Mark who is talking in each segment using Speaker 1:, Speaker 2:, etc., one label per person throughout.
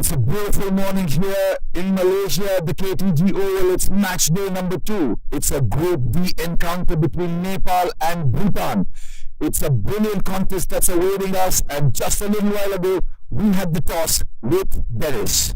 Speaker 1: It's a beautiful morning here in Malaysia at the KTJ Oval. It's match day number 2. It's a Group D encounter between Nepal and Bhutan. It's a brilliant contest that's awaiting us, and just a little while ago, we had the toss with Dennis.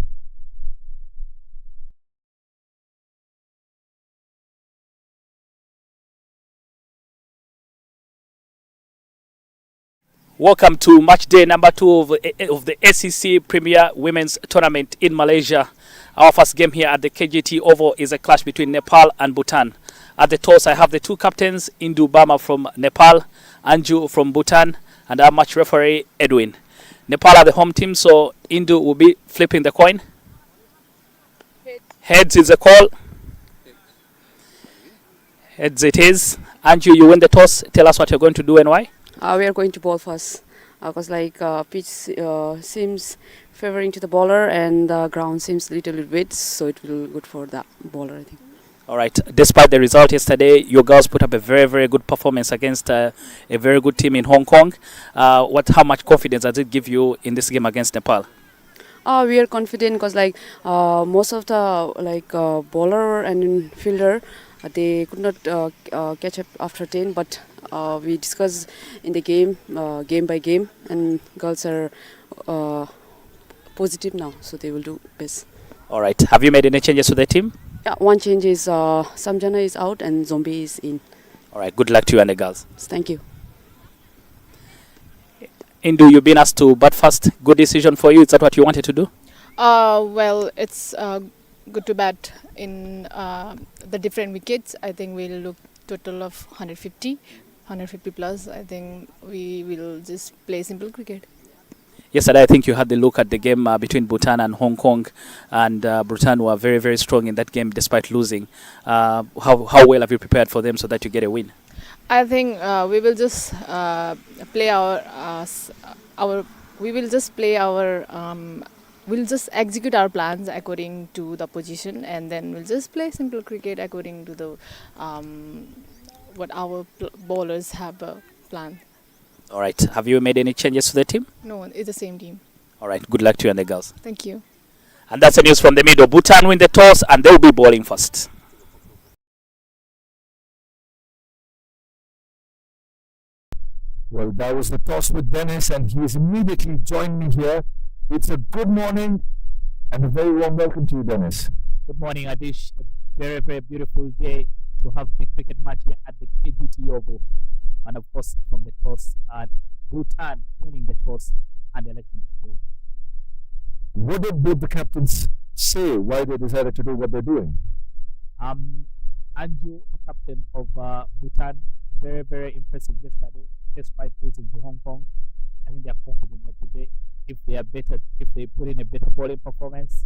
Speaker 2: Welcome to match day number 2 of the ACC Premier Women's Tournament in Malaysia. Our first game here at the KTJ Oval is a clash between Nepal and Bhutan. At the toss, I have the two captains, Indu Bama from Nepal, Anju from Bhutan, and our match referee, Edwin. Nepal are the home team, so Indu will be flipping the coin. Heads is a call. Heads it is. Anju, you win the toss. Tell us what you're going to do and why.
Speaker 3: We are going to ball first because pitch seems favoring to the bowler and the ground seems a little bit wet, so it will be good for the bowler, I think.
Speaker 2: All right. Despite the result yesterday, your girls put up a very, very good performance against a very good team in Hong Kong. How much confidence does it give you in this game against Nepal?
Speaker 3: We are confident because most of the bowler and fielder they could not catch up after 10, but we discuss in the game, game by game, and girls are positive now, so they will do best.
Speaker 2: All right. Have you made any changes to the team?
Speaker 3: Yeah, one change is Samjana is out and Zombie is in.
Speaker 2: All right. Good luck to you and the girls.
Speaker 3: Thank you.
Speaker 2: Indu, you've been asked to bat first. Good decision for you. Is that what you wanted to do?
Speaker 4: Well, it's good to bat in the different wickets. I think we'll look total of 150 plus. I think we will just play simple cricket.
Speaker 2: Yesterday, I think you had the look at the game between Bhutan and Hong Kong, and Bhutan were very, very strong in that game despite losing. How well have you prepared for them so that you get a win?
Speaker 4: I think we will just play we'll just execute our plans according to the position, and then we'll just play simple cricket according to the what our bowlers have planned.
Speaker 2: All right. Have you made any changes to the team?
Speaker 4: No, it's the same team.
Speaker 2: All right. Good luck to you and the girls.
Speaker 4: Thank you.
Speaker 2: And that's the news from the middle. Bhutan win the toss, and they'll be bowling first.
Speaker 1: Well, that was the toss with Dennis, and he's immediately joined me here. It's a good morning and a very warm welcome to you, Dennis.
Speaker 2: Good morning, Adish. A very, very beautiful day to have the cricket match here at the KTJ Oval. And of course, from the toss, Bhutan winning the toss and electing to go.
Speaker 1: What did both the captains say why they decided to do what they're doing?
Speaker 2: Anju, the captain of Bhutan, very, very impressive yesterday, despite losing to Hong Kong. I think they are confident that today, if they put in a better bowling performance,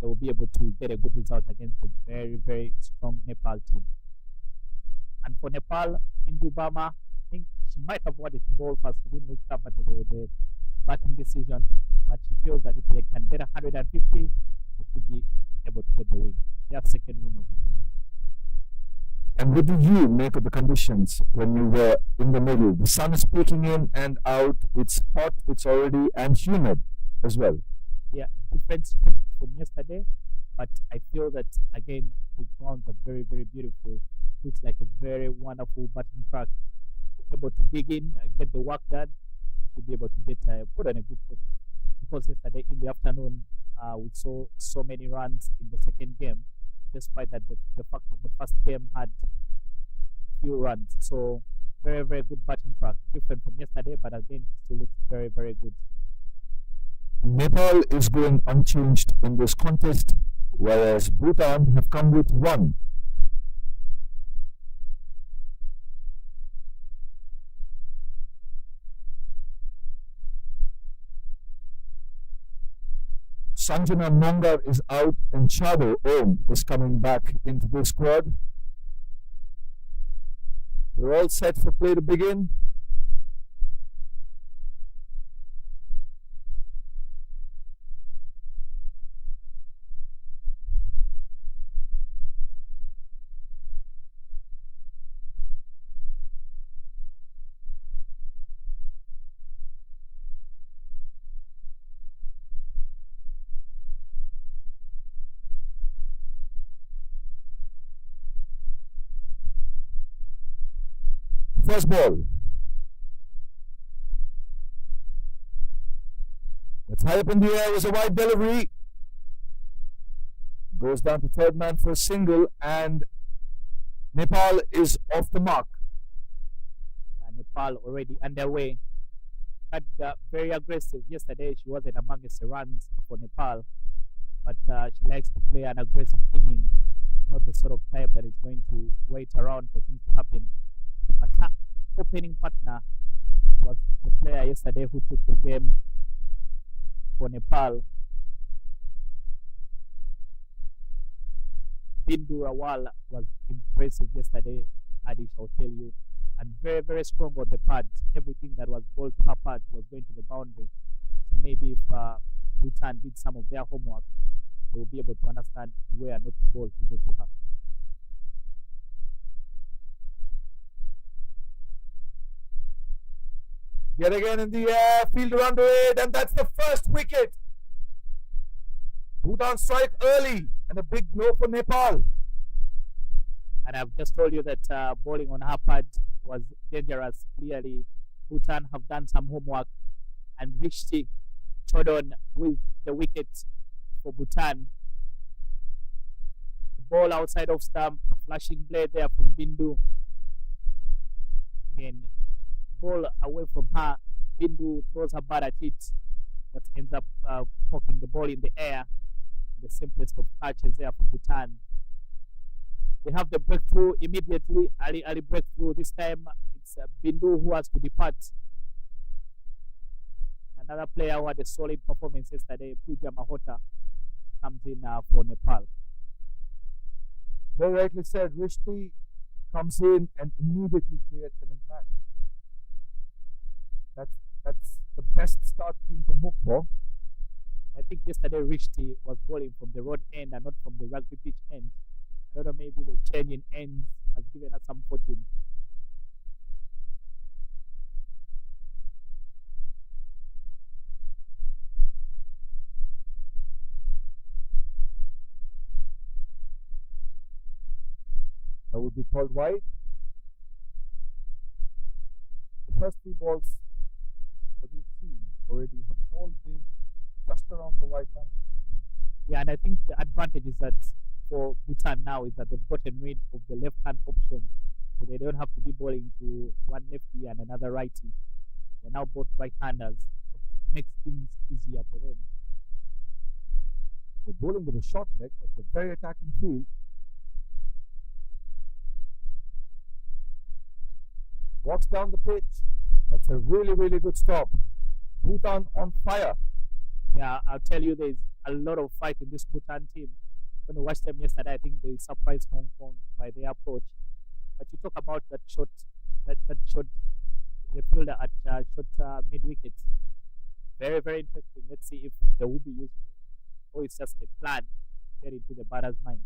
Speaker 2: they will be able to get a good result against a very, very strong Nepal team. And for Nepal, Indu Bama, I think she might have wanted to bowl first. She didn't look comfortable with the batting decision, but she feels that if they can get 150, they should be able to get the win. Their second win of the tournament.
Speaker 1: And what did you make of the conditions when you were in the middle? The sun is peeking in and out. It's hot, it's already, and humid as well.
Speaker 2: Yeah, different from yesterday, but I feel that again the grounds are very, very beautiful. Looks like a very wonderful batting track. Able to dig in, get the work done, should be able to get put on a good photo. Because yesterday in the afternoon, we saw so many runs in the second game, despite that the fact that the first game had few runs. So very, very good batting track, different from yesterday, but again still looks very, very good.
Speaker 1: Nepal is going unchanged in this contest, whereas Bhutan have come with one. Sanjana Mongar is out and Chado Om is coming back into the squad. We're all set for play to begin. first ball. It's high up in the air, was a wide delivery. Goes down to third man for a single, and Nepal is off the mark.
Speaker 2: Nepal already underway. Had very aggressive yesterday. She wasn't amongst the runs for Nepal, but she likes to play an aggressive inning. Not the sort of type that is going to wait around for things to happen. But her opening partner was the player yesterday who took the game for Nepal. Bindu Rawal was impressive yesterday, Adi, shall tell you, and very, very strong on the pad. Everything that was bowled to her pad was going to the boundary. So maybe if Bhutan did some of their homework, they will be able to understand where not to bowl to get to her.
Speaker 1: Yet again in the air, fielder under it, and that's the first wicket. Bhutan strike early, and a big blow for Nepal.
Speaker 2: And I've just told you that bowling on her pad was dangerous. Clearly, Bhutan have done some homework, and Rishti Chodon with the wicket for Bhutan. The ball outside of stump, a flashing blade there from Bindu. Again, ball away from her. Bindu throws her bat at it. That ends up poking the ball in the air. The simplest of catches there for Bhutan. They have the breakthrough immediately. Early breakthrough. This time it's Bindu who has to depart. Another player who had a solid performance yesterday, Puja Mahota, comes in for Nepal.
Speaker 1: Very rightly said, Rishti comes in and immediately creates an impact. That's the best start team can hope for.
Speaker 2: I think yesterday Rishti was bowling from the road end and not from the rugby pitch end. I don't know, maybe the change in ends has given us some fortune.
Speaker 1: That would be called wide. The first three balls that we've seen already have all been just around the wide line.
Speaker 2: Yeah, and I think the advantage is that for Bhutan now is that they've gotten rid of the left-hand option, so they don't have to be bowling to one lefty and another righty. They're now both right-handers. It makes things easier for them.
Speaker 1: They're bowling with a short leg. That's a very attacking field. Walks down the pitch. That's a really, really good stop. Bhutan on fire.
Speaker 2: Yeah, I'll tell you, there's a lot of fight in this Bhutan team. When I watched them yesterday, I think they surprised Hong Kong by their approach. But you talk about that shot, that shot, the fielder at shot mid-wicket. Very, very interesting. Let's see if they will be useful, or it's just a plan to get into the batter's mind.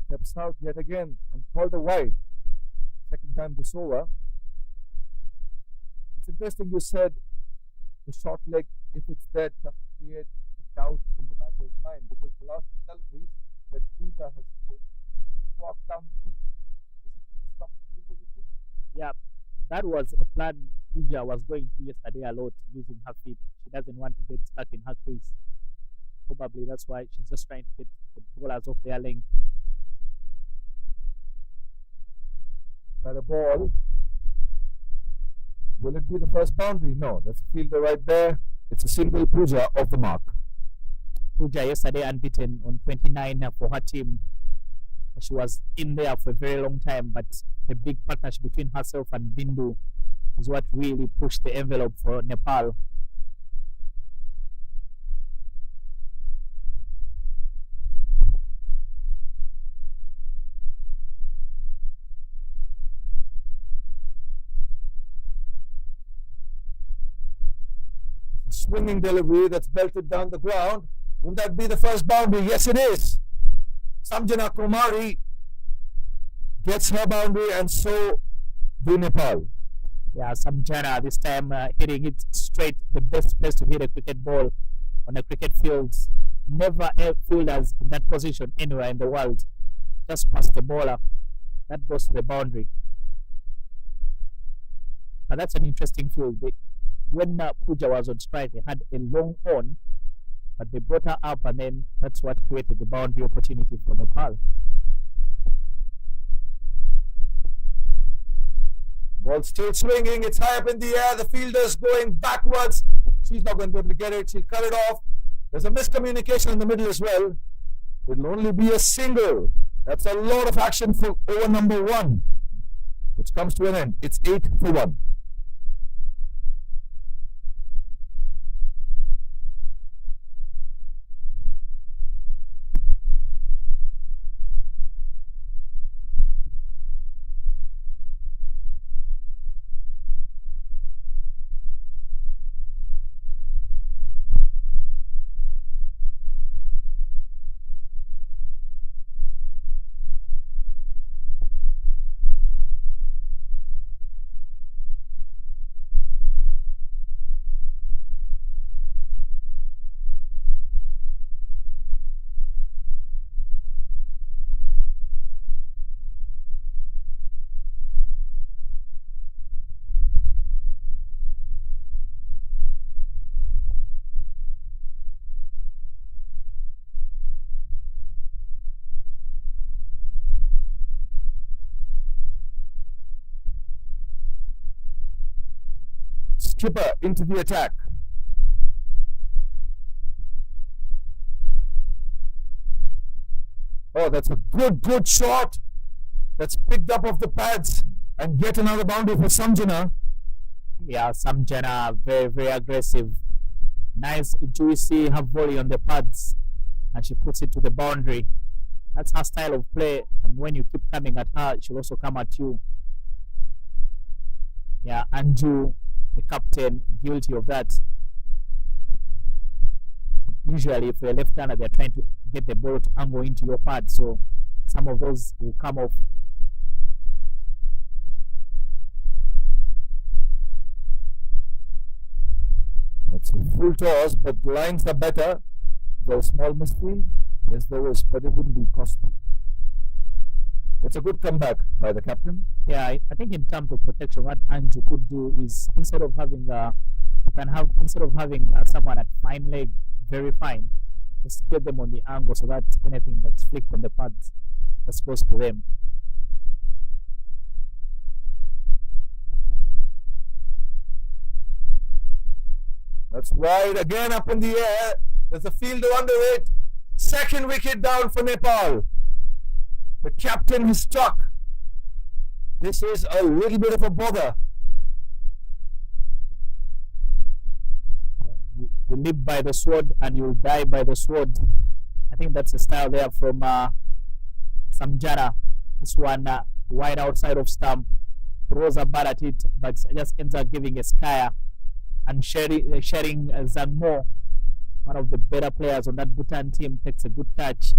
Speaker 1: Steps out yet again and called a wide. Second time this over. It's interesting you said the short leg, if it's there, just to create a doubt in the batter's mind, because the last two deliveries that Puja has made walked down the pitch. Is it to stop the fielder, you think?
Speaker 2: Yeah, that was a plan Puja was going to yesterday a lot, using her feet. She doesn't want to get stuck in her crease. Probably that's why she's just trying to get the bowlers off their length.
Speaker 1: By the ball. Will it be the first boundary? No, that's a fielder right there. It's a single. Puja off the mark.
Speaker 2: Puja yesterday unbeaten on 29 for her team. She was in there for a very long time, but the big partnership between herself and Bindu is what really pushed the envelope for Nepal.
Speaker 1: Swinging delivery that's belted down the ground. Will that be the first boundary? Yes, it is. Samjana Kumari gets her boundary, and so do Nepal.
Speaker 2: Yeah, Samjana this time hitting it straight, the best place to hit a cricket ball on a cricket field. never fielders in that position anywhere in the world. Just pass the bowler. That goes to the boundary. But that's an interesting field. When Pooja was on strike, they had a long on, but they brought her up, and then that's what created the boundary opportunity for Nepal.
Speaker 1: Ball still swinging. It's high up in the air. The fielder's going backwards. She's not going to be able to get it. She'll cut it off. There's a miscommunication in the middle as well. It'll only be a single. That's a lot of action for over number 1, which comes to an end. It's 8 for 1. Skipper into the attack. Oh, that's a good shot. That's picked up off the pads, and yet another boundary for Samjana.
Speaker 2: Yeah, Samjana, very aggressive. Nice, juicy, her volley on the pads, and she puts it to the boundary. That's her style of play, and when you keep coming at her, she'll also come at you. Yeah, Anju, the captain, guilty of that. Usually, if you're a left-hander, they're trying to get the ball to angle into your pad, so some of those will come off.
Speaker 1: That's a full toss, but the lines are better. There's a small misfield. Yes, there was, but it wouldn't be costly. It's a good comeback by the captain.
Speaker 2: Yeah, I think in terms of protection, what Anju could do is instead of having someone at fine leg, very fine, just get them on the angle so that anything that's flicked on the pads just goes to them.
Speaker 1: That's wide again, up in the air. There's a fielder under it. Second wicket down for Nepal. The captain is stuck. This is a little bit of a bother.
Speaker 2: You live by the sword and you'll die by the sword. I think that's the style there from Samjana. This one wide outside of stump, throws a bat at it, but just ends up giving a skyer and sharing Zangmo, one of the better players on that Bhutan team, takes a good catch.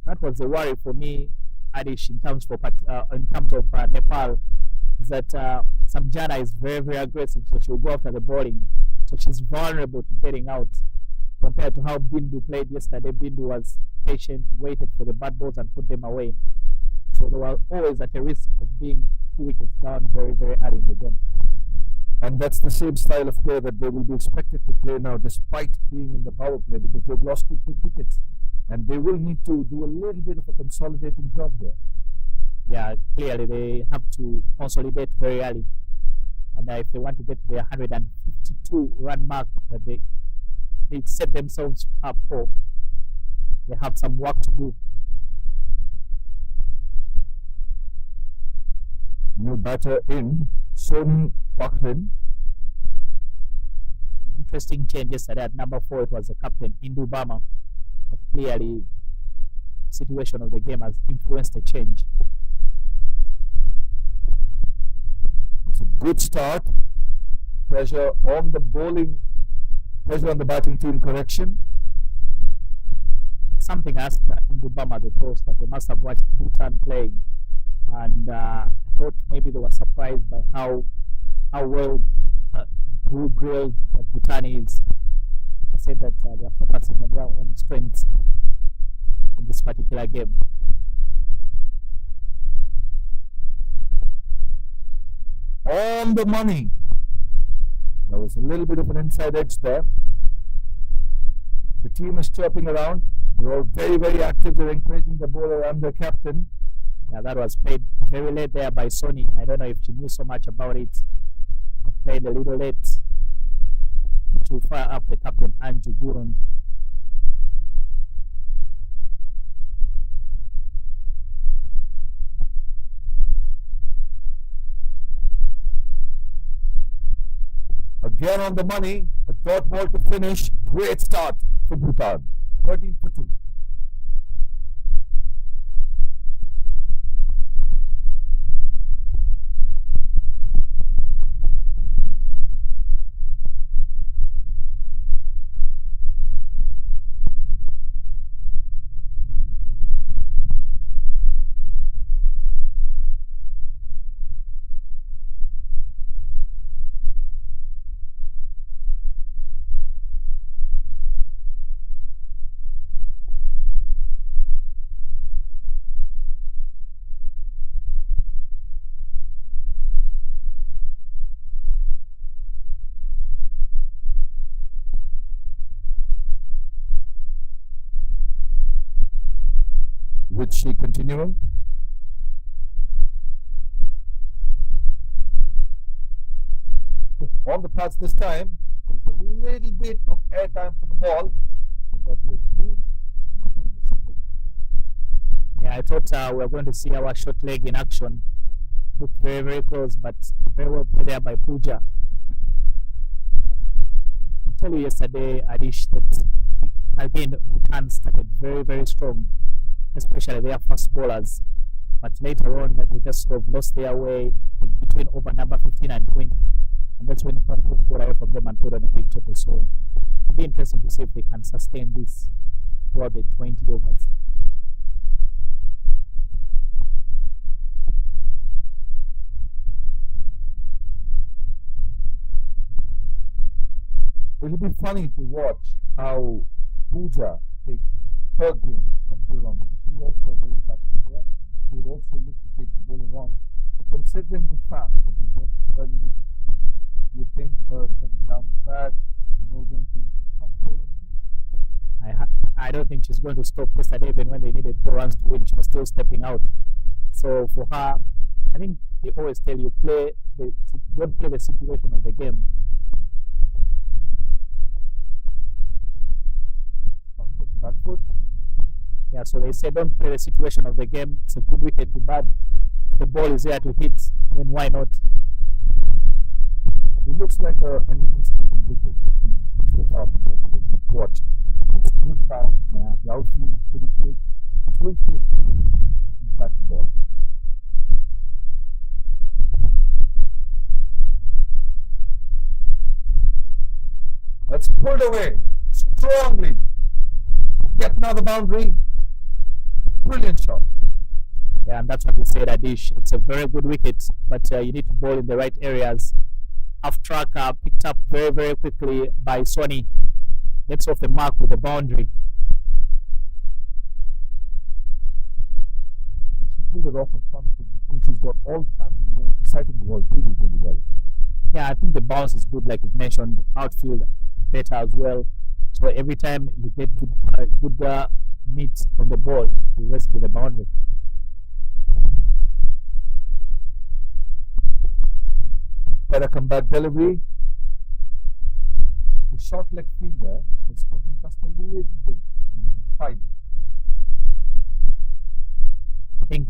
Speaker 2: That was the worry for me, Adish, in terms of Nepal, is that Samjana is very aggressive, so she'll go after the bowling. So she's vulnerable to getting out compared to how Bindu played yesterday. Bindu was patient, waited for the bad balls and put them away. So they were always at a risk of being 2 wickets down very early in the game.
Speaker 1: And that's the same style of play that they will be expected to play now, despite being in the power play, because they've lost 2 quick wickets. And they will need to do a little bit of a consolidating job here.
Speaker 2: Yeah, clearly they have to consolidate very early. And if they want to get to their 152 run mark that they set themselves up for, they have some work to do.
Speaker 1: New batter in, Soni Pakrin.
Speaker 2: Interesting change yesterday at number 4. It was the captain, Indu Bama. But clearly, the situation of the game has influenced the change.
Speaker 1: It's a good start. Pressure on the bowling, pressure on the batting team, correction.
Speaker 2: Something asked Indu Bama, the coach, that they must have watched Bhutan playing. And I thought maybe they were surprised by how well grilled that Bhutan is. said that they are focusing on their own strengths in this particular game.
Speaker 1: On the money. There was a little bit of an inside edge there. The team is chirping around. They're all very, very active. They're encouraging the bowler and the captain.
Speaker 2: Yeah, that was played very late there by Sony. I don't know if she knew so much about it. Played a little late to fire up the captain Andrew Buron.
Speaker 1: Again on the money, a dot ball to finish. Great start for Bhutan. 13 for 2. With she continuing. On the pads this time, there's a little bit of airtime for the ball.
Speaker 2: Yeah, I thought we were going to see our short leg in action. Looked very, very close, but very well played there by Pooja. I told you yesterday, Adish, that again, Bhutan started very, very strong, especially their fast bowlers. But later on, they just sort of lost their way in between over number 15 and 20. And that's when Bhutan took away from them and put on a big total. So it'll be interesting to see if they can sustain this throughout the 20 overs.
Speaker 1: It'll be funny to watch how Pooja takes her game from here on, because she's also a very effective player. She would also look to take the bowler on. But considering the fact that we got early wickets, do you think her stepping down the pad is not going to stop bowling?
Speaker 2: I don't think she's going to stop yesterday. Even when they needed 4 runs to win, she was still stepping out. So for her, I think they always tell you don't play the situation of the game.
Speaker 1: Back foot.
Speaker 2: Yeah, so they say don't play the situation of the game. It's a good wicket to bat. The ball is there to hit, then why not?
Speaker 1: It looks like an instant wicket watched. It's good bounce. Yeah. The outfield is pretty quick. It's going to be a back ball. That's pulled away strongly. Get another boundary. Brilliant shot.
Speaker 2: Yeah, and that's what we said, Adish. It's a very good wicket, but you need to bowl in the right areas. Half track picked up very, very quickly by Sony. Gets off the mark with the boundary.
Speaker 1: She pulled it off the front foot. And she's got all the time in the world. She's sighting the ball really, really well.
Speaker 2: Yeah, I think the bounce is good, like you mentioned. Outfield better as well. So every time you get good meat on the ball, you rescue the boundary.
Speaker 1: Better comeback delivery. The short leg fielder is cutting just a little bit finer.
Speaker 2: I think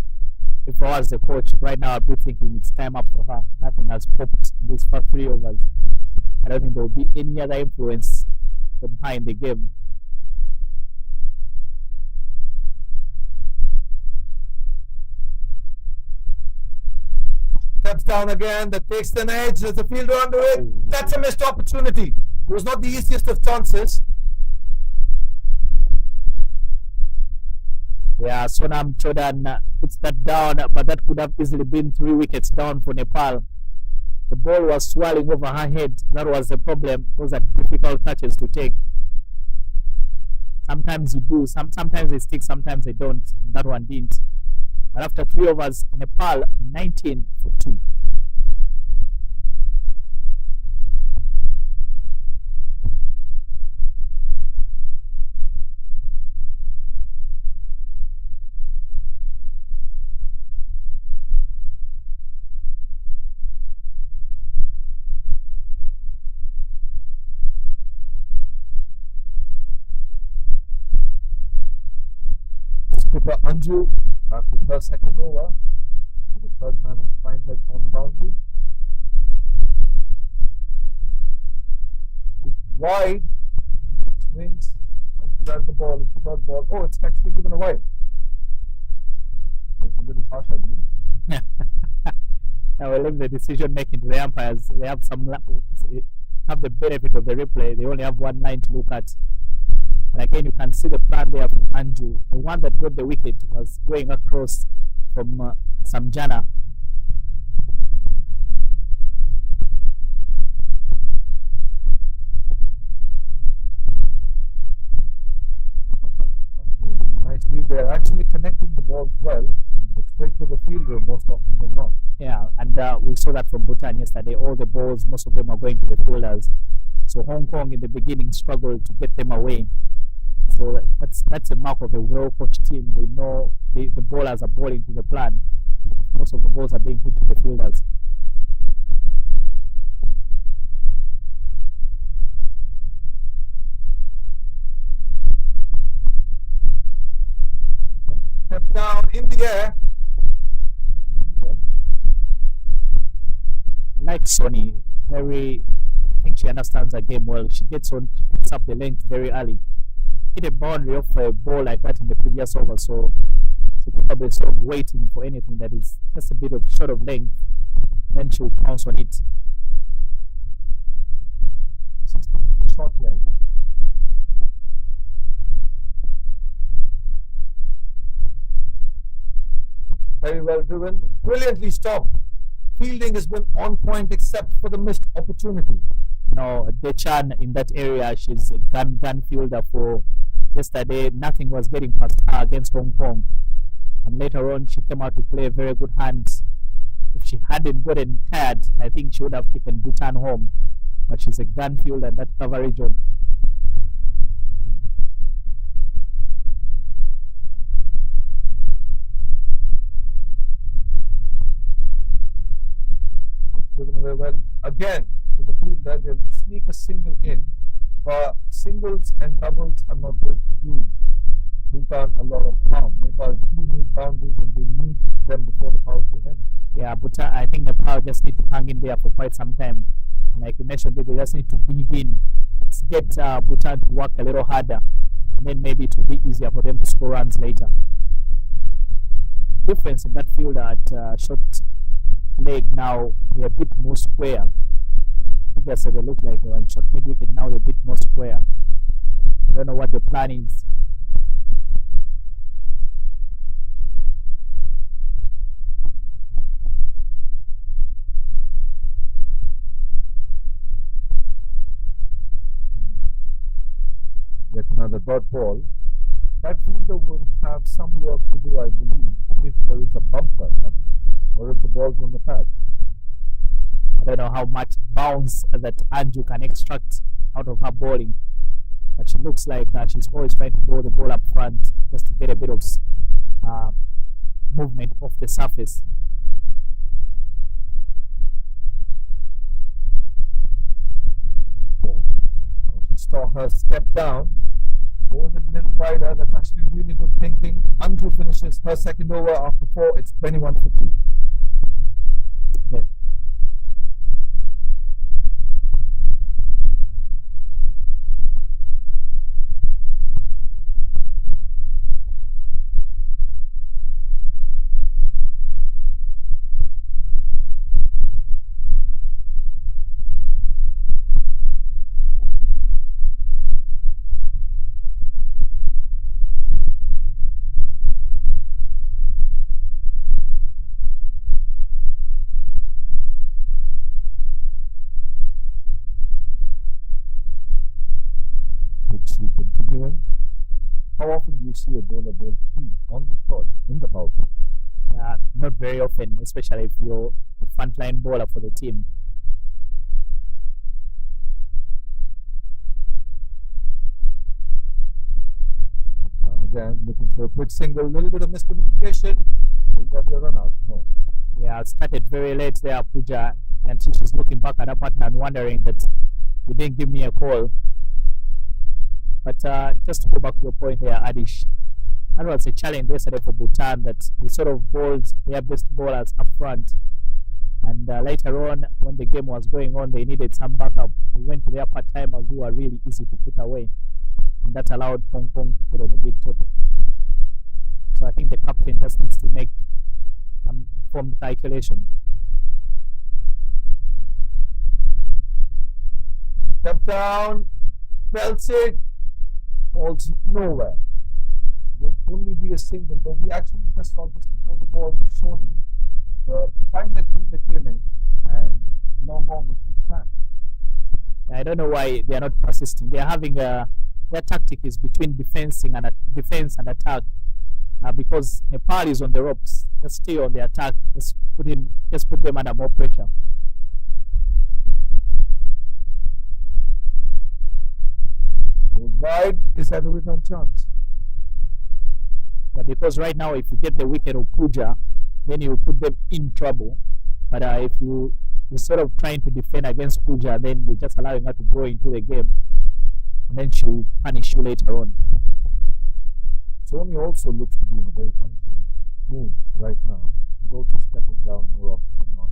Speaker 2: if I was the coach right now, I'd be thinking it's time up for her. Nothing has popped in these first 3 overs. I don't think there will be any other influence from her in the game.
Speaker 1: Steps down again, that takes an edge. There's a fielder under it. That's a missed opportunity. It was not the easiest of chances.
Speaker 2: Yeah, Sonam Chodan puts that down, but that could have easily been 3 wickets down for Nepal. The ball was swirling over her head. That was the problem. Those are difficult catches to take. Sometimes you do, sometimes they stick, sometimes they don't. And that one didn't. But after 3 overs, Nepal 19 for 2.
Speaker 1: Skipper Anju back with her second over. The third man on fine leg on the boundary. It's wide. Swings. Tries to grab the ball. It's a dot ball. Oh, it's actually given away. It's a little harsh, I believe.
Speaker 2: I will leave the decision making to the umpires. They have have the benefit of the replay. They only have one line to look at. And again, you can see the plan there for Anju. The one that got the wicket was going across from Samjana.
Speaker 1: Nicely, they're actually connecting the balls well, but straight to the fielder most often than not.
Speaker 2: Yeah, and we saw that from Bhutan yesterday. All the balls, most of them are going to the fielders. So Hong Kong in the beginning struggled to get them away. So that's a mark of a well-coached team. They know the bowlers are bowling to the plan. Most of the balls are being hit to the fielders.
Speaker 1: Step down in the air.
Speaker 2: Like Sonny, I think she understands her game well. She gets on, she picks up the length very early. Hit a boundary off a ball like that in the previous over, so probably sort of waiting for anything that is just a bit of short of length, then she'll pounce on it.
Speaker 1: Short leg. Very well driven, brilliantly stopped. Fielding has been on point except for the missed opportunity.
Speaker 2: No, Dechan in that area, she's a gun fielder for yesterday. Nothing was getting past her against Hong Kong. And later on, she came out to play a very good hand. If she hadn't gotten tired, I think she would have taken Bhutan home. But she's a gun fielder and that coverage on.
Speaker 1: Given away well. Again, to the fielder, they'll sneak a single in, but singles and doubles are not going to do Bhutan a lot of harm. Nepal do need boundaries and they need them before the power play ends.
Speaker 2: Yeah, but I think Nepal just need to hang in there for quite some time. Like you mentioned, they just need to dig in. Let's get Bhutan to work a little harder, and then maybe it will be easier for them to score runs later. Difference in that fielder at short leg now, they're a bit more square. Previously they look like they were in short mid wicket, now they're a bit more square. I don't know what the plan is.
Speaker 1: Yet another dot ball. That fielder will have some work to do, I believe, if there is a bumper coming, or if the ball's on the pad.
Speaker 2: I don't know how much bounce that Anju can extract out of her bowling, but she looks like she's always trying to bowl the ball up front just to get a bit of movement off the surface.
Speaker 1: She saw her step down, goes a little wider. That's actually really good thinking. Anju finishes her second over after 4. It's 21 for 2.
Speaker 2: Yeah.
Speaker 1: often do you see a bowler bowl 3 on the shot in the power play?
Speaker 2: Not very often, especially if you're a frontline bowler for the team.
Speaker 1: Again, looking for a quick single, a little bit of miscommunication. Will there be a run out? No.
Speaker 2: Yeah, started very late there, Pooja, and she's looking back at her partner and wondering that you didn't give me a call. But just to go back to your point there, Adish, that was a challenge yesterday for Bhutan, that they sort of bowled their best bowlers up front. And later on, when the game was going on, they needed some backup. They went to their part-timers who were really easy to put away. And that allowed Hong Kong to put on a big total. So I think the captain just needs to make some informed calculation.
Speaker 1: Step down, belts it, falls nowhere. Will only be a single, but we actually just saw this before the ball was shown. The time that came in and long on was pushed back.
Speaker 2: I don't know why they are not persisting. They are having their tactic is between defense and attack. Because Nepal is on the ropes, just stay on the attack. Just put them under more pressure.
Speaker 1: Wide, is that a return chance?
Speaker 2: Yeah, because right now, if you get the wicket of Pooja, then you put them in trouble. But if you're sort of trying to defend against Pooja, then you're just allowing her to go into the game, and then she'll punish you later on.
Speaker 1: Sony also looks to be in a very punishing mood right now. He's also stepping down more often than not.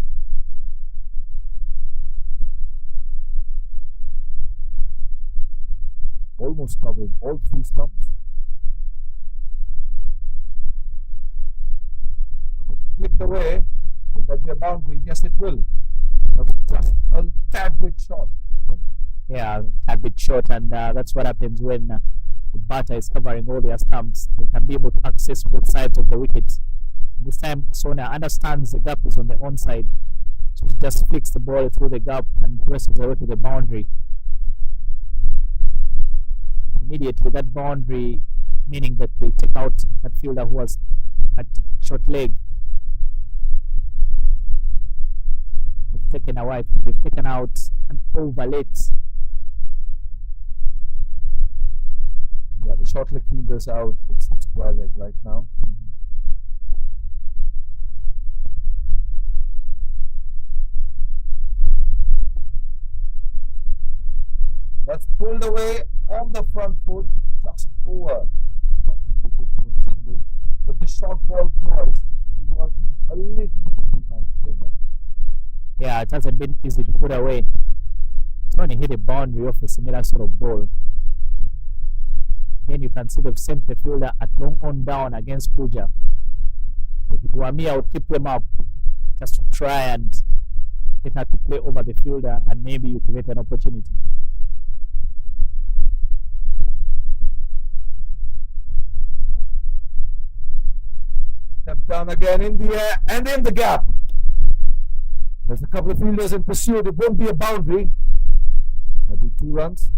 Speaker 1: Almost covering all 3 stumps. Flicked away. Will that be a boundary? Yes, it will. But just a tad bit short.
Speaker 2: Yeah, a bit short, and that's what happens when the batter is covering all their stumps. They can be able to access both sides of the wicket. This time, Sonia understands the gap is on the onside, so she just flicks the ball through the gap and presses the way to the boundary. Immediately, that boundary, meaning that they take out that fielder who was at short leg. They've taken out an over late.
Speaker 1: Yeah, the short leg fielder's out. It's square leg right now. That's pulled away on the front foot, just over. But the short ball cross is working a little bit unstable.
Speaker 2: Yeah, it hasn't been easy to put away. Trying to hit a boundary of a similar sort of ball. Then you can see they've sent the fielder at long on down against Pooja. If it were me, I would keep them up just to try and get her to play over the fielder, and maybe you create an opportunity.
Speaker 1: Step down again in the air and in the gap. There's a couple of fielders in pursuit. It won't be a boundary. There'll be 2 runs.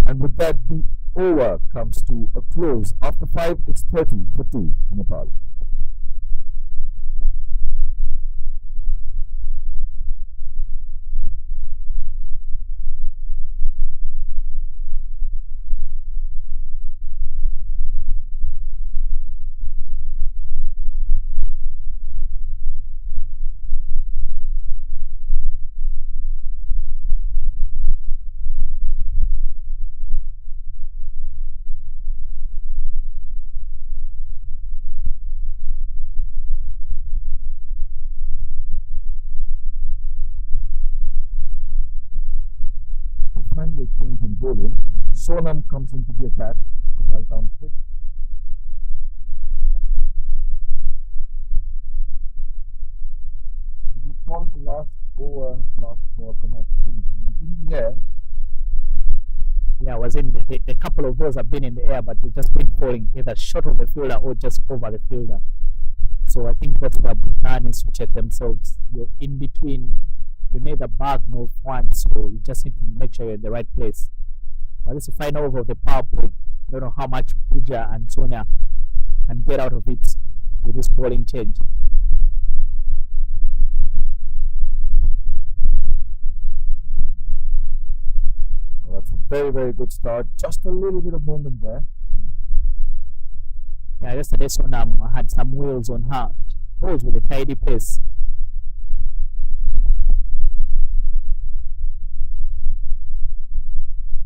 Speaker 1: And with that, the over comes to a close. After 5, it's 30 for 2, Nepal. Finally change in bowling. Sonam comes into the attack. Right down quick. Did you call the last over, last ball an opportunity? It's in the air.
Speaker 2: Yeah, was in the couple of balls have been in the air, but they've just been falling either short of the fielder or just over the fielder. So I think that's where Bhutan needs to check themselves. You're in between you're neither back nor front, so you just need to make sure you're in the right place. But this is the final over of the power play. I don't know how much Puja and Sonia can get out of it with this bowling change.
Speaker 1: Well, that's a very, very good start. Just a little bit of movement there.
Speaker 2: Yeah, yesterday Sonam had some wheels on her. Bowls with a tidy pace.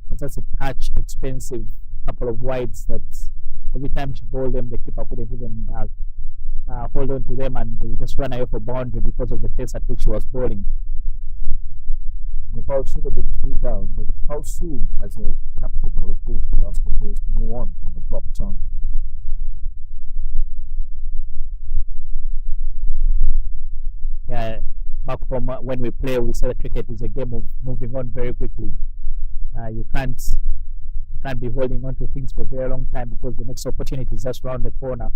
Speaker 2: But that's a touch expensive couple of wides that every time she bowled them, the keeper couldn't even hold on to them, and they just ran away for boundary because of the pace at which she was bowling.
Speaker 1: Nepal should have been 3 down, but how soon, as a captain or a coach, to ask the players to move on from a drop chance?
Speaker 2: Yeah, back from when we play, we say that cricket is a game of moving on very quickly. You can't be holding on to things for a very long time because the next opportunity is just around the corner.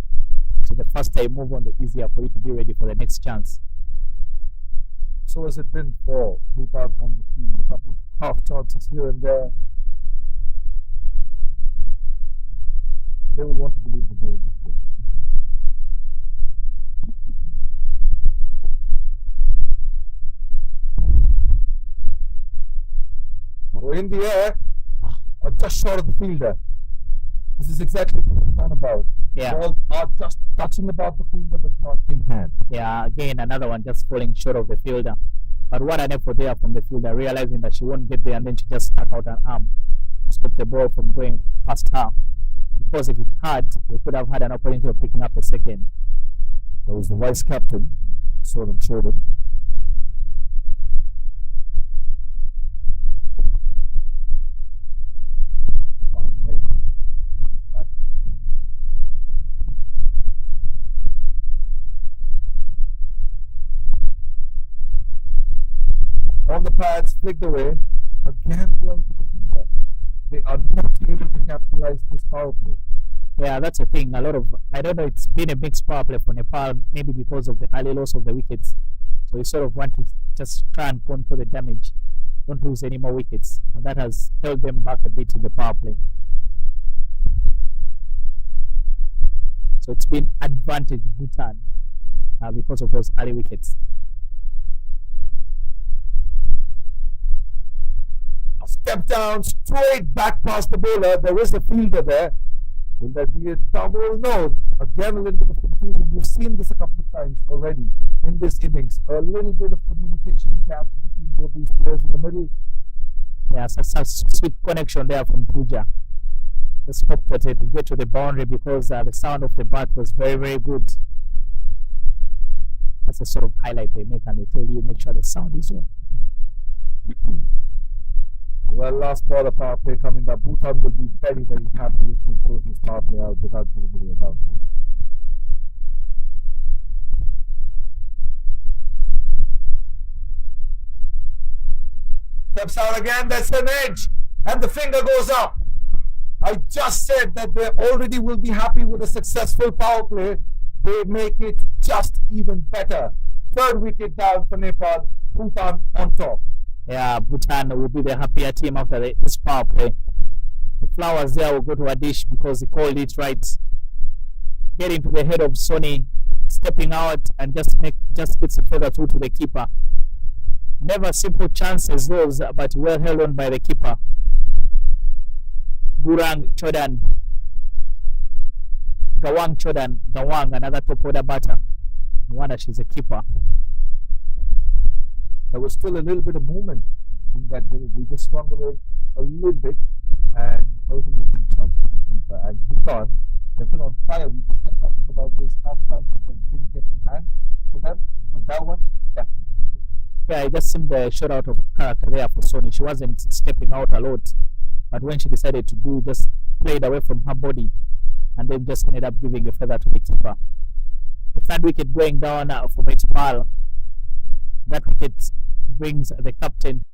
Speaker 2: So the faster you move on, the easier for you to be ready for the next chance.
Speaker 1: So has it been for Bhutan on the field? A couple of half chances here and there. They will want to believe the goal this game. Or in the air, or just short of the fielder. This is exactly what we're talking about.
Speaker 2: Yeah.
Speaker 1: Balls are just touching about the fielder, but not in hand.
Speaker 2: Yeah, again, another one just falling short of the fielder. But what an effort there from the fielder, realizing that she won't get there, and then she just stuck out an arm to stop the ball from going past her. Because if it had, they could have had an opportunity of picking up a second.
Speaker 1: That was the vice captain, Sonam showed it. On the pads, flicked away, again going to the fielder. They are not able to capitalize this power play.
Speaker 2: Yeah, that's the thing. I don't know, it's been a mixed power play for Nepal, maybe because of the early loss of the wickets. So you sort of want to just try and control the damage, don't lose any more wickets. And that has held them back a bit in the power play. So it's been advantage Bhutan because of those early wickets.
Speaker 1: Step down, straight back past the bowler. There is a fielder there. Will that be a double? No. Again, a little bit of confusion. We've seen this a couple of times already in this innings. A little bit of communication gap between both these players in the middle.
Speaker 2: Yeah, such sweet connection there from Puja. Just hope that it will get to the boundary because the sound of the bat was very, very good. That's a sort of highlight they make, and they tell you make sure the sound is on.
Speaker 1: Well, last ball of power play coming up. Bhutan will be very, very happy if they close this power play out without giving away a boundary. Steps out again, that's an edge, and the finger goes up. I just said that they already will be happy with a successful power play. They make it just even better. 3rd wicket down for Nepal, Bhutan on top.
Speaker 2: Yeah, Bhutan will be the happier team after this power play. The flowers there will go to a dish because he called it right. Getting to the head of Sony, stepping out and just gets it further through to the keeper. Never simple chances those, but well held on by the keeper. Gawang Chodan, another top order batter. No wonder she's a keeper.
Speaker 1: There was still a little bit of movement in that we just swung away a little bit, and there was a looking chance for the keeper. And Bhutan, they've been on fire. We just kept talking about this half chances that didn't get in hand for them, but that one definitely.
Speaker 2: Yeah, it just seemed a shot out of character there for Sony. She wasn't stepping out a lot, but when she decided to do, just played away from her body, and then just ended up giving a feather to the keeper. The 3rd wicket going down for Nepal. That wicket brings the captain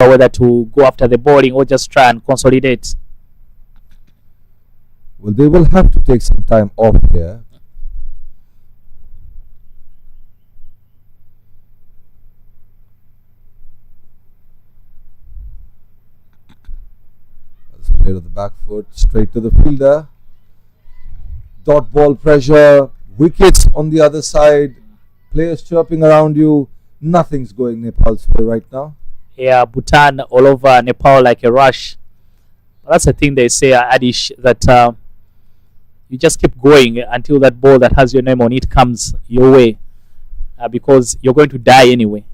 Speaker 2: whether to go after the bowling or just try and consolidate.
Speaker 1: Well, they will have to take some time off here. Play to the back foot, straight to the fielder. Dot ball pressure, wickets on the other side, players chirping around you. Nothing's going Nepal's way right now.
Speaker 2: Yeah, Bhutan all over Nepal like a rush. But that's the thing they say, Adish, that you just keep going until that ball that has your name on it comes your way, because you're going to die anyway.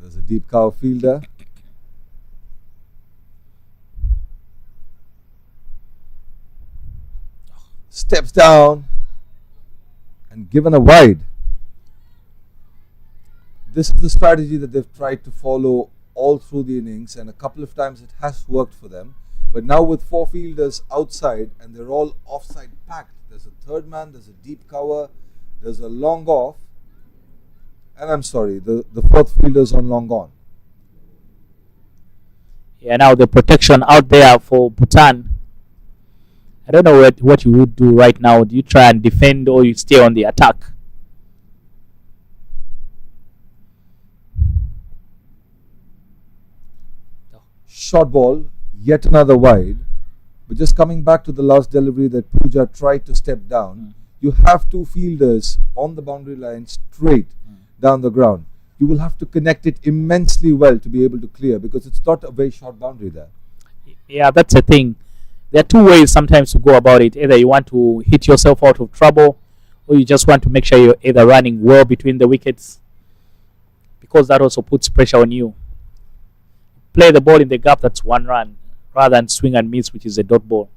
Speaker 1: There's a deep cover fielder. Steps down and given a wide. This is the strategy that they've tried to follow all through the innings, and a couple of times it has worked for them. But now with 4 fielders outside and they're all offside packed, there's a third man, there's a deep cover, there's a long off, and I'm sorry, the 4th fielder's on long on.
Speaker 2: Yeah, now the protection out there for Bhutan. I don't know what you would do right now. Do you try and defend or you stay on the attack?
Speaker 1: Short ball, yet another wide. But just coming back to the last delivery that Pooja tried to step down, you have 2 fielders on the boundary line straight down the ground. You will have to connect it immensely well to be able to clear, because it's not a very short boundary there.
Speaker 2: Yeah, that's the thing. There are 2 ways sometimes to go about it. Either you want to hit yourself out of trouble, or you just want to make sure you're either running well between the wickets, because that also puts pressure on you. Play the ball in the gap, that's 1 run, rather than swing and miss, which is a dot ball.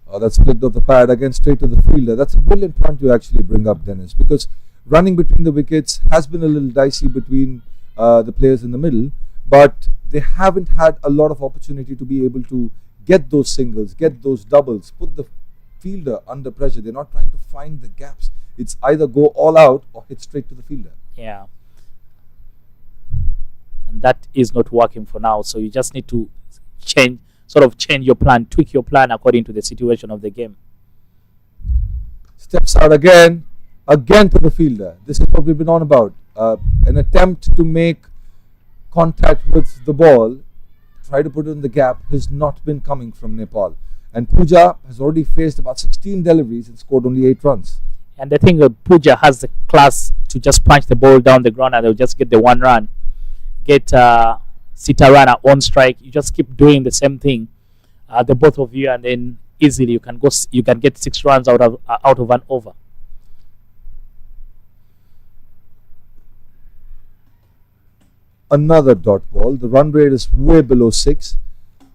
Speaker 1: Oh, that's flicked off the pad again, straight to the fielder. That's a brilliant point to actually bring up, Dennis, because running between the wickets has been a little dicey between the players in the middle, but they haven't had a lot of opportunity to be able to get those singles, get those doubles, put the fielder under pressure. They're not trying to find the gaps. It's either go all out or hit straight to the fielder.
Speaker 2: Yeah. And that is not working for now. So you just need to change your plan, tweak your plan according to the situation of the game.
Speaker 1: Steps out again to the fielder. This is what we've been on about. An attempt to make contact with the ball, try to put it in the gap, has not been coming from Nepal. And Pooja has already faced about 16 deliveries and scored only 8 runs.
Speaker 2: And the thing that Pooja has the class to just punch the ball down the ground and they'll just get the 1 run. Get Sitarana on strike. You just keep doing the same thing, the both of you, and then easily you can get 6 runs out of an over.
Speaker 1: Another dot ball. The run rate is way below 6.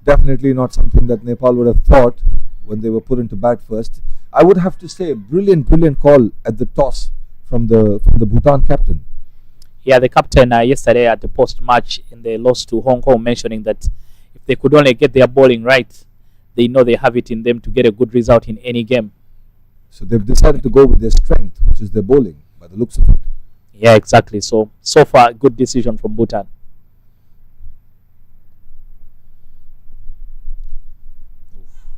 Speaker 1: Definitely not something that Nepal would have thought when they were put into bat first. I would have to say, brilliant call at the toss from the Bhutan captain.
Speaker 2: Yeah, the captain yesterday at the post-match in the loss to Hong Kong, mentioning that if they could only get their bowling right, they know they have it in them to get a good result in any game.
Speaker 1: So they've decided to go with their strength, which is their bowling, by the looks of it.
Speaker 2: Yeah, exactly. So far, good decision from Bhutan.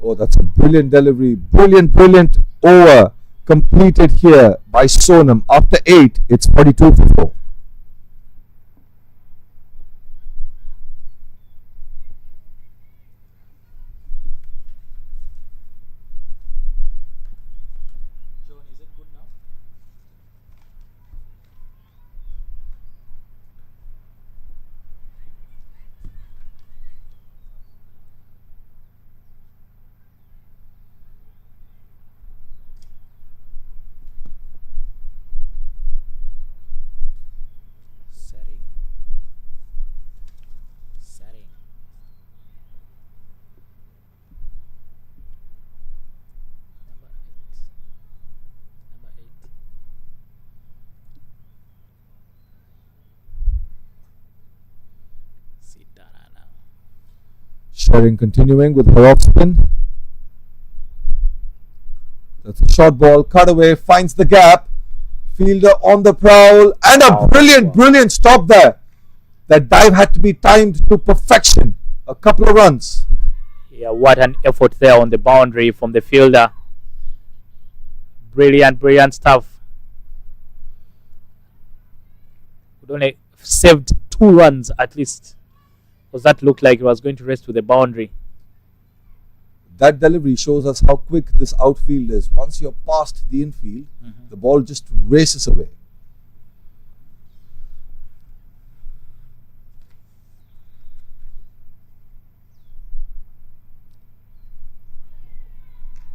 Speaker 1: Oh, that's a brilliant delivery. Brilliant over completed here by Sonam. After 8, it's 42 for 4. Sharing continuing with her off spin.
Speaker 5: That's a short ball, cut away, finds the gap. Fielder on the prowl, and a brilliant stop there. That dive had to be timed to perfection. A couple of runs.
Speaker 2: Yeah, what an effort there on the boundary from the fielder. Brilliant stuff. Could only saved 2 runs at least, because that looked like it was going to rest to the boundary.
Speaker 5: That delivery shows us how quick this outfield is. Once you're past the infield, the ball just races away.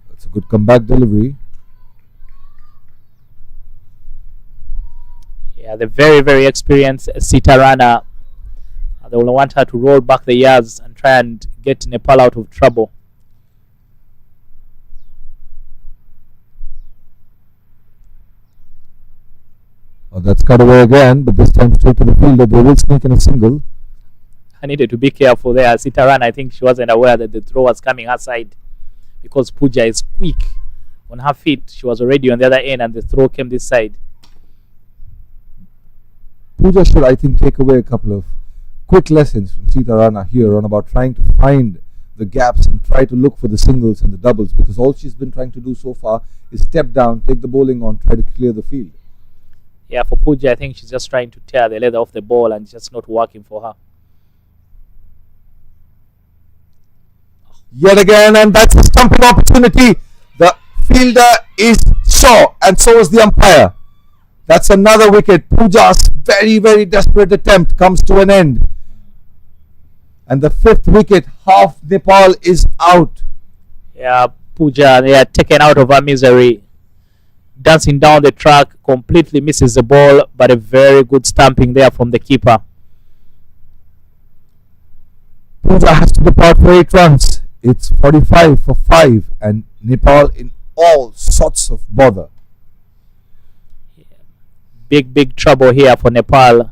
Speaker 5: That's a good comeback delivery.
Speaker 2: Yeah, the very experienced Sita runner. They will want her to roll back the yards and try and get Nepal out of trouble.
Speaker 5: Oh, that's cut away again, but this time straight to the fielder. They will sneak in a single.
Speaker 2: I needed to be careful there. Sita Rana, I think she wasn't aware that the throw was coming her side, because Pooja is quick on her feet. She was already on the other end and the throw came this side.
Speaker 5: Pooja should, I think, take away a couple of quick lessons from Sita Rana here on about trying to find the gaps and try to look for the singles and the doubles, because all she's been trying to do so far is step down, take the bowling on, try to clear the field.
Speaker 2: Yeah, for Pooja, I think she's just trying to tear the leather off the ball and just not working for her.
Speaker 5: Yet again, and that's a stumping opportunity. The fielder is sure, and so is the umpire. That's another wicket. Pooja's very desperate attempt comes to an end. And the 5th wicket, half Nepal is out.
Speaker 2: Yeah, Pooja, they are taken out of her misery. Dancing down the track, completely misses the ball, but a very good stamping there from the keeper.
Speaker 5: Pooja has to depart for 8 runs. It's 45 for 5, and Nepal in all sorts of bother.
Speaker 2: Big trouble here for Nepal.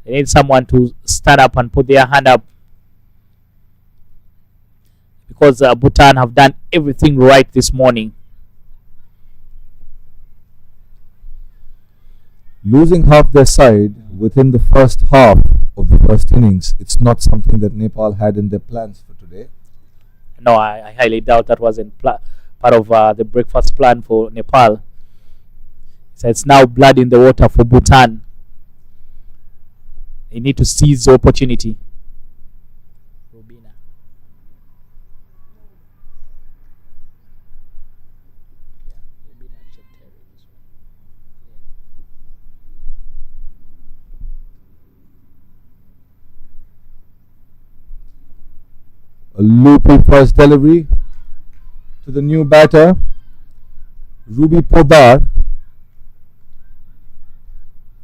Speaker 2: They need someone to stand up and put their hand up, because Bhutan have done everything right this morning.
Speaker 5: Losing half their side within the first half of the first innings, it's not something that Nepal had in their plans for today.
Speaker 2: No, I highly doubt that wasn't part of the breakfast plan for Nepal. So it's now blood in the water for Bhutan. They need to seize the opportunity. Rubina.
Speaker 5: A loopy first delivery to the new batter, Ruby Podar,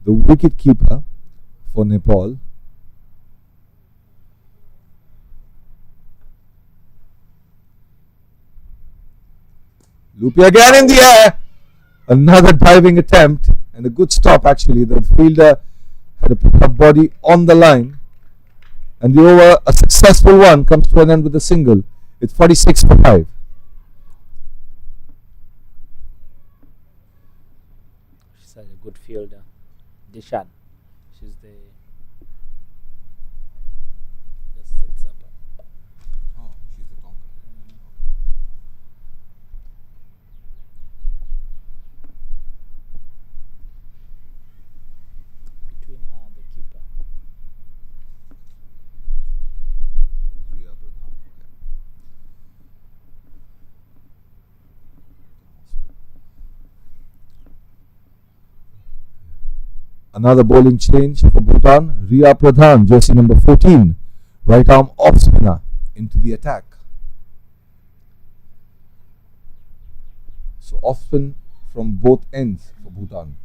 Speaker 5: the wicket keeper for Nepal. Loopy again in the air. Another diving attempt and a good stop actually. The fielder had a pickup body on the line. And the over, a successful one, comes to an end with a single. It's 46 for 5.
Speaker 2: She's such a good fielder. Dishan. She's the... Just sets up.
Speaker 5: Oh, she's the conqueror.
Speaker 2: Between her and the keeper.
Speaker 5: Another bowling change for Bhutan. Riya Pradhan, jersey number 14, right arm off spinner into the attack. So off spin from both ends for Bhutan.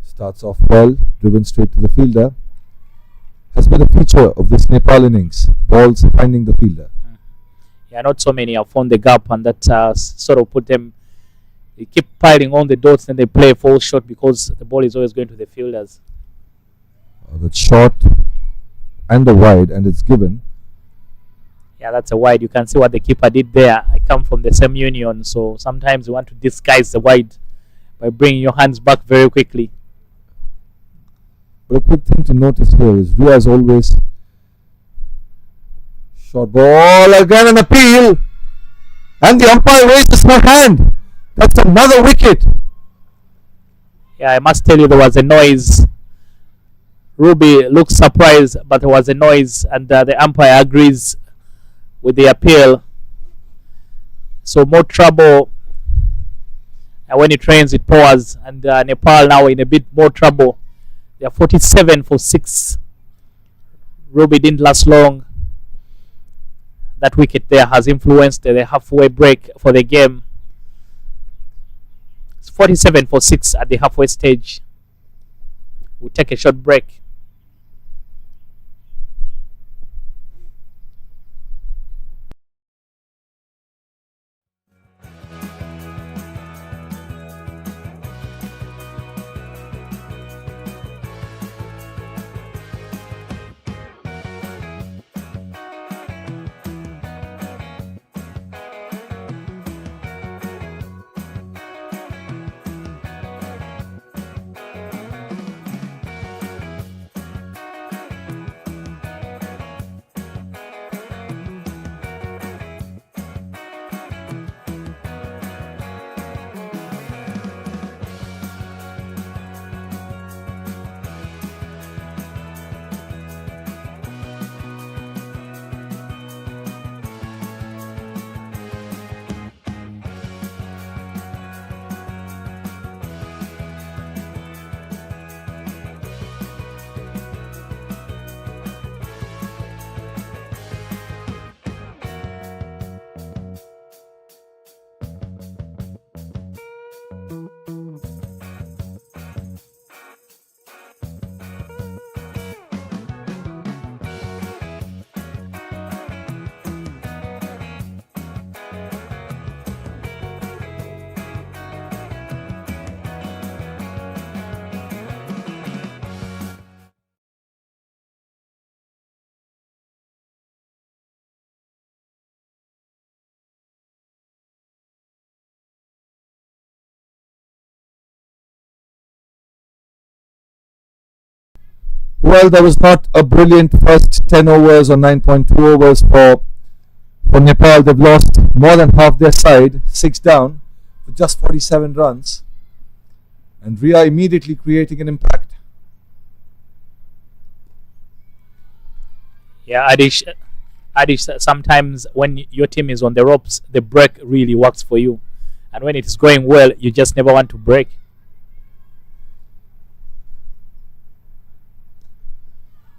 Speaker 5: Starts off well, driven straight to the fielder. Has been a feature of this Nepal innings. Balls finding the fielder.
Speaker 2: Yeah, not so many have found the gap, and that sort of put them They keep piling on the dots and they play a false shot because the ball is always going to the fielders.
Speaker 5: That's short and the wide, and it's given.
Speaker 2: Yeah, that's a wide. You can see what the keeper did there. I come from the same union, so sometimes you want to disguise the wide by bringing your hands back very quickly.
Speaker 5: But a quick thing to notice here is Ria, as always, short ball, again an appeal, and the umpire raises her hand. That's another wicket.
Speaker 2: Yeah, I must tell you, there was a noise. Ruby looks surprised, but there was a noise, and the umpire agrees with the appeal. So more trouble. And when it rains, it pours, and Nepal now in a bit more trouble. They are 47 for 6. Ruby didn't last long. That wicket there has influenced the halfway break for the game. It's 47 for 6 at the halfway stage. We'll take a short break.
Speaker 5: Well, there was not a brilliant first 10 overs or 9.2 overs for Nepal. They've lost more than half their side, 6 down, with just 47 runs. And Ria immediately creating an impact.
Speaker 2: Yeah, Adish, sometimes when your team is on the ropes, the break really works for you. And when it is going well, you just never want to break.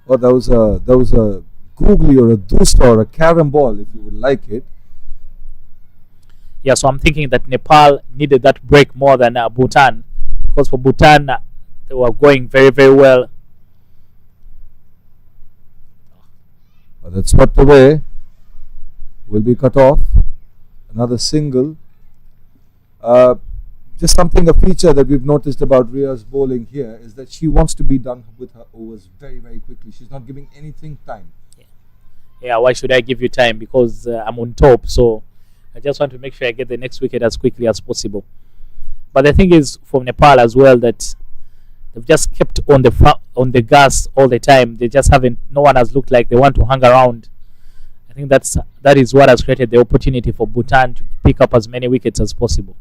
Speaker 5: Or that was a googly or a dooster or a carom ball, if you would like it.
Speaker 2: Yeah, so I'm thinking that Nepal needed that break more than Bhutan, because for Bhutan they were going very, very well.
Speaker 5: That's swept away. Will be cut off. Another single. Just something, a feature that we've noticed about Ria's bowling here is that she wants to be done with her overs very, very quickly. She's not giving anything time.
Speaker 2: Yeah, why should I give you time? Because I'm on top, so I just want to make sure I get the next wicket as quickly as possible. But the thing is, from Nepal as well, that they've just kept on the gas all the time. They just haven't. No one has looked like they want to hang around. I think that is what has created the opportunity for Bhutan to pick up as many wickets as possible.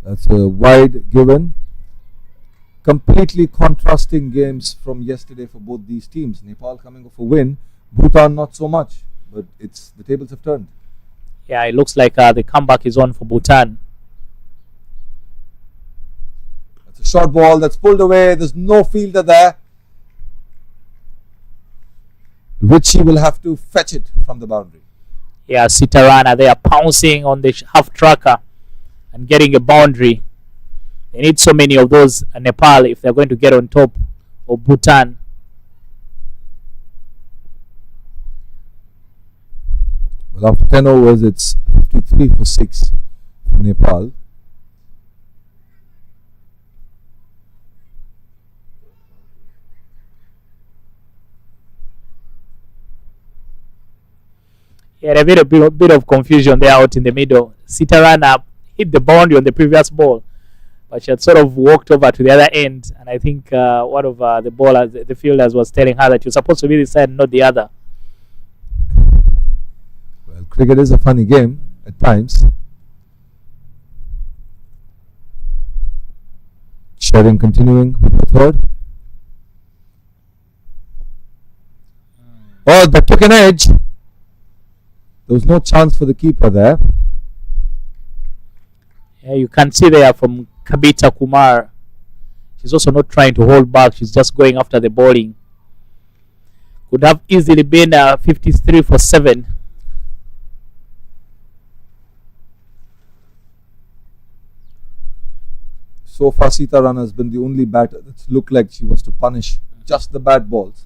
Speaker 5: That's a wide given. Completely contrasting games from yesterday for both these teams. Nepal coming off a win, Bhutan not so much, but the tables have turned.
Speaker 2: Yeah, it looks like the comeback is on for Bhutan.
Speaker 5: That's a short ball that's pulled away. There's no fielder there. Richie will have to fetch it from the boundary.
Speaker 2: Yeah, Sitarana, they are pouncing on the half tracker and getting a boundary. They need so many of those Nepal if they're going to get on top of Bhutan.
Speaker 5: Well, after 10 overs, it's 53 3 for 6 for Nepal.
Speaker 2: Yeah, a bit of confusion there out in the middle. Sitarana hit the boundary on the previous ball, but she had sort of walked over to the other end, and I think one of the bowlers, the fielders, was telling her that you're supposed to be this side, not the other.
Speaker 5: Well, cricket is a funny game at times. Sharing continuing with the third. Oh, that took an edge. There was no chance for the keeper there.
Speaker 2: Yeah, you can see there from Kabita Kumar. She's also not trying to hold back. She's just going after the bowling. Could have easily been 53 for 7.
Speaker 5: So far, Sitarana has been the only batter that's looked like she wants to punish just the bad balls.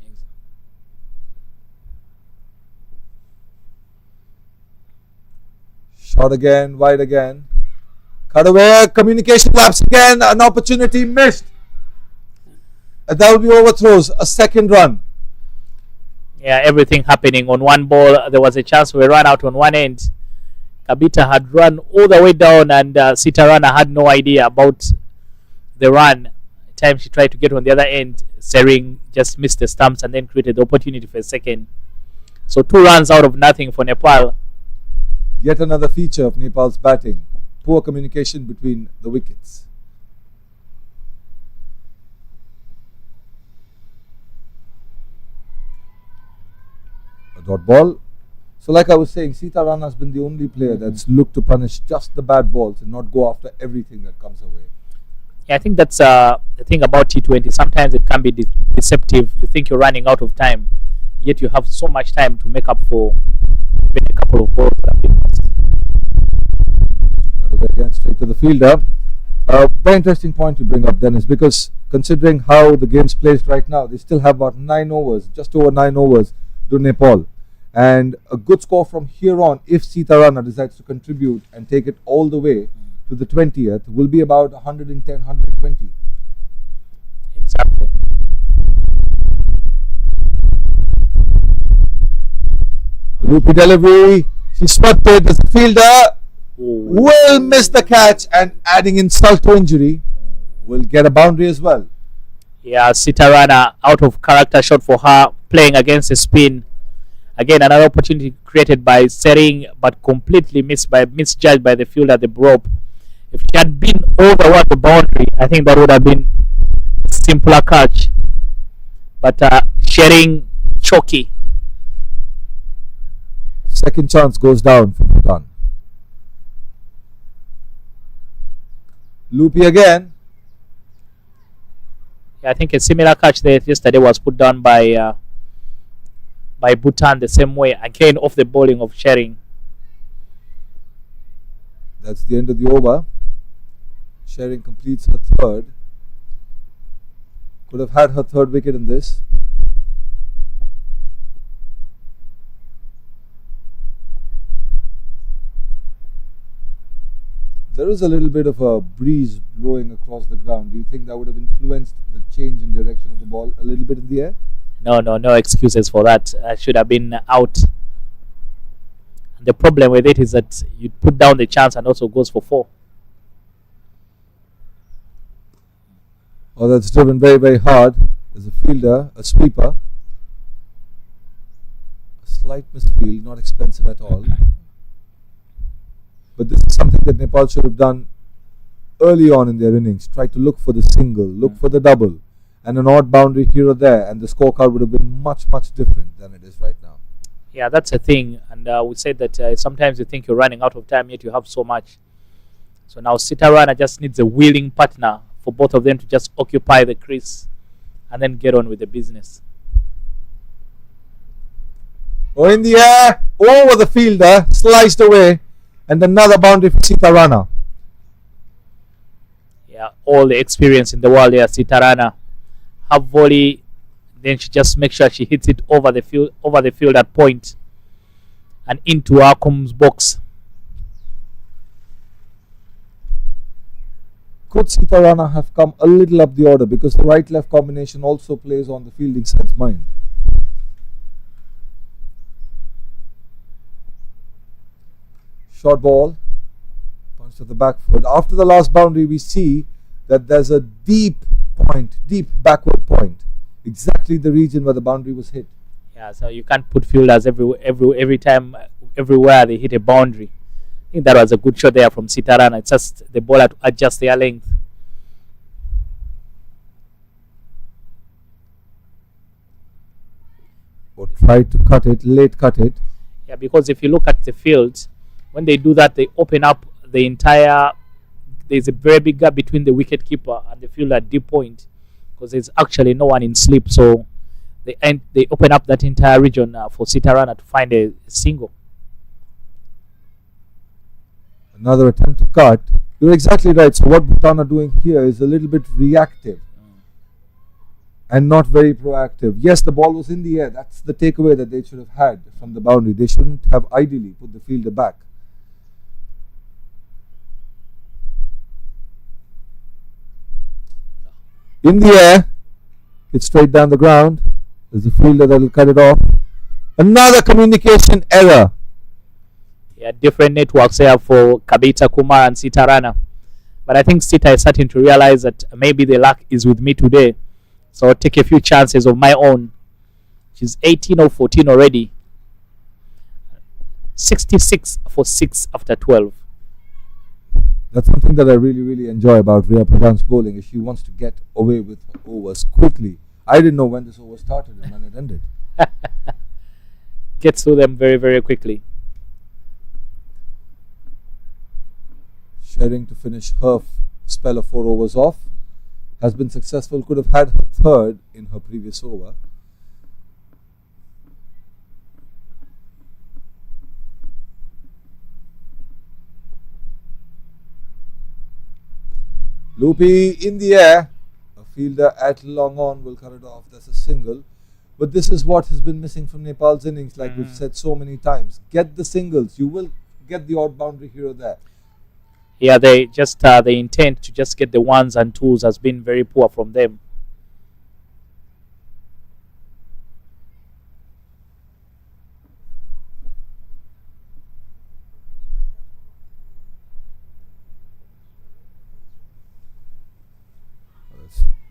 Speaker 5: Shot again, wide again. Cut away, communication lapse again, an opportunity missed. And that will be overthrows, a second run.
Speaker 2: Yeah, everything happening on one ball. There was a chance we ran out on one end. Kabita had run all the way down, and Sitarana had no idea about the run. The time she tried to get on the other end, Sering just missed the stumps and then created the opportunity for a second. So 2 runs out of nothing for Nepal.
Speaker 5: Yet another feature of Nepal's batting. Poor communication between the wickets. A dot ball. So like I was saying, Sitarana has been the only player that's looked to punish just the bad balls and not go after everything that comes away.
Speaker 2: Yeah, I think that's the thing about T20. Sometimes it can be deceptive. You think you're running out of time, yet you have so much time to make up for even a couple of balls that have been lost.
Speaker 5: Got away again, straight to the fielder. Very interesting point you bring up, Dennis, because considering how the game's placed right now, they still have about 9 overs, just over 9 overs to Nepal. And a good score from here on, if Sitarana decides to contribute and take it all the way to the 20th, will be about 110, 120.
Speaker 2: Exactly.
Speaker 5: Loopy delivery. She swept it as the fielder will miss the catch, and adding insult to injury, will get a boundary as well.
Speaker 2: Yeah, Sitarana out of character shot for her, playing against a spin. Again, another opportunity created by Sering, but completely misjudged by the fielder at the rope. If she had been over the boundary, I think that would have been a simpler catch. But Sering choky.
Speaker 5: Second chance goes down for Bhutan. Loopy again.
Speaker 2: Yeah, I think a similar catch there yesterday was put down by Bhutan the same way, again off the bowling of Sering.
Speaker 5: That's the end of the over. Sering completes her third. Could have had her third wicket in this. There is a little bit of a breeze blowing across the ground. Do you think that would have influenced the change in direction of the ball a little bit in the air?
Speaker 2: No excuses for that. I should have been out. The problem with it is that you put down the chance and also goes for 4.
Speaker 5: Oh, that's driven very, very hard. There's a fielder, a sweeper. A slight misfield, not expensive at all. But this is something that Nepal should have done early on in their innings. Try to look for the single, look for the double, and an odd boundary here or there, and the scorecard would have been much, much different than it is right now.
Speaker 2: Yeah, that's a thing. And we said that sometimes you think you're running out of time, yet you have so much. So now Sitarana just needs a willing partner for both of them to just occupy the crease and then get on with the business.
Speaker 5: Oh, in the air, over the fielder, sliced away, and another boundary for Sitarana.
Speaker 2: Yeah, all the experience in the world here, Sitarana. Half volley, then she just makes sure she hits it over the field at point and into Akum's box.
Speaker 5: could Sitarana have come a little up the order, because the right-left combination also plays on the fielding side's mind. Short ball, punch to the back foot. After the last boundary, we see that there's a deep point, deep backward point, exactly the region where the boundary was hit.
Speaker 2: Yeah, so you can't put fielders every time, everywhere they hit a boundary. I think that was a good shot there from Sitarana. It's just the ball had to adjust their length.
Speaker 5: Or tried to cut it, late cut it.
Speaker 2: Yeah, because if you look at the field, when they do that, they open up the entire. There's a very big gap between the wicket keeper and the fielder at deep point, because there's actually no one in slip. So they open up that entire region for Sitarana to find a single.
Speaker 5: Another attempt to cut. You're exactly right. So what Bhutan are doing here is a little bit reactive and not very proactive. Yes, the ball was in the air. That's the takeaway that they should have had from the boundary. They shouldn't have ideally put the fielder back. In the air, it's straight down the ground. There's a fielder that will cut it off. Another communication error.
Speaker 2: Yeah, different networks here for Kabita, Kumar and Sitarana. But I think Sita is starting to realize that maybe the luck is with me today. So I'll take a few chances of my own. She's 18 or 14 already. 66 for 6 after 12.
Speaker 5: That's something that I really, really enjoy about Rhea Pradhan's bowling, is she wants to get away with her overs quickly. I didn't know when this over started and when it ended.
Speaker 2: Gets through them very, very quickly.
Speaker 5: Sharing to finish her spell of 4 overs off. Has been successful, could have had her third in her previous over. Loopy in the air. A fielder at long on will cut it off. That's a single. But this is what has been missing from Nepal's innings, like we've said so many times. Get the singles. You will get the odd boundary here or there.
Speaker 2: Yeah, they just the intent to just get the ones and twos has been very poor from them.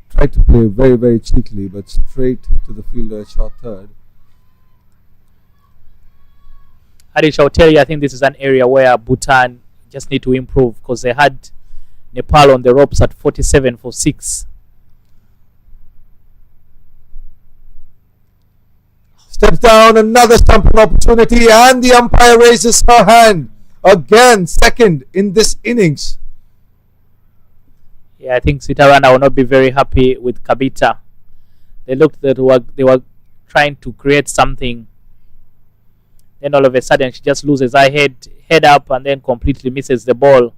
Speaker 5: Tried to play very, very cheekily, but straight to the fielder at short third.
Speaker 2: Harish, I'll tell you, I think this is an area where Bhutan just need to improve, because they had Nepal on the ropes at 47 for 6.
Speaker 5: Steps down, another stumping opportunity, and the umpire raises her hand. Again, second in this innings.
Speaker 2: Yeah, I think Sitarana will not be very happy with Kabita. They looked that they were trying to create something. Then all of a sudden she just loses her head up and then completely misses the ball.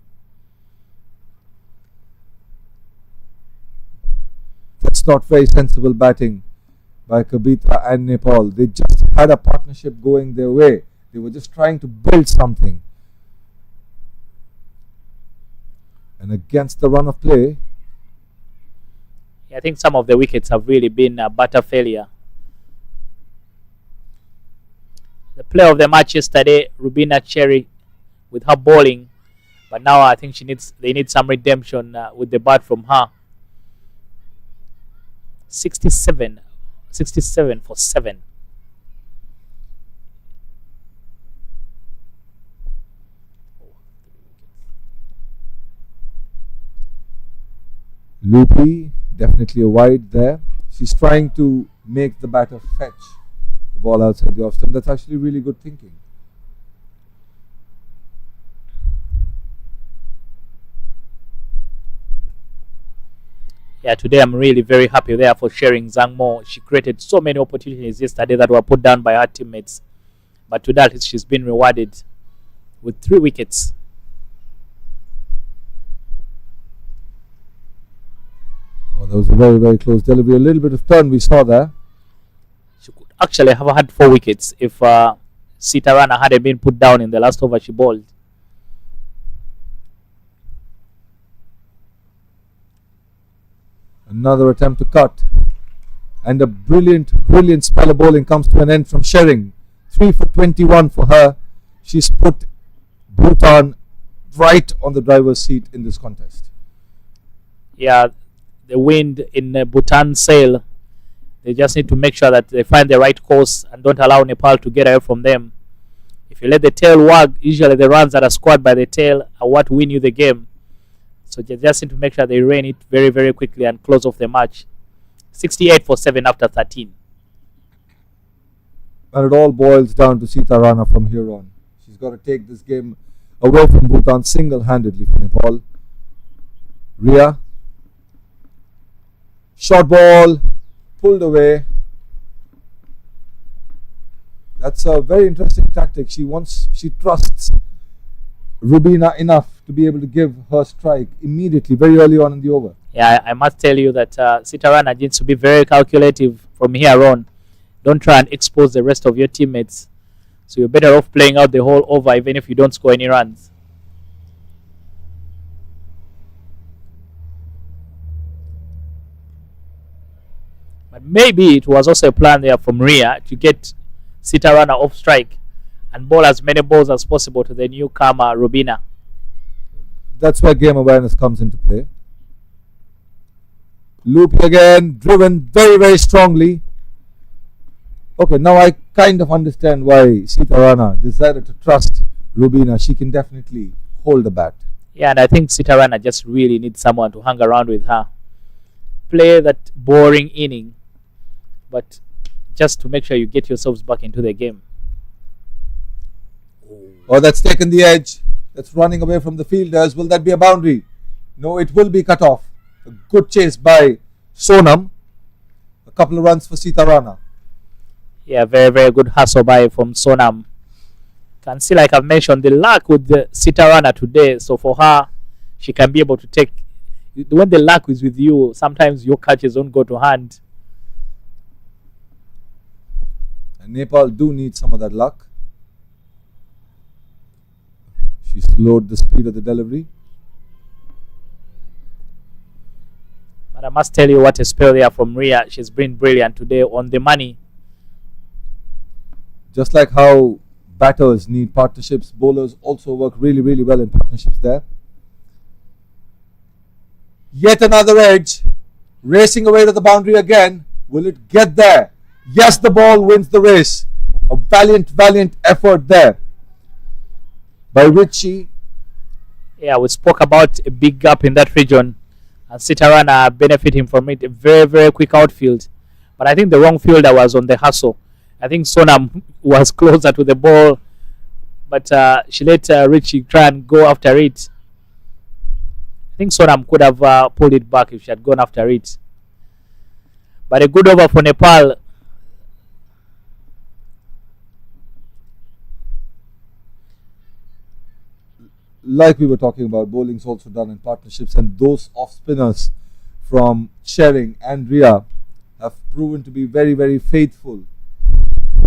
Speaker 5: That's not very sensible batting by Kabita and Nepal. They just had a partnership going their way. They were just trying to build something. And against the run of play,
Speaker 2: yeah, I think some of the wickets have really been a batter failure. The player of the match yesterday, Rubina Cherry, with her bowling, but now I think they need some redemption with the bat from her. 67 for 7.
Speaker 5: Loopy, definitely a wide there. She's trying to make the batter fetch the ball outside the off stump. That's actually really good thinking.
Speaker 2: Yeah, today I'm really very happy there for sharing Zhang. She created so many opportunities yesterday that were put down by her teammates. But today she's been rewarded with 3 wickets.
Speaker 5: Oh, that was a very, very close delivery. A little bit of turn we saw there.
Speaker 2: She could actually have had 4 wickets if Sitarana hadn't been put down in the last over she bowled.
Speaker 5: Another attempt to cut. And a brilliant spell of bowling comes to an end from Shering. 3 for 21 for her. She's put Bhutan right on the driver's seat in this contest.
Speaker 2: Yeah, the wind in Bhutan's sail. They just need to make sure that they find the right course and don't allow Nepal to get away from them. If you let the tail wag, usually the runs that are scored by the tail are what win you the game. So they just need to make sure they rain it very, very quickly and close off the match. 68 for 7 after 13.
Speaker 5: And it all boils down to Sita Rana from here on. She's got to take this game away from Bhutan single-handedly for Nepal. Ria. Short ball. Pulled away. That's a very interesting tactic. She trusts Rubina enough to be able to give her strike immediately, very early on in the over.
Speaker 2: Yeah, I must tell you that Sita Rana needs to be very calculative from here on. Don't try and expose the rest of your teammates. So you're better off playing out the whole over even if you don't score any runs. But maybe it was also a plan there from Ria to get Sita Rana off strike and bowl as many balls as possible to the newcomer Rubina.
Speaker 5: That's where game awareness comes into play. Loopy again, driven very, very strongly. Okay, now I kind of understand why Sita Rana decided to trust Rubina. She can definitely hold the bat.
Speaker 2: Yeah, and I think Sita Rana just really needs someone to hang around with her. Play that boring inning, but just to make sure you get yourselves back into the game.
Speaker 5: Oh, that's taken the edge. That's running away from the fielders. Will that be a boundary? No, it will be cut off. A good chase by Sonam. A couple of runs for Sita Rana.
Speaker 2: Yeah, very, very good hustle by from Sonam. Can see, like I've mentioned, the luck with the Sita Rana today. So for her, she can be able to take. When the luck is with you, sometimes your catches don't go to hand.
Speaker 5: And Nepal do need some of that luck. She slowed the speed of the delivery.
Speaker 2: But I must tell you what a spell there from Ria. She's been brilliant today on the money.
Speaker 5: Just like how batters need partnerships, bowlers also work really, really well in partnerships there. Yet another edge. Racing away to the boundary again. Will it get there? Yes, the ball wins the race. A valiant effort there by Richie.
Speaker 2: Yeah, we spoke about a big gap in that region, and Sita Rana benefiting from it. A very, very quick outfield. But I think the wrong fielder was on the hustle. I think Sonam was closer to the ball, but she let Richie try and go after it. I think Sonam could have pulled it back if she had gone after it. But a good over for Nepal.
Speaker 5: Like we were talking about, bowling's also done in partnerships, and those off spinners from Shering and Ria have proven to be very, very faithful.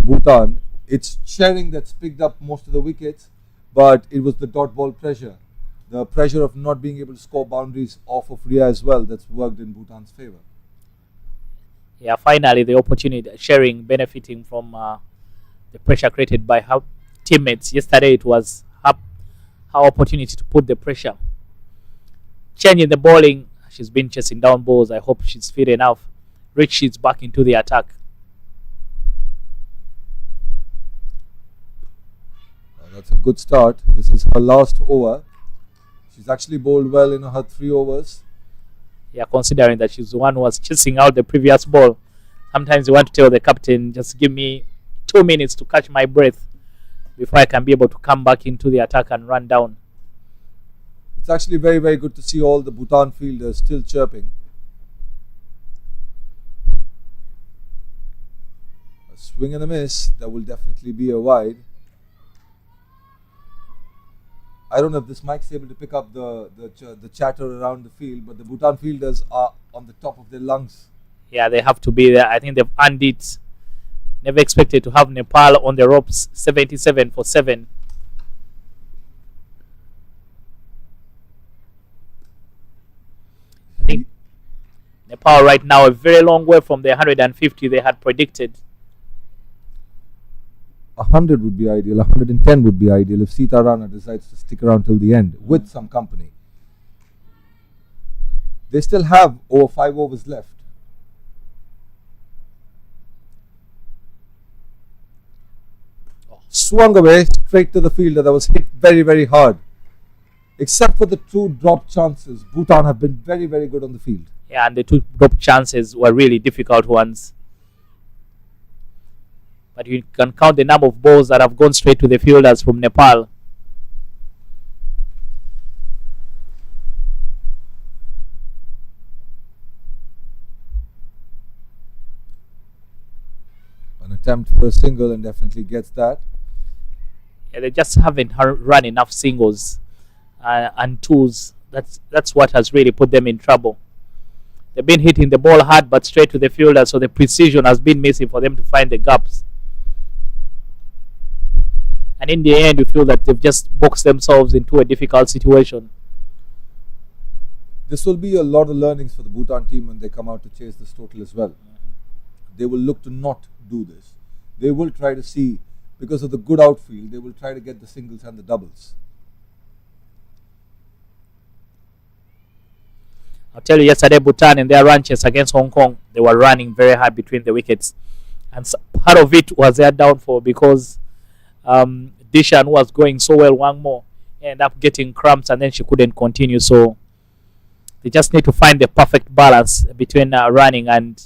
Speaker 5: Bhutan, it's Shering that's picked up most of the wickets, but it was the dot ball pressure, the pressure of not being able to score boundaries off of Ria as well, that's worked in Bhutan's favor.
Speaker 2: Yeah, finally the opportunity, Shering benefiting from the pressure created by her teammates. Yesterday it was her opportunity to put the pressure. Changing the bowling, she's been chasing down balls. I hope she's fit enough. Richie's back into the attack.
Speaker 5: That's a good start. This is her last over. She's actually bowled well in her 3 overs.
Speaker 2: Yeah, considering that she's the one who was chasing out the previous ball. Sometimes you want to tell the captain, just give me 2 minutes to catch my breath before I can be able to come back into the attack and run down.
Speaker 5: It's actually very, very good to see all the Bhutan fielders still chirping. A swing and a miss. That will definitely be a wide. I don't know if this mic's able to pick up the chatter around the field, but the Bhutan fielders are on the top of their lungs.
Speaker 2: Yeah, they have to be there. I think they've earned it. Never expected to have Nepal on the ropes. 77 for 7. I think Nepal right now a very long way from the 150 they had predicted.
Speaker 5: 100 would be ideal, 110 would be ideal if Sita Rana decides to stick around till the end with some company. They still have over 5 overs left. Swung away straight to the fielder that was hit very, very hard. Except for the 2 drop chances, Bhutan have been very, very good on the field.
Speaker 2: Yeah, and the 2 drop chances were really difficult ones. But you can count the number of balls that have gone straight to the fielders from Nepal.
Speaker 5: An attempt for a single and definitely gets that.
Speaker 2: Yeah, they just haven't run enough singles and twos. That's what has really put them in trouble. They've been hitting the ball hard but straight to the fielder, so the precision has been missing for them to find the gaps. And in the end, you feel that they've just boxed themselves into a difficult situation.
Speaker 5: This will be a lot of learnings for the Bhutan team when they come out to chase this total as well. They will look to not do this. They will try to see, because of the good outfield, they will try to get the singles and the doubles.
Speaker 2: I'll tell you, yesterday Bhutan in their run chase against Hong Kong, they were running very hard between the wickets. And part of it was their downfall because Dishan was going so well one more, ended up getting cramps and then she couldn't continue. So they just need to find the perfect balance between running and,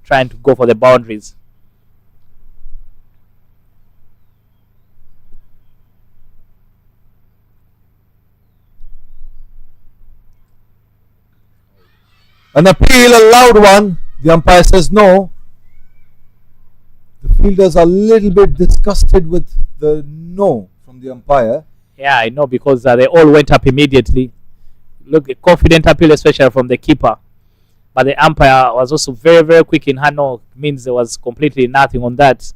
Speaker 2: trying to go for the boundaries.
Speaker 5: An appeal, a loud one. The umpire says no. The fielders are a little bit disgusted with the no from the umpire.
Speaker 2: Yeah, I know, because they all went up immediately. Look, a confident appeal, especially from the keeper. But the umpire was also very, very quick in her no. Means there was completely nothing on that.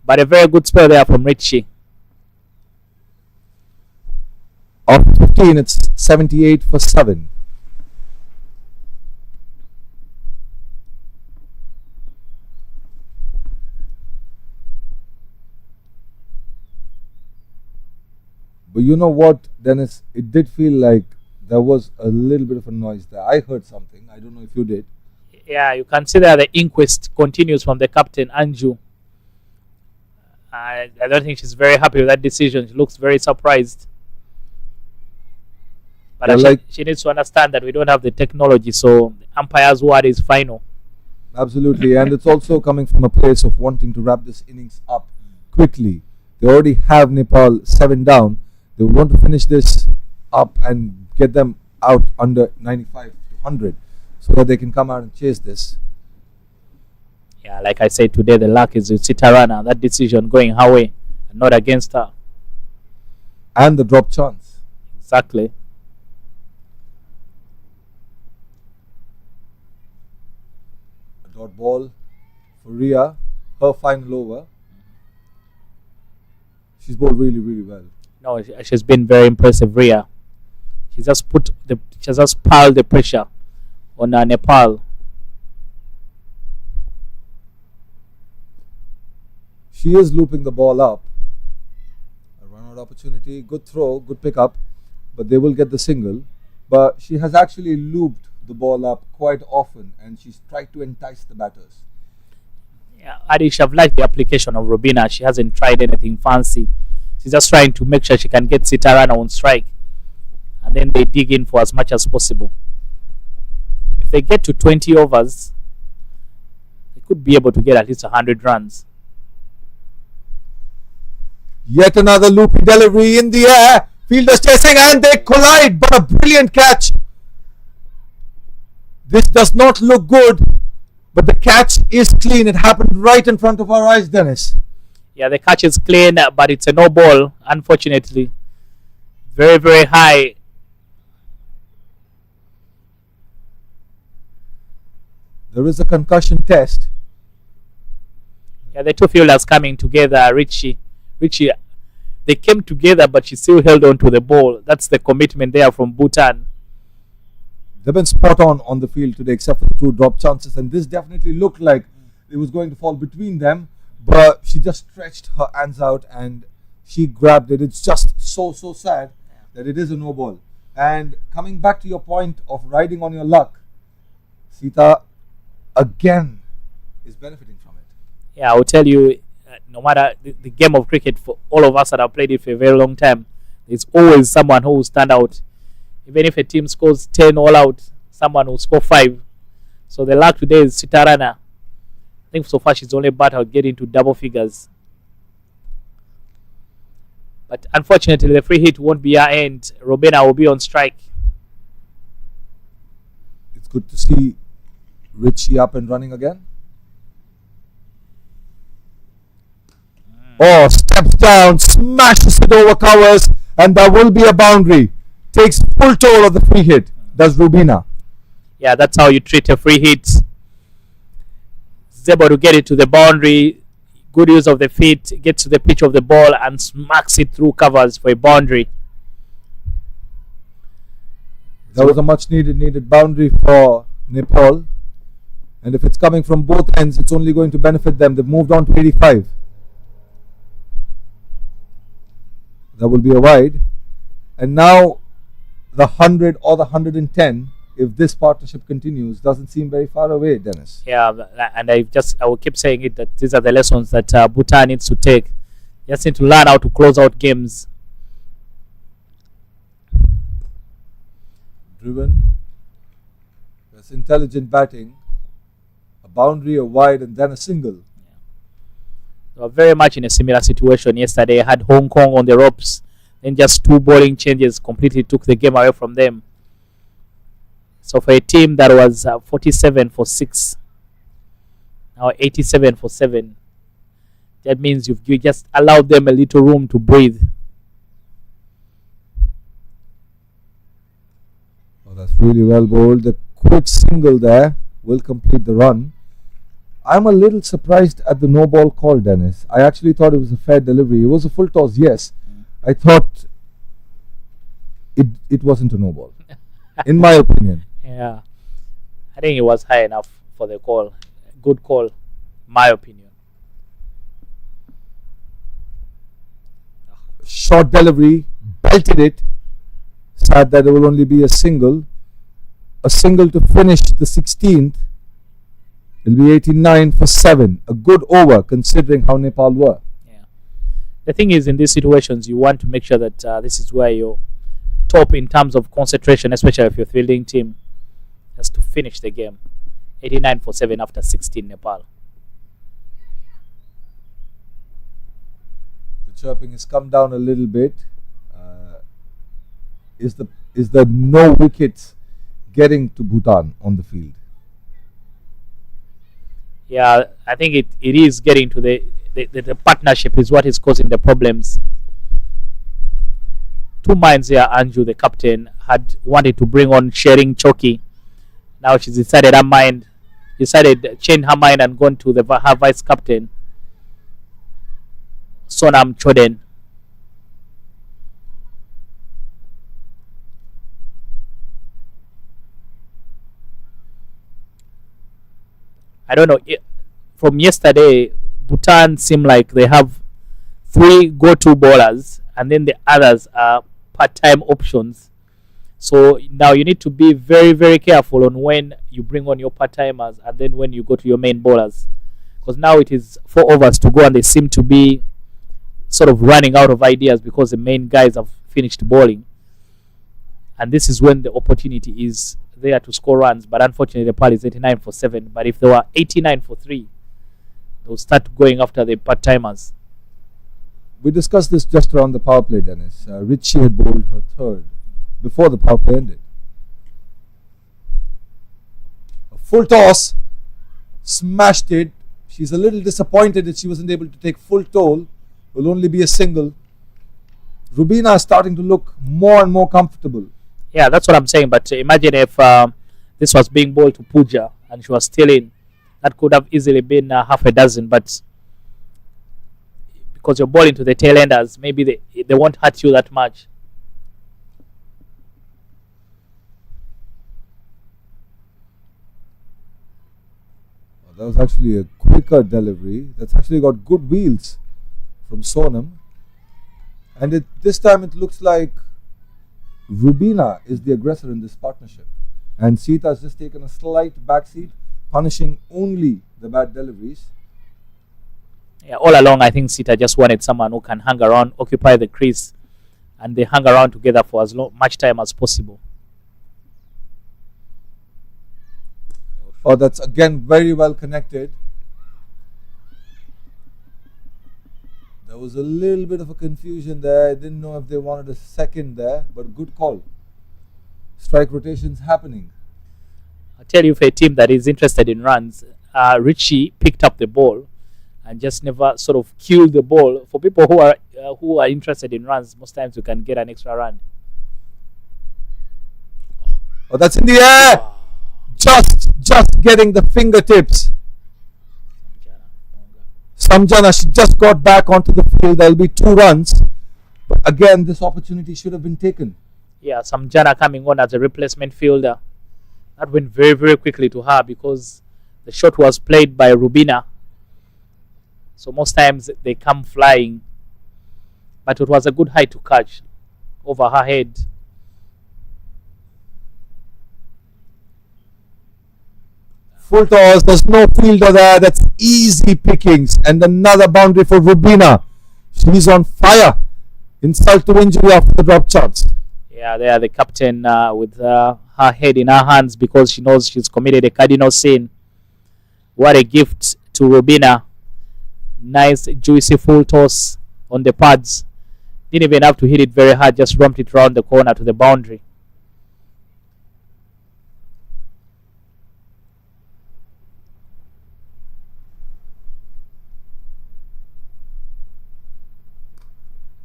Speaker 2: But a very good spell there from Richie.
Speaker 5: After 15, it's 78 for 7. But you know what, Dennis? It did feel like there was a little bit of a noise there. I heard something. I don't know if you did.
Speaker 2: Yeah, you can see that the inquest continues from the captain, Anju. I don't think she's very happy with that decision. She looks very surprised. But
Speaker 5: Yeah,
Speaker 2: she needs to understand that we don't have the technology, so the umpire's word is final.
Speaker 5: Absolutely, and it's also coming from a place of wanting to wrap this innings up quickly. They already have Nepal 7 down. They want to finish this up and get them out under 95 to 100 so that they can come out and chase this.
Speaker 2: Yeah, like I said today, the luck is with Sita Rana. That decision going her way and not against her.
Speaker 5: And the drop chance.
Speaker 2: Exactly.
Speaker 5: A dot ball for Ria, her final over. She's bowled really, really well.
Speaker 2: No, she's been very impressive, Ria. She just piled the pressure on Nepal.
Speaker 5: She is looping the ball up. A run-out opportunity, good throw, good pick-up, but they will get the single. But she has actually looped the ball up quite often, and she's tried to entice the batters.
Speaker 2: Yeah, Adish, I've liked the application of Robina. She hasn't tried anything fancy. She's just trying to make sure she can get Sita Rana on strike. And then they dig in for as much as possible. If they get to 20 overs, they could be able to get at least 100 runs.
Speaker 5: Yet another loopy delivery in the air. Fielders chasing and they collide, but a brilliant catch. This does not look good, but the catch is clean. It happened right in front of our eyes, Dennis.
Speaker 2: Yeah, the catch is clean, but it's a no ball, unfortunately. Very, very high.
Speaker 5: There is a concussion test.
Speaker 2: Yeah, the two fielders coming together. Richie, they came together, but she still held on to the ball. That's the commitment there from Bhutan.
Speaker 5: They've been spot on the field today, except for the 2 drop chances. And this definitely looked like it was going to fall between them. But she just stretched her hands out and she grabbed it. It's just so sad that it is a no ball. And coming back to your point of riding on your luck, Sita again is benefiting from it.
Speaker 2: Yeah, I will tell you, no matter the game of cricket, for all of us that have played it for a very long time, there's always someone who will stand out. Even if a team scores 10 all out, someone will score 5. So the luck today is Sitarana. I think so far she's only battled getting to double figures. But unfortunately, the free hit won't be her end. Robina will be on strike.
Speaker 5: It's good to see Richie up and running again. Oh, steps down, smashes it over covers, and there will be a boundary. Takes full toll of the free hit. Does Rubina.
Speaker 2: Yeah, that's how you treat a free hit. Is able to get it to the boundary. Good use of the feet. Gets to the pitch of the ball and smacks it through covers for a boundary.
Speaker 5: That was a much needed boundary for Nepal. And if it's coming from both ends, it's only going to benefit them. They've moved on to 85. That will be a wide. And now the 100 or the 110, if this partnership continues, doesn't seem very far away, Dennis.
Speaker 2: Yeah, and I will keep saying it, that these are the lessons that Bhutan needs to take. Just need to learn how to close out games.
Speaker 5: Driven. That's intelligent batting. A boundary, a wide, and then a single.
Speaker 2: They were very much in a similar situation yesterday. Had Hong Kong on the ropes. Then just 2 bowling changes completely took the game away from them. So for a team that was 47 for 6, now 87 for 7, that means you just allowed them a little room to breathe.
Speaker 5: Oh, that's really well bowled. The quick single there will complete the run. I'm a little surprised at the no ball call, Dennis. I actually thought it was a fair delivery. It was a full toss, yes. I thought it wasn't a no ball, in my opinion.
Speaker 2: Yeah, I think it was high enough for the call. Good call, my opinion.
Speaker 5: Short delivery, belted it. Sad that it will only be a single. A single to finish the 16th. It'll be 89 for 7. A good over considering how Nepal were.
Speaker 2: Yeah. The thing is, in these situations, you want to make sure that this is where you're top in terms of concentration, especially if you're fielding team, has to finish the game. 89 for 7 after 16 Nepal.
Speaker 5: The chirping has come down a little bit. Is the no wickets getting to Bhutan on the field?
Speaker 2: Yeah, I think it is getting to the partnership is what is causing the problems. 2 minds here. Anju, the captain, had wanted to bring on Sharing Choki. Now she's decided change her mind and gone to her vice captain, Sonam Choden. I don't know. From yesterday, Bhutan seemed like they have 3 go-to bowlers, and then the others are part-time options. So now you need to be very, very careful on when you bring on your part-timers and then when you go to your main bowlers. Because now it is 4 overs to go and they seem to be sort of running out of ideas because the main guys have finished bowling. And this is when the opportunity is there to score runs. But unfortunately, the Nepal is 89 for 7. But if they were 89 for 3, they'll start going after the part-timers.
Speaker 5: We discussed this just around the power play, Dennis. Richie had bowled her 3rd before the power play ended. A full toss, smashed it. She's a little disappointed that she wasn't able to take full toll. Will only be a single. Rubina is starting to look more and more comfortable.
Speaker 2: Yeah, that's what I'm saying. But imagine if this was being bowled to Pooja and she was still in. That could have easily been half a dozen. But because you're bowling to the tail enders, maybe they won't hurt you that much.
Speaker 5: That was actually a quicker delivery. That's actually got good wheels from Sonam. And this time it looks like Rubina is the aggressor in this partnership. And Sita has just taken a slight backseat, punishing only the bad deliveries.
Speaker 2: Yeah, all along I think Sita just wanted someone who can hang around, occupy the crease, and they hang around together for as much time as possible.
Speaker 5: Oh, that's again very well connected. There was a little bit of a confusion there. I didn't know if they wanted a second there, but good call. Strike rotations happening.
Speaker 2: I'll tell you, for a team that is interested in runs, Richie picked up the ball and just never sort of killed the ball. For people who are interested in runs, most times you can get an extra run.
Speaker 5: Oh, that's in the air.
Speaker 2: Wow.
Speaker 5: Just getting the fingertips. Samjana, she just got back onto the field. There'll be 2 runs. But again, this opportunity should have been taken.
Speaker 2: Yeah, Samjana coming on as a replacement fielder. That went very, very quickly to her because the shot was played by Rubina. So most times they come flying. But it was a good height to catch over her head.
Speaker 5: Full toss, there's no fielder there. That's easy pickings. And another boundary for Rubina. She's on fire. Insult to injury after the drop chance.
Speaker 2: Yeah, they are the captain with her head in her hands because she knows she's committed a cardinal sin. What a gift to Rubina. Nice, juicy full toss on the pads. Didn't even have to hit it very hard, just romped it around the corner to the boundary.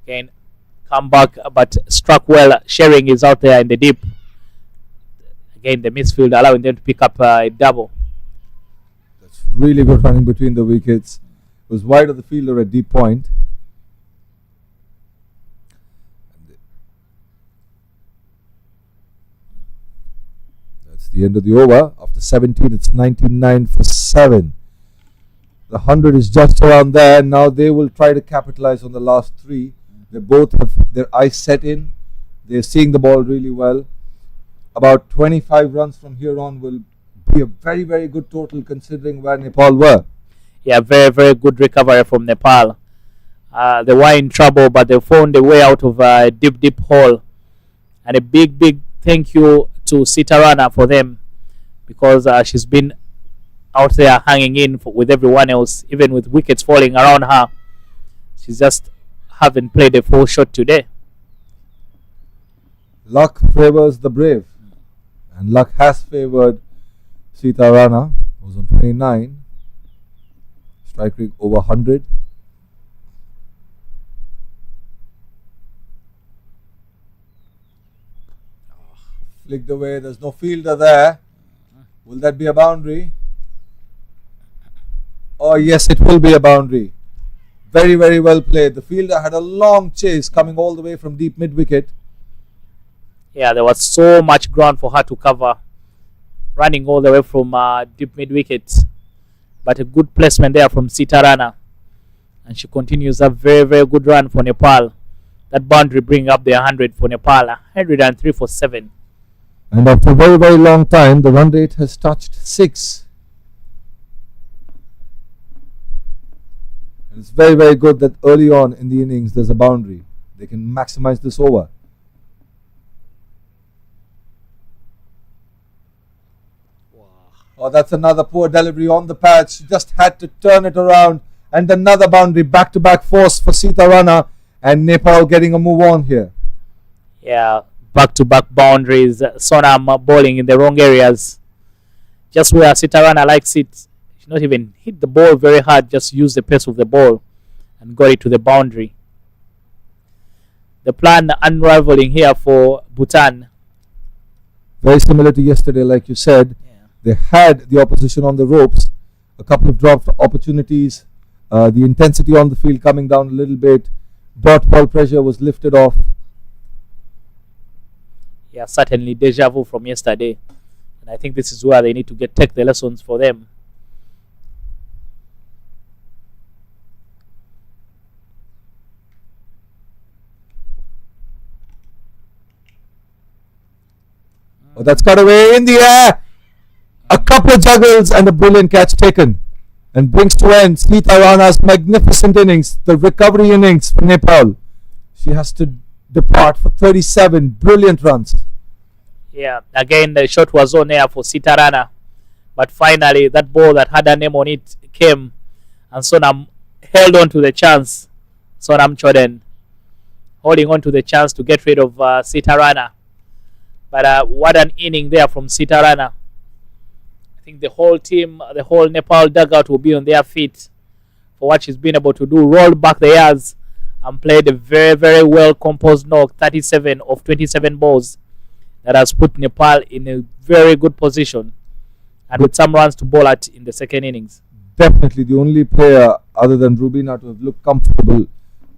Speaker 2: Again, come back, but struck well. Sharing is out there in the deep. Again, the midfield allowing them to pick up a double.
Speaker 5: That's really good running between the wickets. It was wide of the fielder at deep point. That's the end of the over. After 17, it's 99 for 7. The 100 is just around there. Now they will try to capitalize on the last 3. They both have their eyes set in. They're seeing the ball really well. About 25 runs from here on will be a very, very good total considering where Nepal were.
Speaker 2: Yeah, very, very good recovery from Nepal. They were in trouble, but they found a way out of a deep, deep hole. And a big, big thank you to Sitarana for them because she's been out there hanging in with everyone else, even with wickets falling around her. She's just haven't played a full shot today.
Speaker 5: Luck favors the brave. And luck has favored Sitarana, who's on 29. Strike rate over 100. Flicked away, there's no fielder there. Will that be a boundary? Oh yes, it will be a boundary. Very, very well played. The fielder had a long chase coming all the way from deep mid-wicket.
Speaker 2: Yeah, there was so much ground for her to cover, running all the way from deep mid-wicket. But a good placement there from Sitarana. And she continues a very, very good run for Nepal. That boundary bringing up the 100 for Nepal. 103 for 7.
Speaker 5: And after a very, very long time, the run rate has touched 6. And it's very, very good that early on in the innings there's a boundary. They can maximize this over. Wow. Oh, that's another poor delivery on the patch. She just had to turn it around. And another boundary, back-to-back force for Sitarana. And Nepal getting a move on here.
Speaker 2: Yeah, back-to-back boundaries. Sonam bowling in the wrong areas. Just where Sitarana likes it. She not even hit the ball very hard, just used the pace of the ball and got it to the boundary. The plan unraveling here for Bhutan.
Speaker 5: Very similar to yesterday, like you said.
Speaker 2: Yeah.
Speaker 5: They had the opposition on the ropes. A couple of dropped opportunities. The intensity on the field coming down a little bit. Dot ball pressure was lifted off.
Speaker 2: Yeah, certainly deja vu from yesterday. And I think this is where they need to take the lessons for them.
Speaker 5: Oh, that's cut away in the air. A couple of juggles and a brilliant catch taken. And brings to end Sita Rana's magnificent innings, the recovery innings for Nepal. She has to depart for 37 brilliant runs.
Speaker 2: Yeah, again the shot was on air for Sita Rana, but finally that ball that had her name on it came, and Sonam held on to the chance. Sonam Choden holding on to the chance to get rid of Sita Rana. But what an inning there from Sita Rana. I think the whole team, the whole Nepal dugout will be on their feet for what she's been able to do. Rolled back the yards and played a very, very well composed knock, 37 of 27 balls, that has put Nepal in a very good position and with some runs to bowl at in the second innings.
Speaker 5: Definitely the only player other than Rubina to have looked comfortable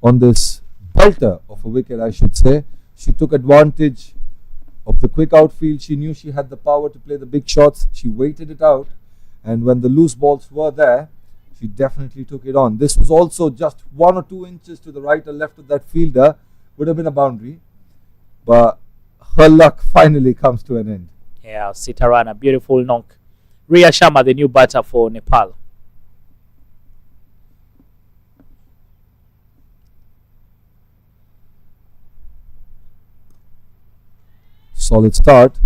Speaker 5: on this belter of a wicket, I should say. She took advantage of the quick outfield. She knew she had the power to play the big shots. She waited it out, and when the loose balls were there, she definitely took it on. This was also just 1 or 2 inches to the right or left of that fielder. Would have been a boundary, but her luck finally comes to an end.
Speaker 2: Yeah, Sita Rana, beautiful knock. Riya Sharma, the new batter for Nepal.
Speaker 5: Solid start.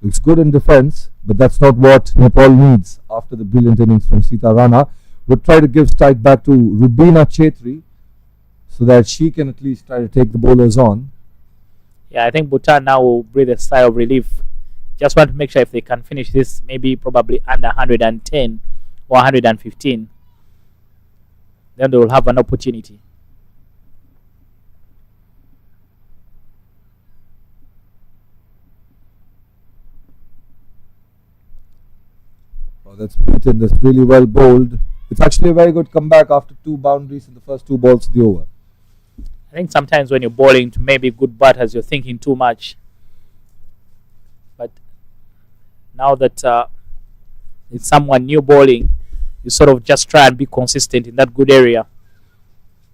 Speaker 5: Looks good in defense, but that's not what Nepal needs after the brilliant innings from Sita Rana. We'll try to give strike back to Rubina Chetri so that she can at least try to take the bowlers on.
Speaker 2: Yeah, I think Bhutan now will breathe a sigh of relief. Just want to make sure if they can finish this, maybe probably under 110 or 115, then they will have an opportunity.
Speaker 5: Oh, that's beaten. That's really well bowled. It's actually a very good comeback after 2 boundaries in the first 2 balls of the over.
Speaker 2: I think sometimes when you're bowling to maybe good batters, you're thinking too much. But now that it's someone new bowling, you sort of just try and be consistent in that good area,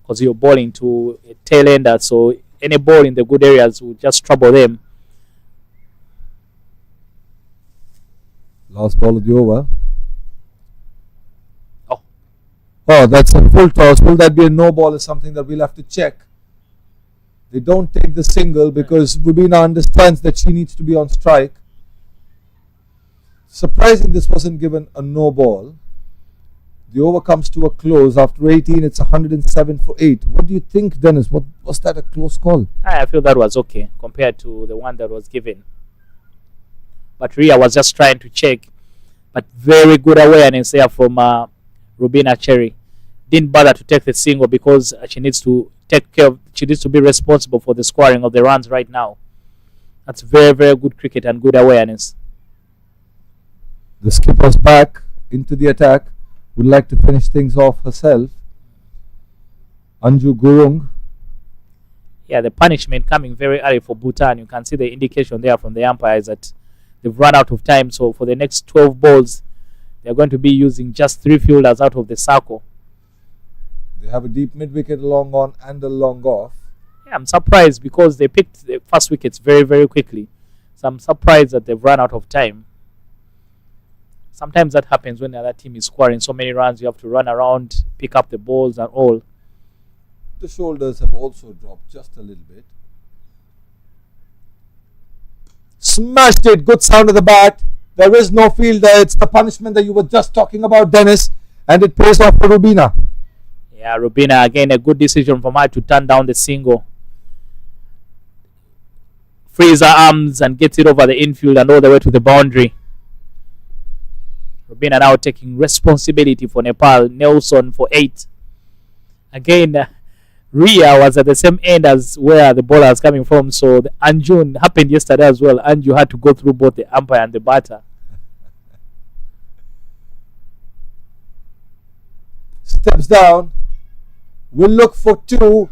Speaker 2: because you're bowling to a tail ender, so any ball in the good areas will just trouble them.
Speaker 5: Last ball of the over.
Speaker 2: Oh,
Speaker 5: that's a full toss. Will that be a no ball is something that we'll have to check. They don't take the single because Rubina understands that she needs to be on strike. Surprising this wasn't given a no ball. The over comes to a close. After 18, it's 107 for 8. What do you think, Dennis? Was that a close call?
Speaker 2: I feel that was okay compared to the one that was given. But Ria was just trying to check. But very good awareness there from Rubina Cherry. Didn't bother to take the single because she needs to take care of, she needs to be responsible for the scoring of the runs right now. That's very, very good cricket and good awareness.
Speaker 5: The skipper's back into the attack. Would like to finish things off herself. Anju Gurung.
Speaker 2: Yeah, the punishment coming very early for Bhutan. You can see the indication there from the umpires that they've run out of time. So for the next 12 balls, they're going to be using just 3 fielders out of the circle.
Speaker 5: They have a deep mid-wicket, a long on and a long off.
Speaker 2: Yeah, I'm surprised because they picked the first wickets very, very quickly. So I'm surprised that they've run out of time. Sometimes that happens when the other team is scoring so many runs. You have to run around, pick up the balls and all.
Speaker 5: The shoulders have also dropped just a little bit. Smashed it. Good sound of the bat. There is no fielder. It's the punishment that you were just talking about, Dennis. And it pays off for Rubina.
Speaker 2: Yeah, Rubina, again, a good decision from her to turn down the single. Frees her arms and gets it over the infield and all the way to the boundary. Rubina now taking responsibility for Nepal. Nelson for 8. Again, Ria was at the same end as where the bowler was coming from. So the Anjun happened yesterday as well. Anju had to go through both the umpire and the batter.
Speaker 5: Steps down. We'll look for 2.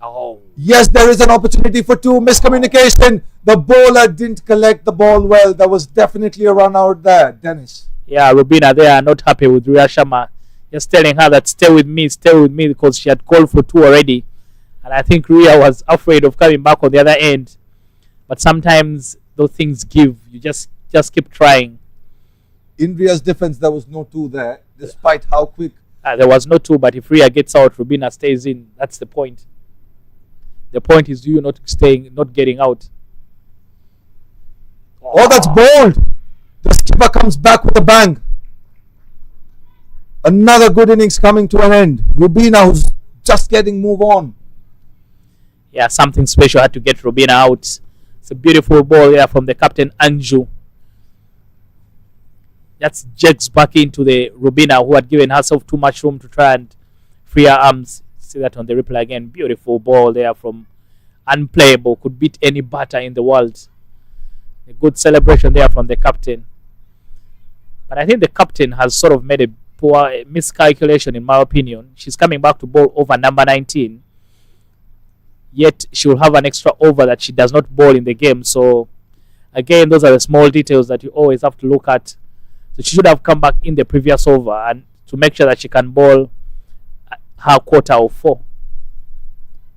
Speaker 2: Oh.
Speaker 5: Yes, there is an opportunity for 2. Miscommunication. The bowler didn't collect the ball well. There was definitely a run out there, Dennis.
Speaker 2: Yeah, Rubina, they are not happy with Riya Sharma. Just telling her that stay with me, because she had called for 2 already. And I think Riya was afraid of coming back on the other end. But sometimes those things give. You just keep trying.
Speaker 5: In Ria's defense, there was no 2 there, despite how quick.
Speaker 2: There was no 2, but if Ria gets out, Rubina stays in. That's the point. The point is you not getting out.
Speaker 5: Oh, that's bold. The skipper comes back with a bang. Another good innings coming to an end. Rubina, who's just getting move on.
Speaker 2: Yeah, something special had to get Rubina out. It's a beautiful ball there from the captain, Anju. That's jerks back into the Rubina, who had given herself too much room to try and free her arms. See that on the replay again. Beautiful ball there from unplayable. Could beat any batter in the world. A good celebration there from the captain. But I think the captain has sort of made a poor miscalculation, in my opinion. She's coming back to bowl over number 19. Yet she will have an extra over that she does not bowl in the game. So again, those are the small details that you always have to look at. So she should have come back in the previous over and to make sure that she can bowl her quarter of 4.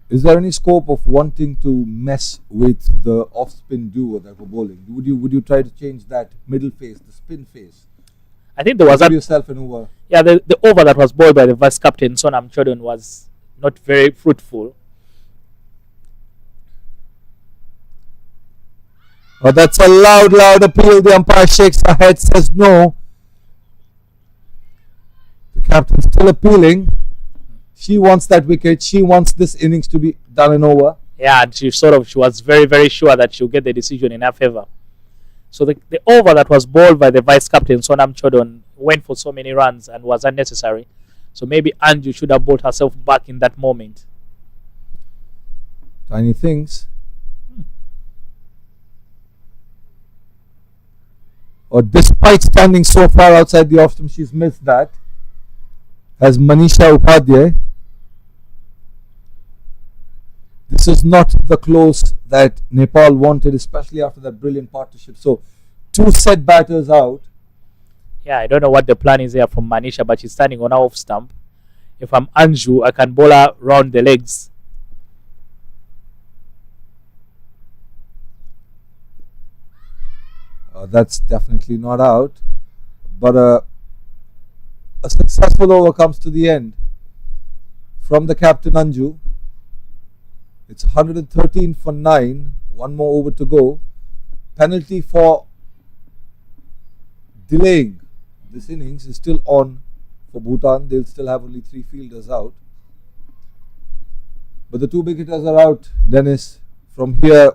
Speaker 5: Is there any scope of wanting to mess with the off-spin duo that were bowling? Would you try to change that middle phase, the spin phase?
Speaker 2: I think there was
Speaker 5: yourself an over.
Speaker 2: Yeah, the over that was bowled by the vice captain Sonam Chodon was not very fruitful.
Speaker 5: Oh, that's a loud appeal. The umpire shakes her head, says no. The captain's still appealing. She wants that wicket. She wants this innings to be done and over.
Speaker 2: Yeah, and she was very, very sure that she'll get the decision in her favour. So the over that was bowled by the vice captain Sonam Chodon went for so many runs and was unnecessary. So maybe Anju should have bowled herself back in that moment.
Speaker 5: Tiny things. Or despite standing so far outside the off-stump, she's missed that. As Manisha Upadhyay. This is not the close that Nepal wanted, especially after that brilliant partnership. So 2 set batters out.
Speaker 2: Yeah, I don't know what the plan is here from Manisha, but she's standing on her off stump. If I'm Anju, I can bowl her round the legs.
Speaker 5: That's definitely not out. But a successful over comes to the end from the captain Anju. It's 113 for 9. 1 more over to go. Penalty for delaying this innings is still on for Bhutan. They'll still have only 3 fielders out. But the 2 big hitters are out. Dennis, from here,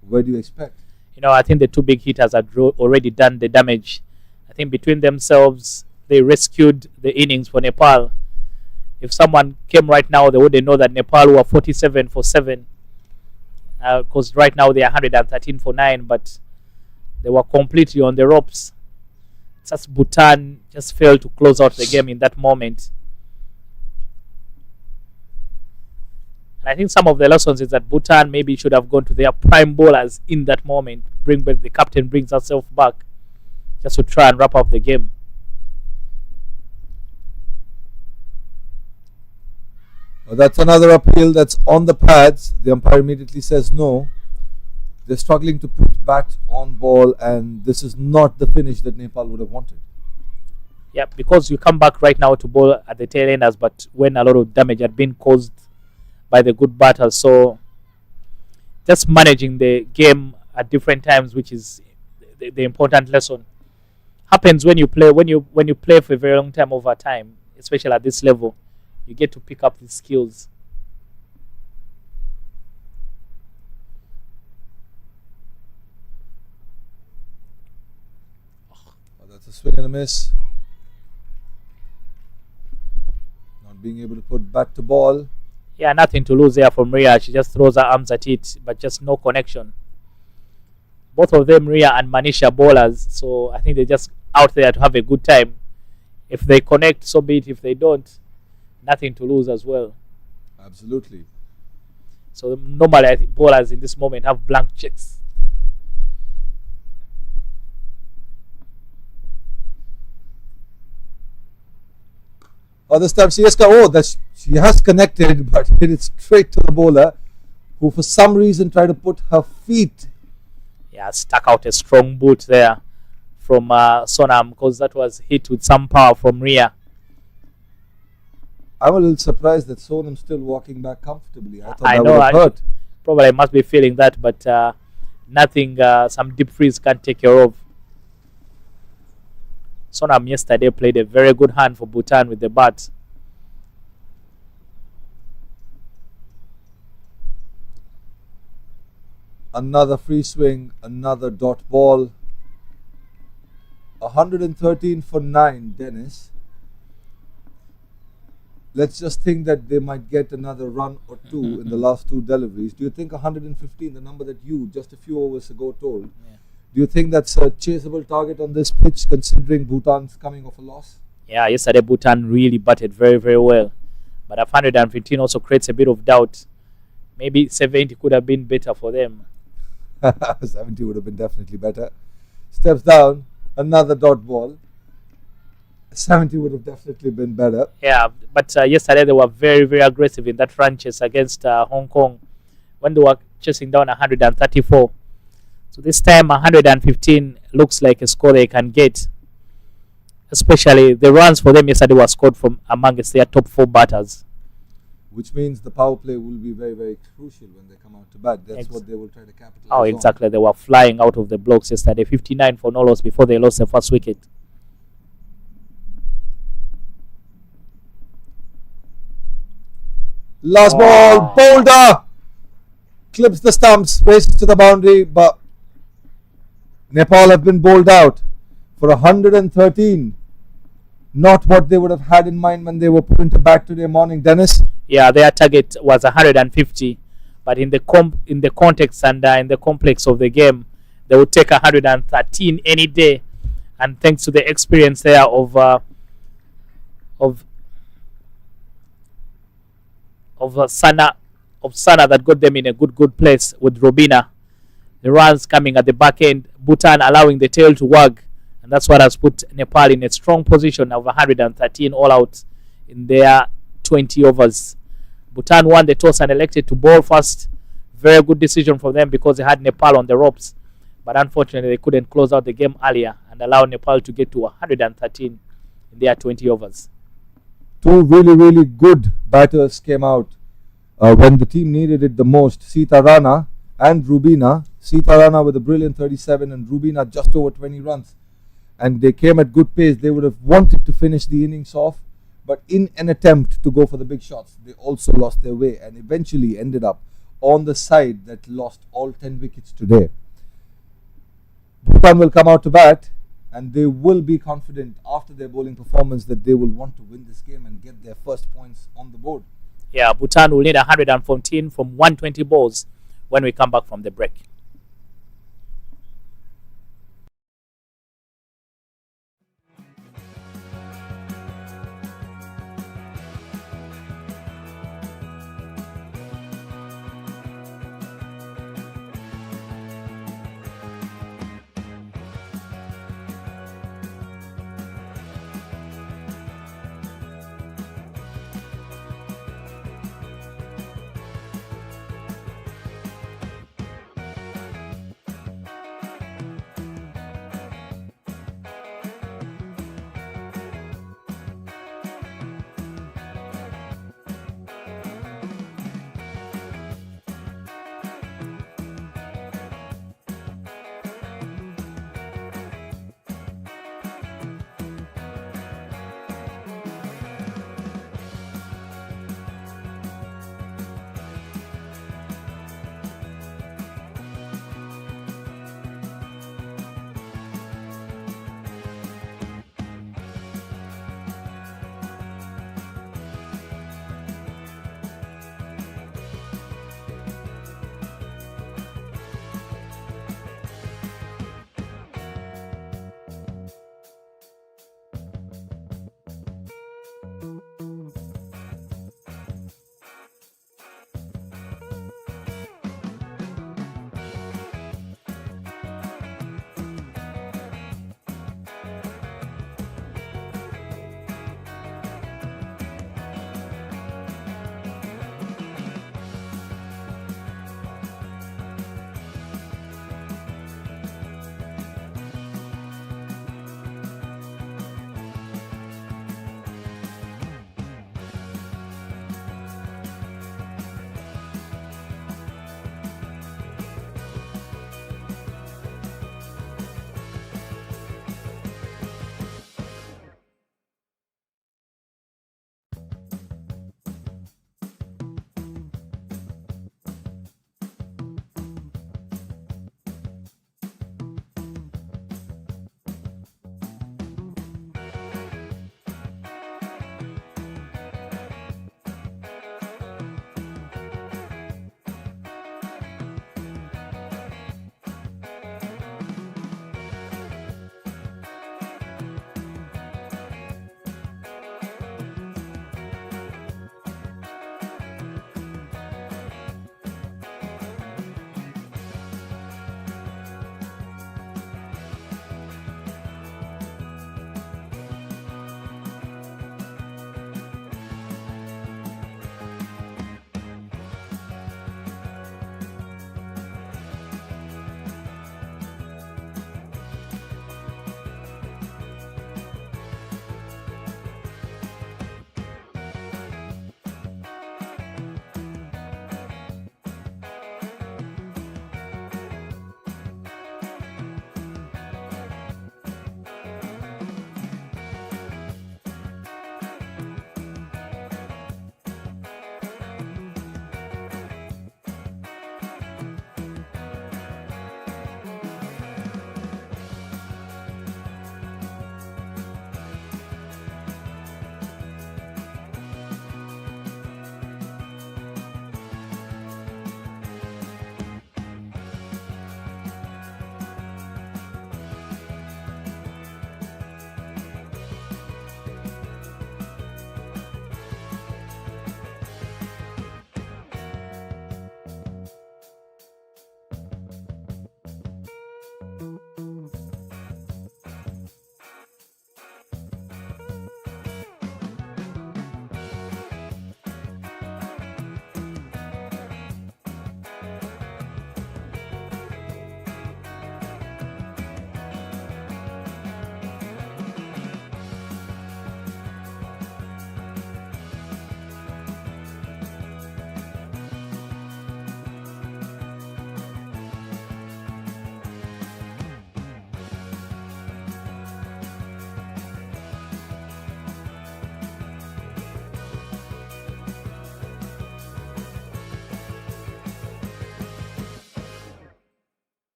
Speaker 5: where do you expect?
Speaker 2: I think the 2 big hitters had already done the damage. I think between themselves, they rescued the innings for Nepal. If someone came right now, they wouldn't know that Nepal were 47 for 7. Because right now they are 113 for 9, but they were completely on the ropes. Just Bhutan just failed to close out the game in that moment. And I think some of the lessons is that Bhutan maybe should have gone to their prime bowlers in that moment. The captain brings herself back just to try and wrap up the game.
Speaker 5: Well, that's another appeal that's on the pads. The umpire immediately says no. They're struggling to put bat on ball, and this is not the finish that Nepal would have wanted.
Speaker 2: Yeah, because you come back right now to bowl at the tail enders, but when a lot of damage had been caused by the good batters. So just managing the game at different times, which is the important lesson. Happens when you play for a very long time over time, especially at this level. You get to pick up these skills.
Speaker 5: Oh, that's a swing and a miss. Not being able to put bat to ball.
Speaker 2: Yeah, nothing to lose there from Ria. She just throws her arms at it, but just no connection. Both of them, Ria and Manisha, bowlers. So I think they're just out there to have a good time. If they connect, so be it. If they don't, nothing to lose as well.
Speaker 5: Absolutely.
Speaker 2: So normally I think bowlers in this moment have blank checks.
Speaker 5: Oh, this time she has connected, but hit it straight to the bowler, who for some reason tried to put her feet.
Speaker 2: Yeah, stuck out a strong boot there from Sonam, because that was hit with some power from Ria.
Speaker 5: I'm a little surprised that Sonam's still walking back comfortably. I thought
Speaker 2: I
Speaker 5: that
Speaker 2: know,
Speaker 5: would have hurt.
Speaker 2: Probably I must be feeling that, but nothing some deep freeze can't take care of. Sonam yesterday played a very good hand for Bhutan with the bat.
Speaker 5: Another free swing, another dot ball. 113 for 9, Dennis. Let's just think that they might get another run or two in the last two deliveries. Do you think 115, the number that you just a few overs ago told, do you think that's a chaseable target on this pitch, considering Bhutan's coming off a loss?
Speaker 2: Yeah, yesterday Bhutan really batted very, very well. But 115 also creates a bit of doubt. Maybe 70 could have been better for them.
Speaker 5: 70 would have been definitely better. Steps down, another dot ball. 70 would have definitely been better.
Speaker 2: Yeah, but yesterday they were very, very aggressive in that run chase against Hong Kong when they were chasing down 134. So this time 115 looks like a score they can get. Especially the runs for them yesterday were scored from amongst their top 4 batters.
Speaker 5: Which means the power play will be very, very crucial when they come out to bat. That's what they will try to capitalize on.
Speaker 2: Oh, exactly. They were flying out of the blocks yesterday. 59 for no loss before they lost the first wicket.
Speaker 5: Last ball, Boulder clips the stumps, races to the boundary, but Nepal have been bowled out for 113. Not what they would have had in mind when they were put into bat today morning, Dennis.
Speaker 2: Yeah, their target was 150, but in the context and in the complex of the game, they would take 113 any day. And thanks to the experience there of Sana that got them in a good place with Robina. The runs coming at the back end, Bhutan allowing the tail to wag, and that's what has put Nepal in a strong position of 113 all out in their 20 overs. Bhutan won the toss and elected to bowl first. Very good decision from them because they had Nepal on the ropes, but unfortunately they couldn't close out the game earlier and allow Nepal to get to 113 in their 20 overs.
Speaker 5: Two really, really good batters came out when the team needed it the most. Sita Rana and Rubina. Sita Rana with a brilliant 37 and Rubina just over 20 runs. And they came at good pace. They would have wanted to finish the innings off, but in an attempt to go for the big shots, they also lost their way and eventually ended up on the side that lost all 10 wickets today. Bhutan will come out to bat, and they will be confident after their bowling performance that they will want to win this game and get their first points on the board.
Speaker 2: Yeah, Bhutan will need 114 from 120 balls when we come back from the break.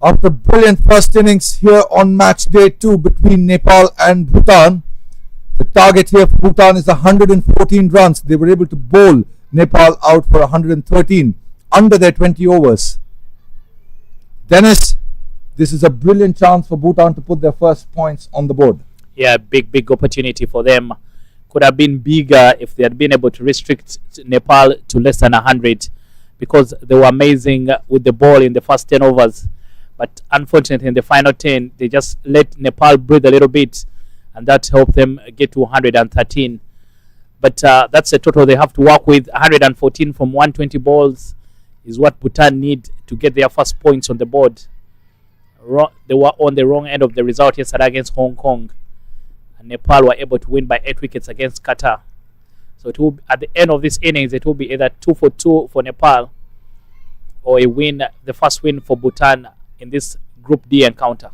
Speaker 5: After brilliant first innings here on match day 2 between Nepal and Bhutan, the target here for Bhutan is 114 runs. They were able to bowl Nepal out for 113 under their 20 overs. Dennis, this is a brilliant chance for Bhutan to put their first points on the board.
Speaker 2: Yeah, big opportunity for them. Could have been bigger if they had been able to restrict Nepal to less than 100, because they were amazing with the ball in the first 10 overs. But unfortunately, in the final 10, they just let Nepal breathe a little bit, and that helped them get to 113. But that's a total they have to work with. 114 from 120 balls is what Bhutan need to get their first points on the board. They were on the wrong end of the result yesterday against Hong Kong, and Nepal were able to win by 8 wickets against Qatar. So it will, at the end of this innings, it will be either 2 for 2 for Nepal, or a win, the first win for Bhutan in this Group D encounter.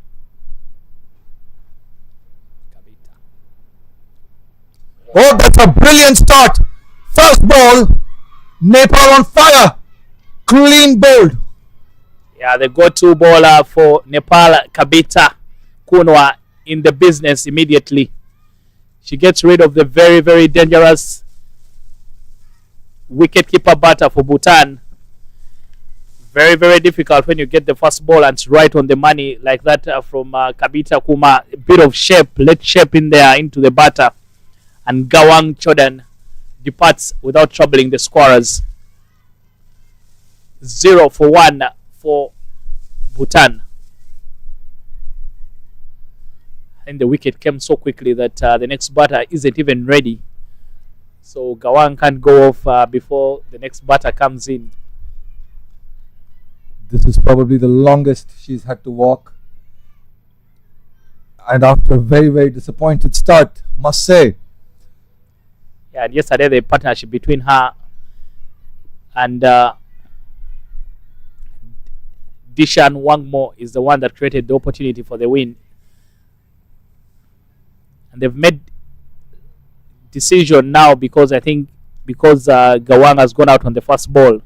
Speaker 5: Oh, that's a brilliant start. First ball, Nepal on fire. Clean bowled.
Speaker 2: Yeah, the go-to bowler for Nepal, Kabita Kunwa, in the business immediately. She gets rid of the very dangerous wicket-keeper batter for Bhutan. Very difficult when you get the first ball and it's right on the money like that from Kabita Kuma. A bit of shape, let shape in there into the batter. And Gawang Chodan departs without troubling the scorers. 0 for 1 for Bhutan. And the wicket came so quickly that the next batter isn't even ready. So Gawang can't go off before the next batter comes in.
Speaker 5: This is probably the longest she's had to walk. And after a very disappointed start, must say.
Speaker 2: Yeah, and yesterday the partnership between her and Dishan Wangmo is the one that created the opportunity for the win. And they've made decision now because Gawang has gone out on the first ball.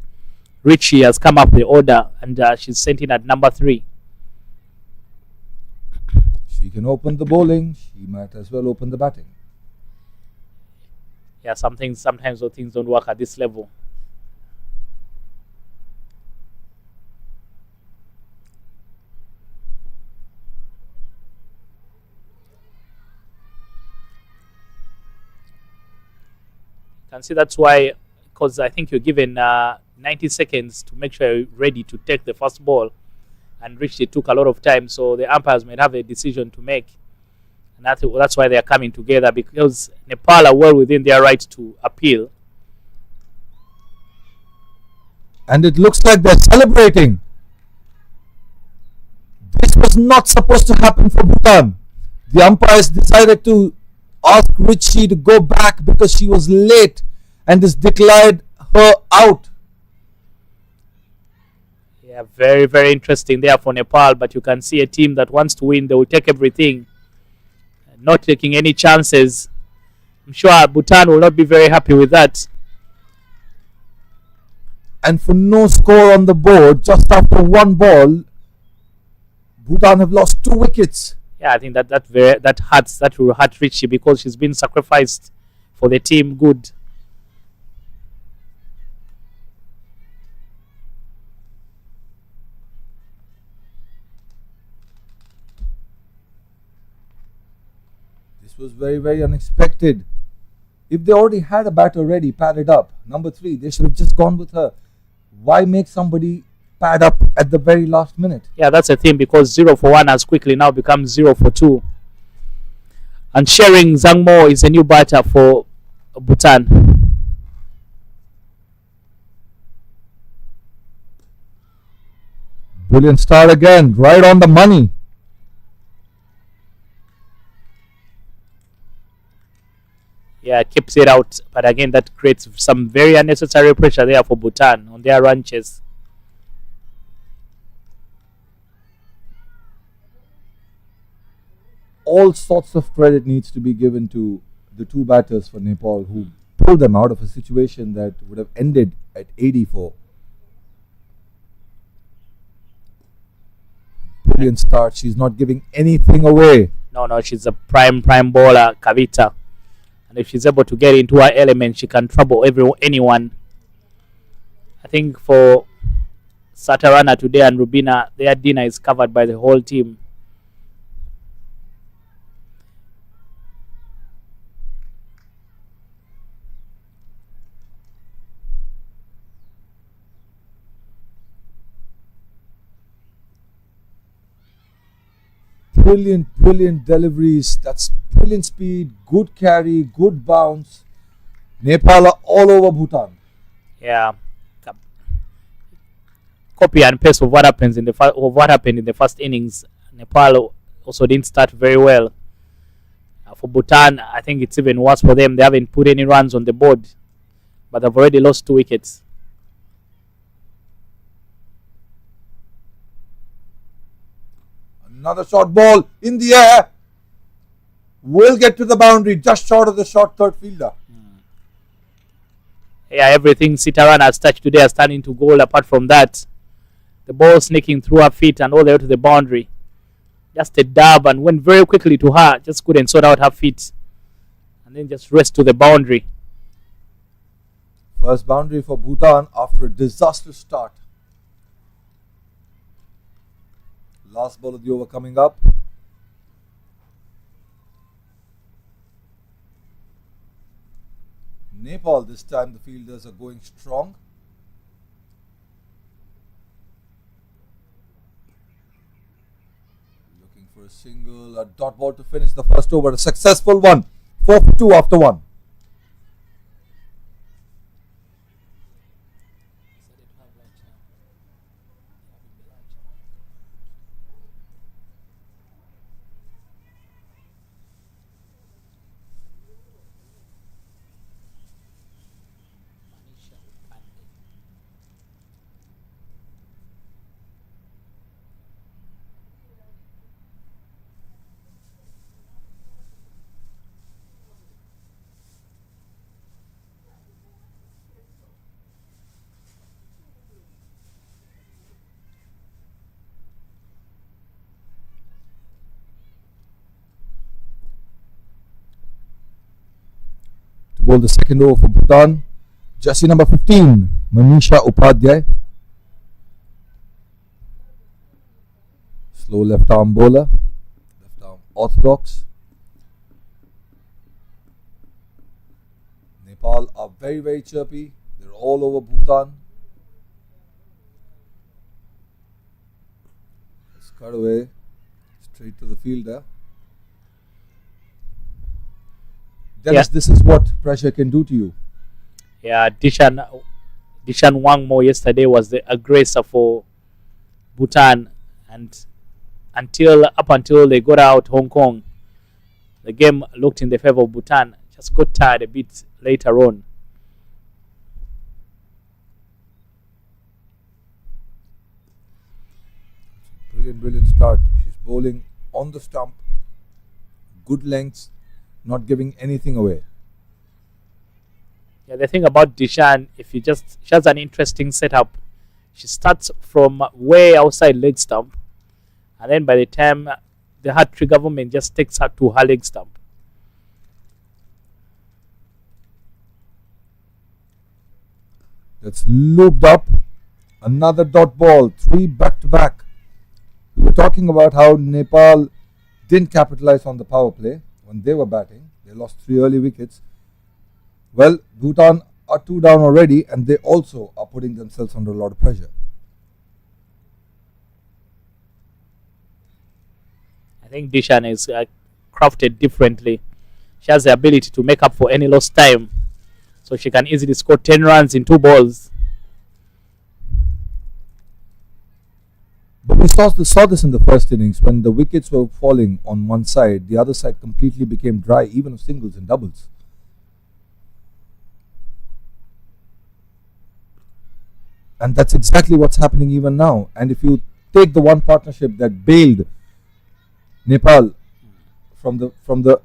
Speaker 2: Richie has come up with the order, and she's sent in at number 3.
Speaker 5: She can open the bowling. She might as well open the batting.
Speaker 2: Yeah, sometimes those things don't work at this level. You can see that's why, because I think you're given 90 seconds to make sure you're ready to take the first ball, and Richie took a lot of time, so the umpires might have a decision to make. And that's why they are coming together, because Nepal are well within their right to appeal.
Speaker 5: And it looks like they're celebrating. This was not supposed to happen for Bhutan. The umpires decided to ask Richie to go back because she was late and just declared her out.
Speaker 2: Yeah, very interesting there for Nepal, but you can see a team that wants to win. They will take everything, not taking any chances. I'm sure Bhutan will not be very happy with that.
Speaker 5: And for no score on the board, just after one ball, Bhutan have lost 2 wickets.
Speaker 2: Yeah, I think that hurts. That will hurt Richie because she's been sacrificed for the team good.
Speaker 5: This was very unexpected. If they already had a batter ready, padded up, number 3, they should have just gone with her. Why make somebody pad up at the very last minute?
Speaker 2: Yeah, that's the thing, because 0 for 1 has quickly now become 0 for 2. And Shering Zangmo is a new batter for Bhutan.
Speaker 5: Brilliant start again, right on the money.
Speaker 2: Yeah, keeps it out, but again that creates some very unnecessary pressure there for Bhutan on their ranches.
Speaker 5: All sorts of credit needs to be given to the 2 batters for Nepal who pulled them out of a situation that would have ended at 84. brilliant start. She's not giving anything away.
Speaker 2: No, she's a prime bowler, Kavita. And if she's able to get into her element, she can trouble anyone. I think for Satarana today and Rubina, their dinner is covered by the whole team.
Speaker 5: Brilliant deliveries. That's brilliant speed, good carry, good bounce. Nepal are all over Bhutan.
Speaker 2: Yeah, copy and paste of what happened in the first innings. Nepal also didn't start very well. For Bhutan, I think it's even worse for them. They haven't put any runs on the board, but they've already lost 2 wickets.
Speaker 5: Another short ball in the air. Will get to the boundary, just short of the short third fielder.
Speaker 2: Yeah, everything Sitaran has touched today has turned into goal. Apart from that, the ball sneaking through her feet and all the way to the boundary. Just a dab and went very quickly to her. Just couldn't sort out her feet. And then just rest to the boundary.
Speaker 5: First boundary for Bhutan after a disastrous start. Last ball of the over coming up. Nepal, this time the fielders are going strong. Looking for a single, a dot ball to finish the first over. A successful one. 4 for 2 after 1. Bowl the second over for Bhutan. Jersey number 15, Manisha Upadhyay. Slow left arm bowler. Left arm orthodox. Nepal are very chirpy. They're all over Bhutan. Let's cut away. Straight to the fielder. Dennis, this is what pressure can do to you.
Speaker 2: Yeah, Dishan Wangmo yesterday was the aggressor for Bhutan, and up until they got out Hong Kong, the game looked in the favor of Bhutan. Just got tired a bit later on.
Speaker 5: Brilliant start. She's bowling on the stump. Good lengths. Not giving anything away.
Speaker 2: Yeah, the thing about Dishan, she has an interesting setup. She starts from way outside leg stump, and then by the time the hard trigger movement just takes her to her leg stump.
Speaker 5: That's looped up. Another dot ball. 3 back to back. We were talking about how Nepal didn't capitalize on the power play. When they were batting, they lost 3 early wickets. Well, Bhutan are 2 down already, and they also are putting themselves under a lot of pressure.
Speaker 2: I think Dishan is crafted differently. She has the ability to make up for any lost time, so she can easily score 10 runs in 2 balls.
Speaker 5: But we saw this in the first innings when the wickets were falling on one side, the other side completely became dry, even of singles and doubles. And that's exactly what's happening even now. And if you take the one partnership that bailed Nepal from the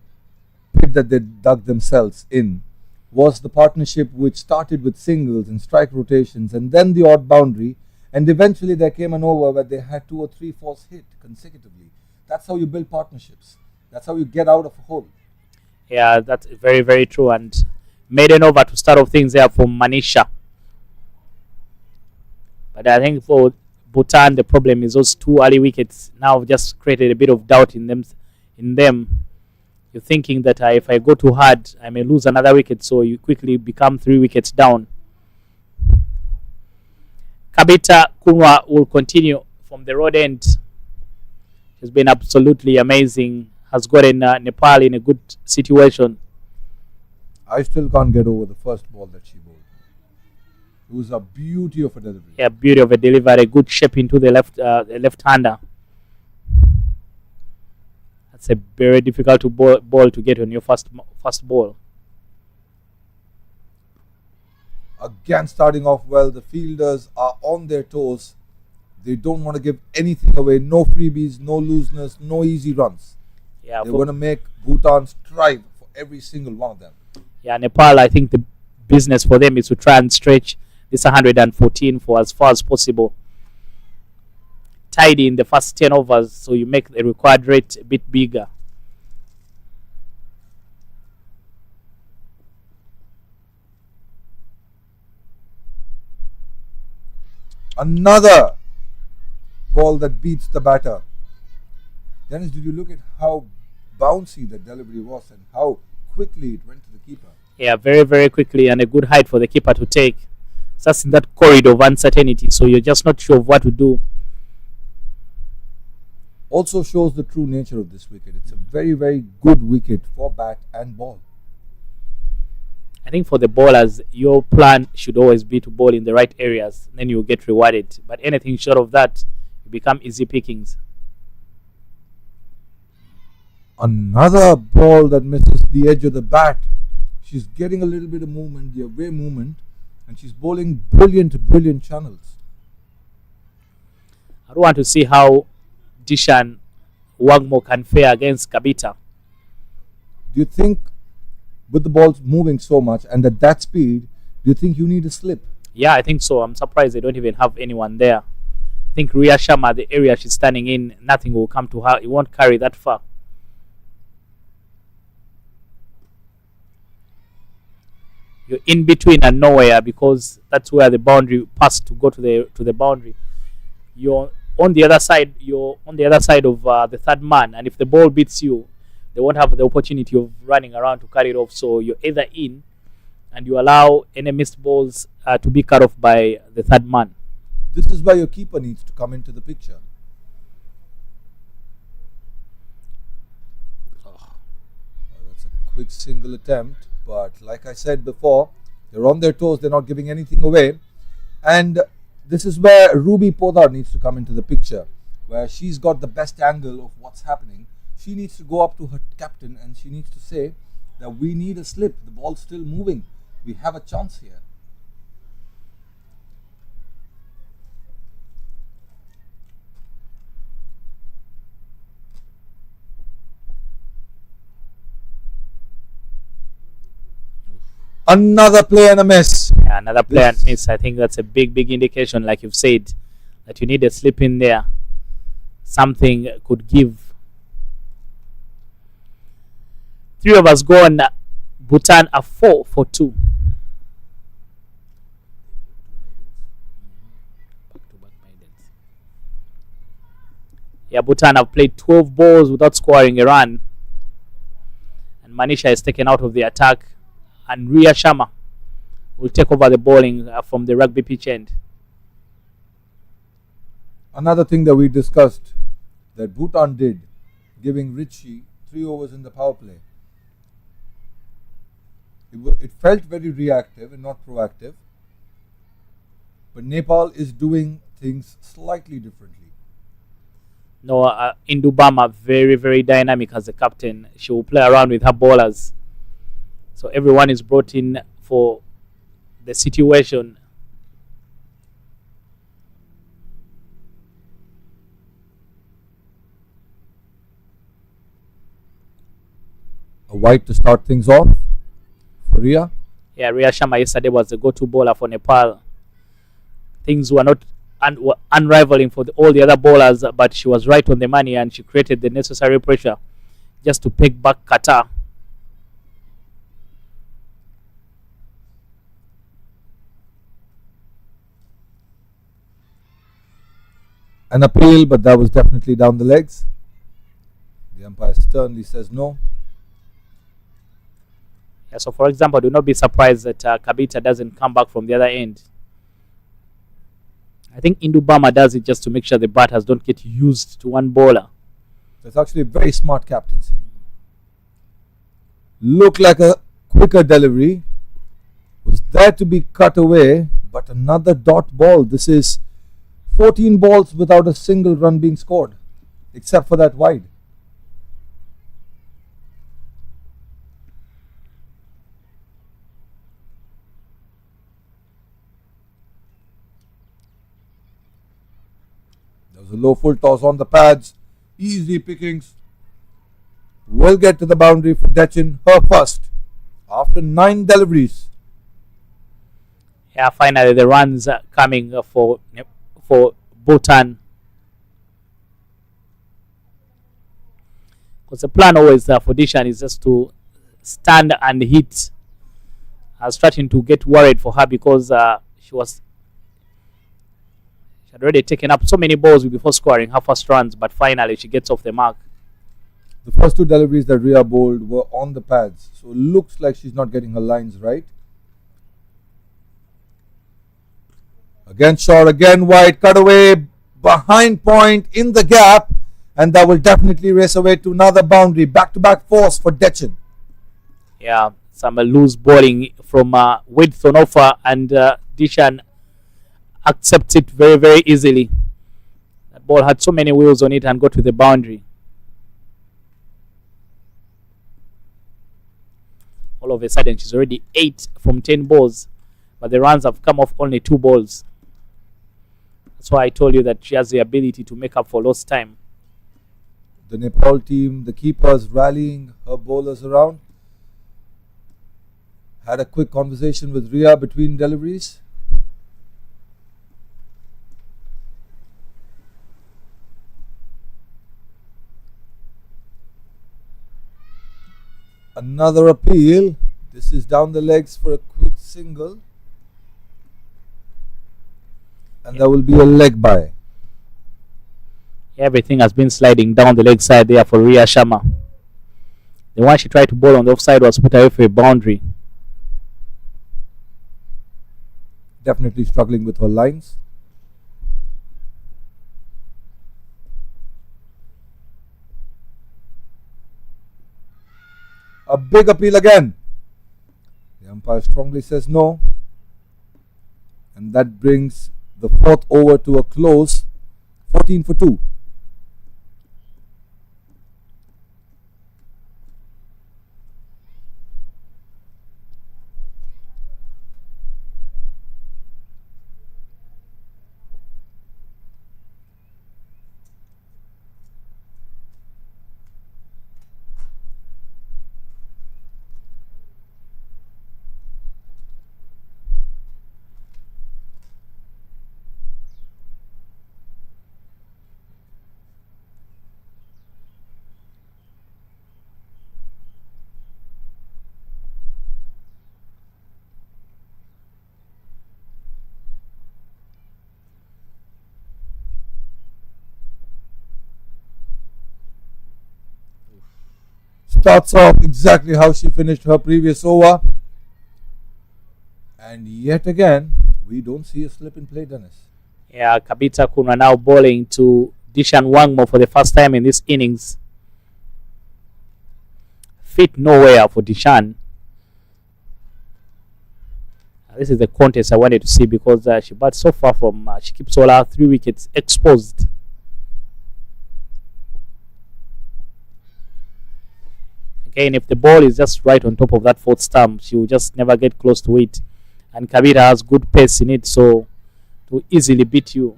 Speaker 5: pit that they dug themselves in, was the partnership which started with singles and strike rotations and then the odd boundary, And eventually there came an over where they had 2 or 3 false hit consecutively. That's how you build partnerships. That's how you get out of a hole.
Speaker 2: Yeah, that's very, very true. And maiden over to start off things there for Manisha. But I think for Bhutan, the problem is those 2 early wickets now just created a bit of doubt in them. You're thinking that if I go too hard, I may lose another wicket, so you quickly become 3 wickets down. Kabita Kunwa will continue from the road end. She's been absolutely amazing. Has gotten Nepal in a good situation.
Speaker 5: I still can't get over the first ball that she bowled. It was a beauty of a delivery.
Speaker 2: Yeah, beauty of a delivery. A good shape into the left-hander. That's a very difficult to ball to get on your first ball.
Speaker 5: Again, starting off well, the fielders are on their toes. They don't want to give anything away. No freebies, no looseness, no easy runs.
Speaker 2: Yeah,
Speaker 5: they want to make Bhutan strive for every single one of them.
Speaker 2: Yeah, Nepal, I think the business for them is to try and stretch this 114 for as far as possible. Tidy in the first 10 overs, so you make the required rate a bit bigger.
Speaker 5: Another ball that beats the batter. Dennis, did you look at how bouncy that delivery was and how quickly it went to the keeper?
Speaker 2: Yeah, very, very quickly, and a good height for the keeper to take. It's just in that corridor of uncertainty, so you're just not sure of what to do.
Speaker 5: Also shows the true nature of this wicket. It's a very, very good wicket for bat and ball.
Speaker 2: I think for the bowlers, your plan should always be to bowl in the right areas. Then you'll get rewarded. But anything short of that, you become easy pickings.
Speaker 5: Another ball that misses the edge of the bat. She's getting a little bit of movement, the away movement, and she's bowling brilliant channels.
Speaker 2: I don't want to see how Dishan Wagmo can fare against Kabita.
Speaker 5: Do you think, with the balls moving so much and at that speed, do you think you need a slip?
Speaker 2: Yeah, I think so. I'm surprised they don't even have anyone there. I think Ria Sharma, the area she's standing in, nothing will come to her. It won't carry that far. You're in between and nowhere because that's where the boundary passed to go to the boundary. You're on the other side. You're on the other side of the third man, and if the ball beats you, they won't have the opportunity of running around to carry it off. So you're either in, and you allow any missed balls to be cut off by the third man.
Speaker 5: This is why your keeper needs to come into the picture. That's a quick single attempt, but like I said before, they're on their toes, they're not giving anything away. And this is where Ruby Podar needs to come into the picture, where she's got the best angle of what's happening. She needs to go up to her captain and she needs to say that we need a slip, the ball's still moving, we have a chance here. Another play and a miss.
Speaker 2: Yeah, another play and miss. I think that's a big indication, like you've said, that you need a slip in there. Something could give. 3 overs gone. Bhutan are 4 for 2. Yeah, Bhutan have played 12 balls without scoring a run. And Manisha is taken out of the attack. And Ria Sharma will take over the bowling from the rugby pitch end.
Speaker 5: Another thing that we discussed that Bhutan did, giving Richie 3 overs in the power play. It felt very reactive and not proactive. But Nepal is doing things slightly differently.
Speaker 2: No, Indubama, very dynamic as a captain. She will play around with her bowlers. So everyone is brought in for the situation.
Speaker 5: A white to start things off for Ria.
Speaker 2: Yeah, Ria Sharma yesterday was the go-to bowler for Nepal. Things were not unrivaling for all the other bowlers, but she was right on the money and she created the necessary pressure just to peg back Qatar.
Speaker 5: An appeal, but that was definitely down the legs. The umpire sternly says no.
Speaker 2: Yeah, so for example, do not be surprised that Kabita doesn't come back from the other end. I think Indubama does it just to make sure the batters don't get used to one bowler.
Speaker 5: That's actually a very smart captaincy. Looked like a quicker delivery. Was there to be cut away, but another dot ball. This is 14 balls without a single run being scored, except for that wide. There was a low full toss on the pads. Easy pickings. Will get to the boundary for Dechin, her first, after 9 deliveries.
Speaker 2: Yeah, finally the runs are coming for Bhutan. Because the plan always for Dishan is just to stand and hit. I was starting to get worried for her because she had already taken up so many balls before scoring her first runs, but finally she gets off the mark.
Speaker 5: The first 2 deliveries that Rhea bowled were on the pads, so it looks like she's not getting her lines right. Again short, again wide, cut away, behind point, in the gap, and that will definitely race away to another boundary. Back-to-back force for Dechin.
Speaker 2: Yeah, some loose bowling from width on offer, and Dishan accepts it very, very easily. That ball had so many wheels on it and got to the boundary. All of a sudden, she's already 8 from 10 balls, but the runs have come off only 2 balls. That's why I told you that she has the ability to make up for lost time.
Speaker 5: The Nepal team, the keepers rallying her bowlers around. Had a quick conversation with Rhea between deliveries. Another appeal. This is down the legs for a quick single. And there will be a leg by.
Speaker 2: Everything has been sliding down the leg side there for Rhea Sharma. The one she tried to bowl on the offside was put away for a boundary.
Speaker 5: Definitely struggling with her lines. A big appeal again. The umpire strongly says no. And that brings the 4th over to a close. 14 for 2. Starts off exactly how she finished her previous over. And yet again, we don't see a slip in play, Dennis.
Speaker 2: Yeah, Kabita Kuna now bowling to Dishan Wangmo for the first time in this innings. Fit nowhere for Dishan. This is the contest I wanted to see because she bats so far from, she keeps all her 3 wickets exposed. Again, if the ball is just right on top of that 4th stump, she will just never get close to it. And Kabita has good pace in it, so to easily beat you.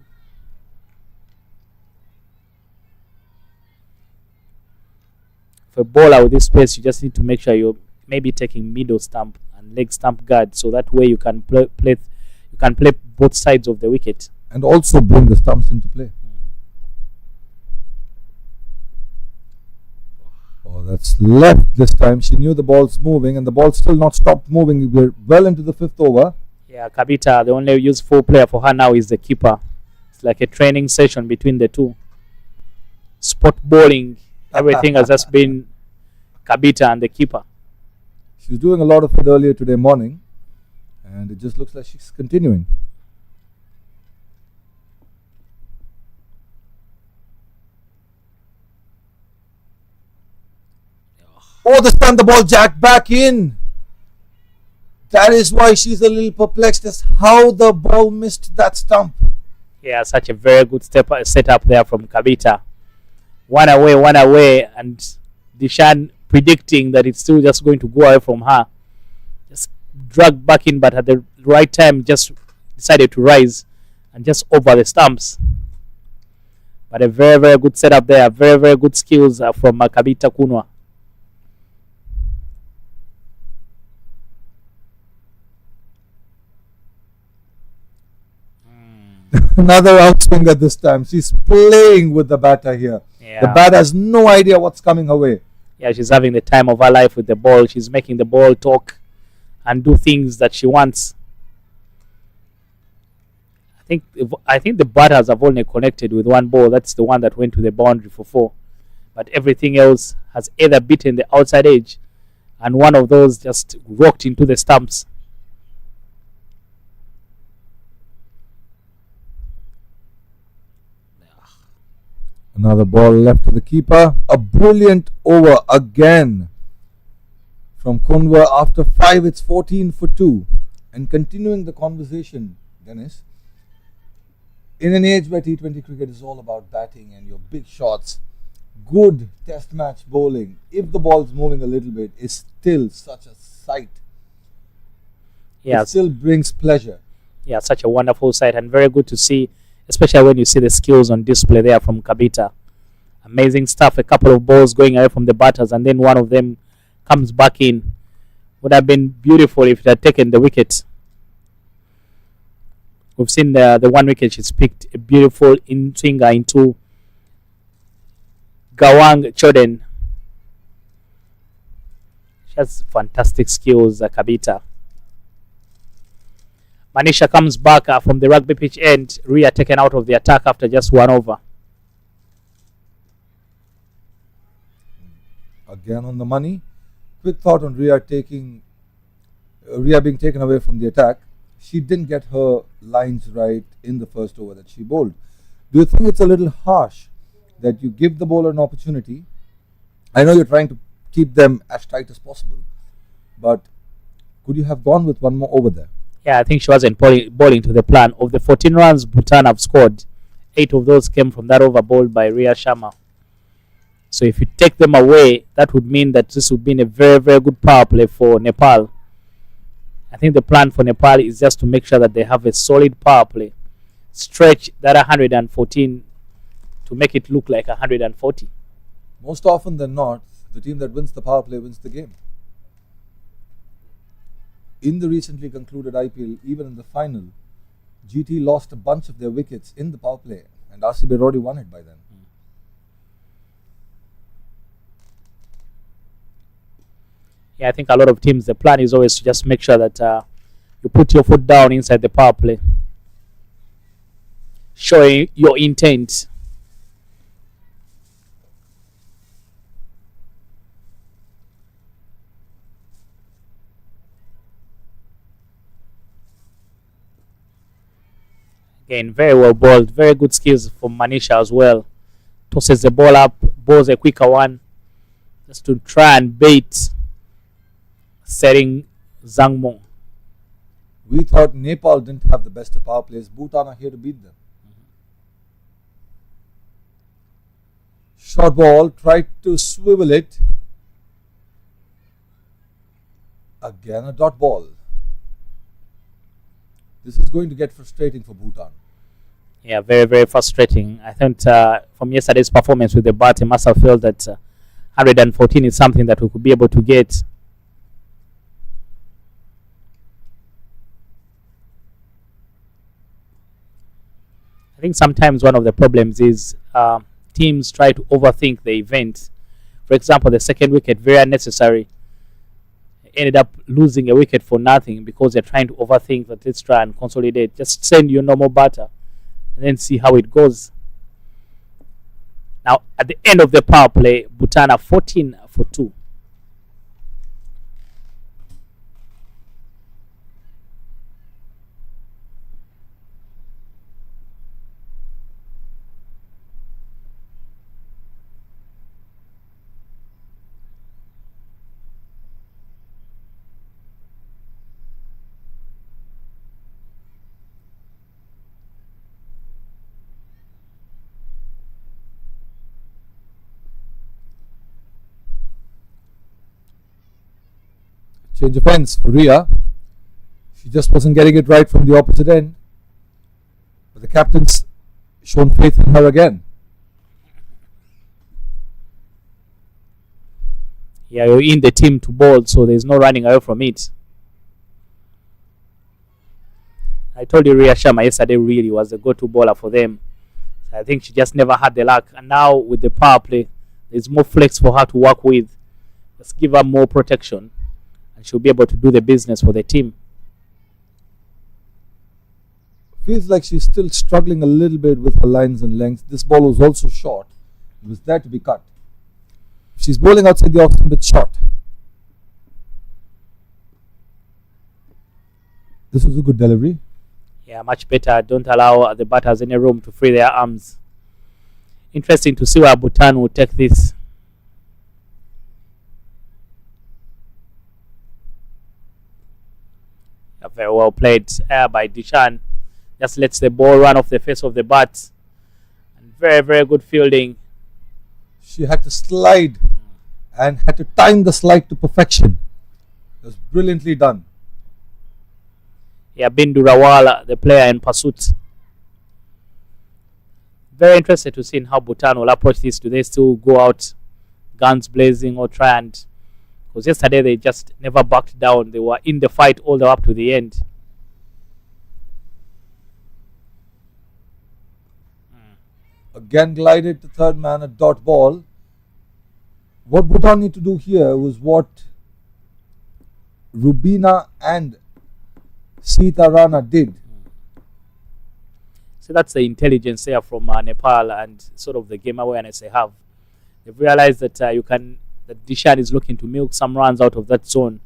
Speaker 2: For a bowler with this pace, you just need to make sure you're maybe taking middle stump and leg stump guard, so that way you can play both sides of the wicket
Speaker 5: and also bring the stumps into play. Oh, that's left this time. She knew the ball's moving, and the ball still not stopped moving. We're well into the 5th over.
Speaker 2: Yeah, Kabita, the only useful player for her now is the keeper. It's like a training session between the two. Spot bowling, everything has just been Kabita and the keeper.
Speaker 5: She was doing a lot of it earlier today morning, and it just looks like she's continuing. Oh, this time the ball jacked back in. That is why she's a little perplexed as how the ball missed that stump.
Speaker 2: Yeah, such a very good setup there from Kabita. One away, and Dishan predicting that it's still just going to go away from her. Just dragged back in, but at the right time just decided to rise and just over the stumps. But a very, very good setup there. Very, very good skills from Kabita Kunwa.
Speaker 5: Another outswinger this time. She's playing with the batter here.
Speaker 2: Yeah.
Speaker 5: The bat has no idea what's coming her way.
Speaker 2: Yeah, she's having the time of her life with the ball. She's making the ball talk and do things that she wants. I think the batters have only connected with one ball. That's the one that went to the boundary for 4. But everything else has either beaten the outside edge, and one of those just rocked into the stumps.
Speaker 5: Another ball left to the keeper. A brilliant over again from Kunwa. After 5, it's 14 for 2. And continuing the conversation, Dennis, in an age where T20 cricket is all about batting and your big shots, good test match bowling, if the ball's moving a little bit, is still such a sight.
Speaker 2: Yeah.
Speaker 5: It still brings pleasure.
Speaker 2: Yeah, such a wonderful sight, and very good to see, especially when you see the skills on display there from Kabita. Amazing stuff. A couple of balls going away from the batters, and then one of them comes back in. Would have been beautiful if it had taken the wicket. We've seen the one wicket she's picked, a beautiful in-swinger into Gawang Choden. She has fantastic skills, Kabita. Manisha comes back from the rugby pitch end. Ria taken out of the attack after just 1 over.
Speaker 5: Again on the money. Quick thought on Ria being taken away from the attack. She didn't get her lines right in the first over that she bowled. Do you think it's a little harsh that you give the bowler an opportunity? I know you're trying to keep them as tight as possible, but could you have gone with one more over there?
Speaker 2: Yeah, I think she wasn't bowling to the plan. Of the 14 runs Bhutan have scored, 8 of those came from that over bowled by Ria Sharma. So if you take them away, that would mean that this would be a very, very good power play for Nepal. I think the plan for Nepal is just to make sure that they have a solid power play. Stretch that 114 to make it look like 140.
Speaker 5: Most often than not, the team that wins the power play wins the game. In the recently concluded IPL, even in the final, GT lost a bunch of their wickets in the power play, and RCB had already won it by then.
Speaker 2: Yeah, I think a lot of teams, the plan is always to just make sure that you put your foot down inside the power play, showing your intent. Again, very well bowled, very good skills from Manisha as well. Tosses the ball up, bowls a quicker one, just to try and bait Sering Zangmong.
Speaker 5: We thought Nepal didn't have the best of power plays. Bhutan are here to beat them. Short ball, tried to swivel it. Again a dot ball. This is going to get frustrating for Bhutan.
Speaker 2: Yeah, very, very frustrating. I think from yesterday's performance with the bat, he must have felt that 114 is something that we could be able to get. I think sometimes one of the problems is teams try to overthink the event. For example, the second wicket, very unnecessary, ended up losing a wicket for nothing because they're trying to overthink that. Let's try and consolidate. Just send your normal batter and then see how it goes. Now, at the end of the power play, Bhutan are 14 for 2.
Speaker 5: Change of ends for Ria. She just wasn't getting it right from the opposite end. But the captain's shown faith in her again.
Speaker 2: Yeah, you're in the team to bowl, so there's no running away from it. I told you Ria Sharma yesterday really was the go-to bowler for them. So I think she just never had the luck. And now with the power play, there's more flex for her to work with. Just give her more protection, and she'll be able to do the business for the team.
Speaker 5: Feels like she's still struggling a little bit with her lines and lengths. This ball was also short. It was there to be cut. She's bowling outside the off spin but short. This was a good delivery.
Speaker 2: Yeah, much better. Don't allow the batters any room to free their arms. Interesting to see where Bhutan will take this. Very well played by Dishan. Just lets the ball run off the face of the bat. And very, very good fielding.
Speaker 5: She had to slide and had to time the slide to perfection. It was brilliantly done.
Speaker 2: Yeah, Bindu Rawal, the player in pursuit. Very interested to see how Bhutan will approach this. Do they still go out guns blazing or try and... Because yesterday they just never backed down. They were in the fight all the way up to the end.
Speaker 5: Again glided to third man, a dot ball. What Bhutan need to do here was what Rubina and Sita Rana did.
Speaker 2: So that's the intelligence there from Nepal and sort of the game awareness they have. They've realized that that Dishan is looking to milk some runs out of that zone.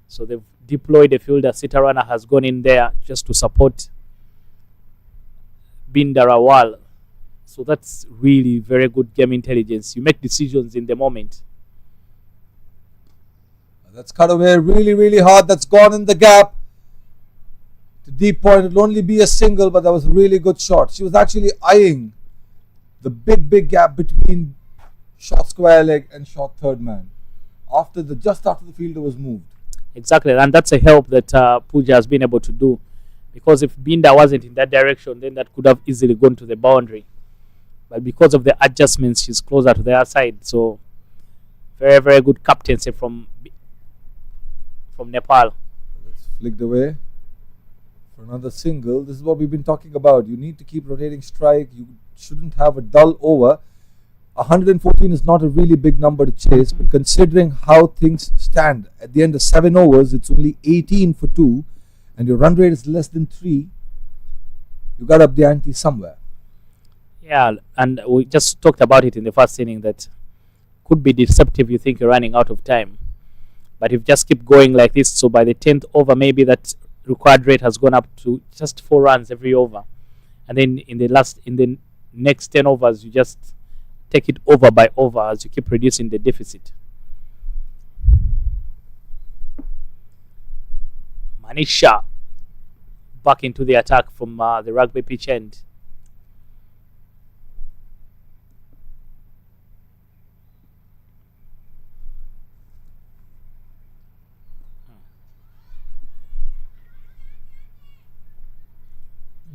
Speaker 2: So they've deployed a fielder. Sita Rana has gone in there just to support Bindarawal. So that's really very good game intelligence. You make decisions in the moment.
Speaker 5: That's cut away really, really hard. That's gone in the gap. To deep point, it'll only be a single, but that was a really good shot. She was actually eyeing the big gap between short square leg and short third man. Just after the fielder was moved.
Speaker 2: Exactly, and that's a help that Pooja has been able to do. Because if Binda wasn't in that direction, then that could have easily gone to the boundary. But because of the adjustments, she's closer to the other side. So, very, very good captaincy from Nepal.
Speaker 5: That's flicked away for another single. This is what we've been talking about. You need to keep rotating strike. You shouldn't have a dull over. 114 is not a really big number to chase, but considering how things stand, at the end of 7 overs, it's only 18 for 2, and your run rate is less than 3. You got up the ante somewhere.
Speaker 2: Yeah, and we just talked about it in the first inning that could be deceptive. You think you're running out of time, but if you just keep going like this, so by the 10th over, maybe that required rate has gone up to just 4 runs every over, and then in the next 10 overs, you just take it over by over as you keep reducing the deficit. Manisha back into the attack from the rugby pitch end.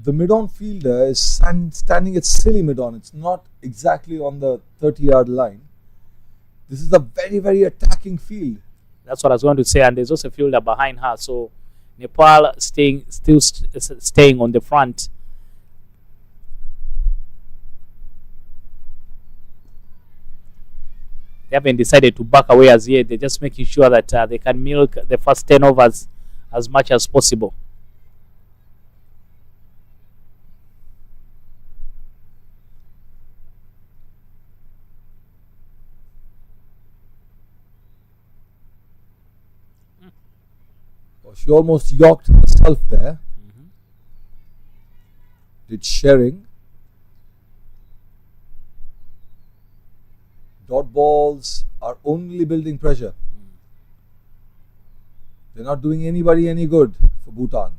Speaker 5: The mid-on fielder is standing at silly mid-on. It's not exactly on the 30-yard line. This is a very, very attacking field.
Speaker 2: That's what I was going to say. And there's also a fielder behind her. So Nepal still staying on the front. They haven't decided to back away as yet. They're just making sure that they can milk the first 10 overs as much as possible.
Speaker 5: Oh, she almost yorked herself there. Did sharing. Dot balls are only building pressure. They're not doing anybody any good for Bhutan.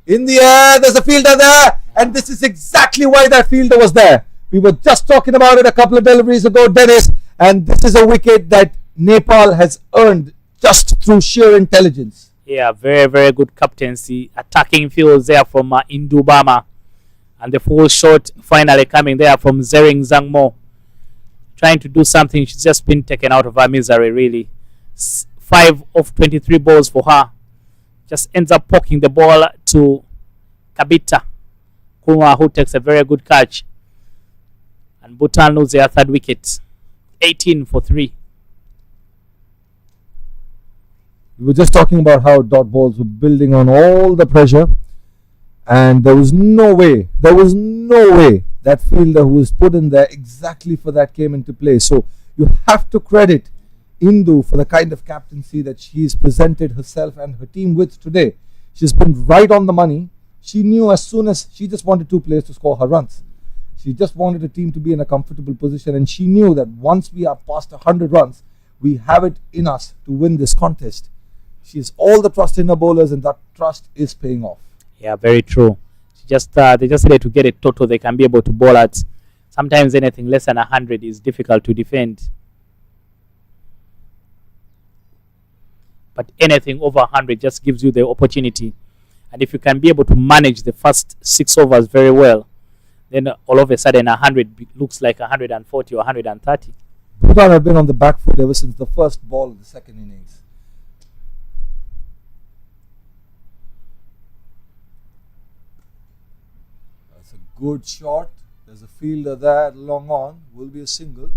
Speaker 5: In the air, there's a fielder there, and this is exactly why that fielder was there. We were just talking about it a couple of deliveries ago, Dennis, and this is a wicket that Nepal has earned just through sheer intelligence.
Speaker 2: Yeah, very, very good captaincy. Attacking fields there from Indubama. And the full shot finally coming there from Zering Zangmo. Trying to do something. She's just been taken out of her misery, really. 5 of 23 balls for her. Just ends up poking the ball to Kabita Kunwa, who takes a very good catch. And Bhutan loses their third wicket. 18 for 3.
Speaker 5: We were just talking about how dot balls were building on all the pressure. And there was no way that fielder who was put in there exactly for that came into play. So you have to credit Indu for the kind of captaincy that she's presented herself and her team with today. She's been right on the money. She knew as soon as she just wanted 2 players to score her runs. She just wanted the team to be in a comfortable position, and she knew that once we are past 100 runs, we have it in us to win this contest. She has all the trust in her bowlers, and that trust is paying off.
Speaker 2: Yeah, very true. They just needed to get a total they can be able to bowl at. Sometimes anything less than 100 is difficult to defend. But anything over 100 just gives you the opportunity. And if you can be able to manage the first 6 overs very well, then all of a sudden 100 looks like 140 or 130.
Speaker 5: Bhutan have been on the back foot ever since the first ball of the second innings. Good shot. There's a fielder there, long on. Will be a single.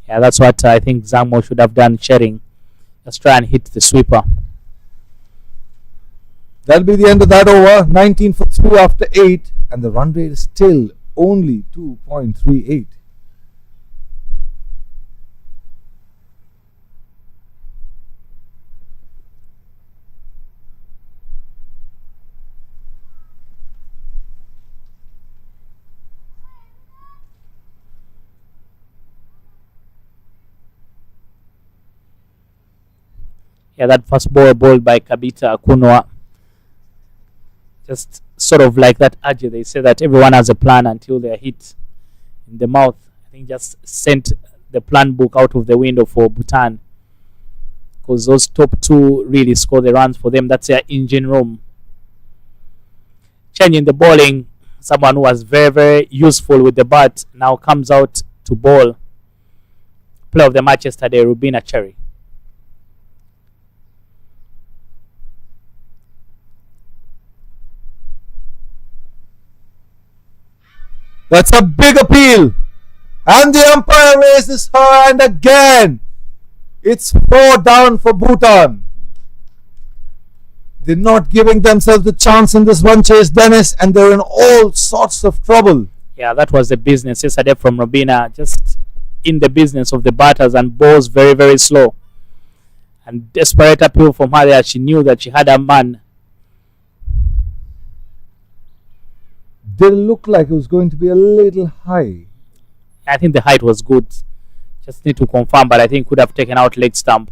Speaker 2: Yeah, that's what I think Zangmo should have done, sharing. Just try and hit the sweeper.
Speaker 5: That'll be the end of that over. 19 for 3 after 8. And the run rate is still only 2.38.
Speaker 2: Yeah, that first ball bowled by Kabita Kunwa. Just sort of like that adage. They say that everyone has a plan until they're hit in the mouth. I think just sent the plan book out of the window for Bhutan. Because those top 2 really score the runs for them. That's their engine room. Changing the bowling. Someone who was very, very useful with the bat now comes out to bowl. Player of the match yesterday, Rubina Cherry.
Speaker 5: That's a big appeal. And the umpire raises her hand again. It's 4 down for Bhutan. They're not giving themselves the chance in this run chase, Dennis, and they're in all sorts of trouble.
Speaker 2: Yeah, that was the business yesterday from Robina. Just in the business of the batters and balls very, very slow. And desperate appeal from her there. She knew that she had a man.
Speaker 5: Did look like it was going to be a little high.
Speaker 2: I think the height was good. Just need to confirm, but I think could have taken out leg stump.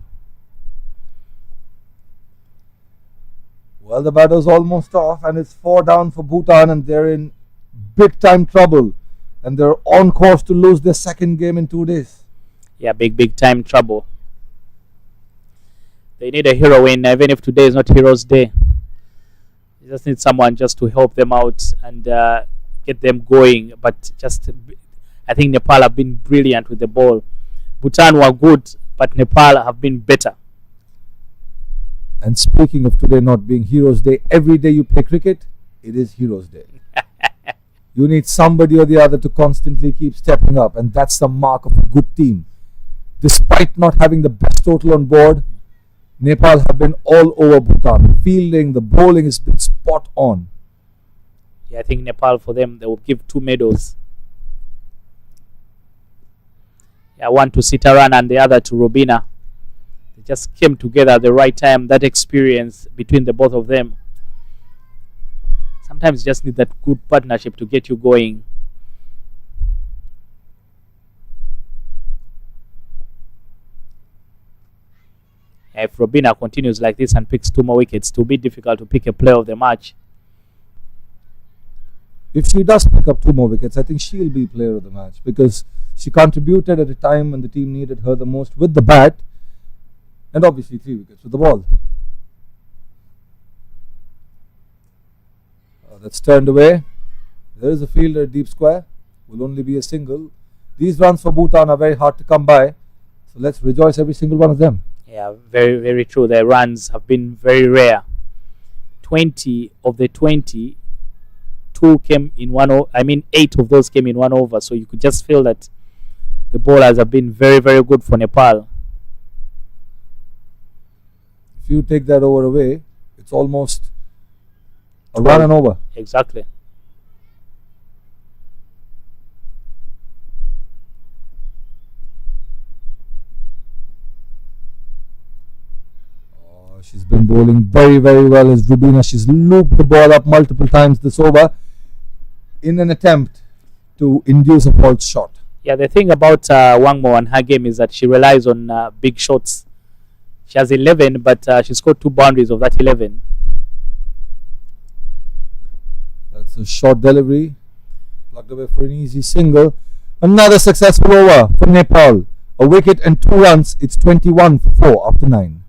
Speaker 5: Well, the batter's almost off, and it's 4 down for Bhutan, and they're in big time trouble. And they're on course to lose their second game in 2 days.
Speaker 2: Yeah, big time trouble. They need a hero win, even if today is not Heroes Day. They just need someone just to help them out and get them going. But just, I think Nepal have been brilliant with the ball. Bhutan were good, but Nepal have been better.
Speaker 5: And speaking of today not being Heroes Day, every day you play cricket, it is Heroes Day. You need somebody or the other to constantly keep stepping up, and that's the mark of a good team. Despite not having the best total on board, Nepal have been all over Bhutan. The fielding, the bowling has been spot on.
Speaker 2: Yeah, I think Nepal, for them, they will give 2 medals. Yeah, one to Sitaran and the other to Robina. They just came together at the right time. That experience between the both of them. Sometimes you just need that good partnership to get you going. If Robina continues like this and picks 2 more wickets, it will be difficult to pick a player of the match.
Speaker 5: If she does pick up 2 more wickets, I think she'll be player of the match, because she contributed at a time when the team needed her the most with the bat, and obviously 3 wickets with the ball. That's turned away. There is a fielder at deep square. Will only be a single. These runs for Bhutan are very hard to come by, so let's rejoice every single one of them.
Speaker 2: Yeah, very, very true. Their runs have been very rare. 20 of the 20, 2 came in 1 over. 8 of those came in 1 over. So you could just feel that the bowlers have been very, very good for Nepal.
Speaker 5: If you take that over away, it's almost a run and over.
Speaker 2: Exactly.
Speaker 5: She's been bowling very, very well as Rubina. She's looped the ball up multiple times this over in an attempt to induce a false shot.
Speaker 2: Yeah, the thing about Wangmo and her game is that she relies on big shots. She has 11, but she scored 2 boundaries of that 11.
Speaker 5: That's a short delivery. Plugged away for an easy single. Another successful over for Nepal. A wicket and 2 runs. It's 21 for 4 after 9.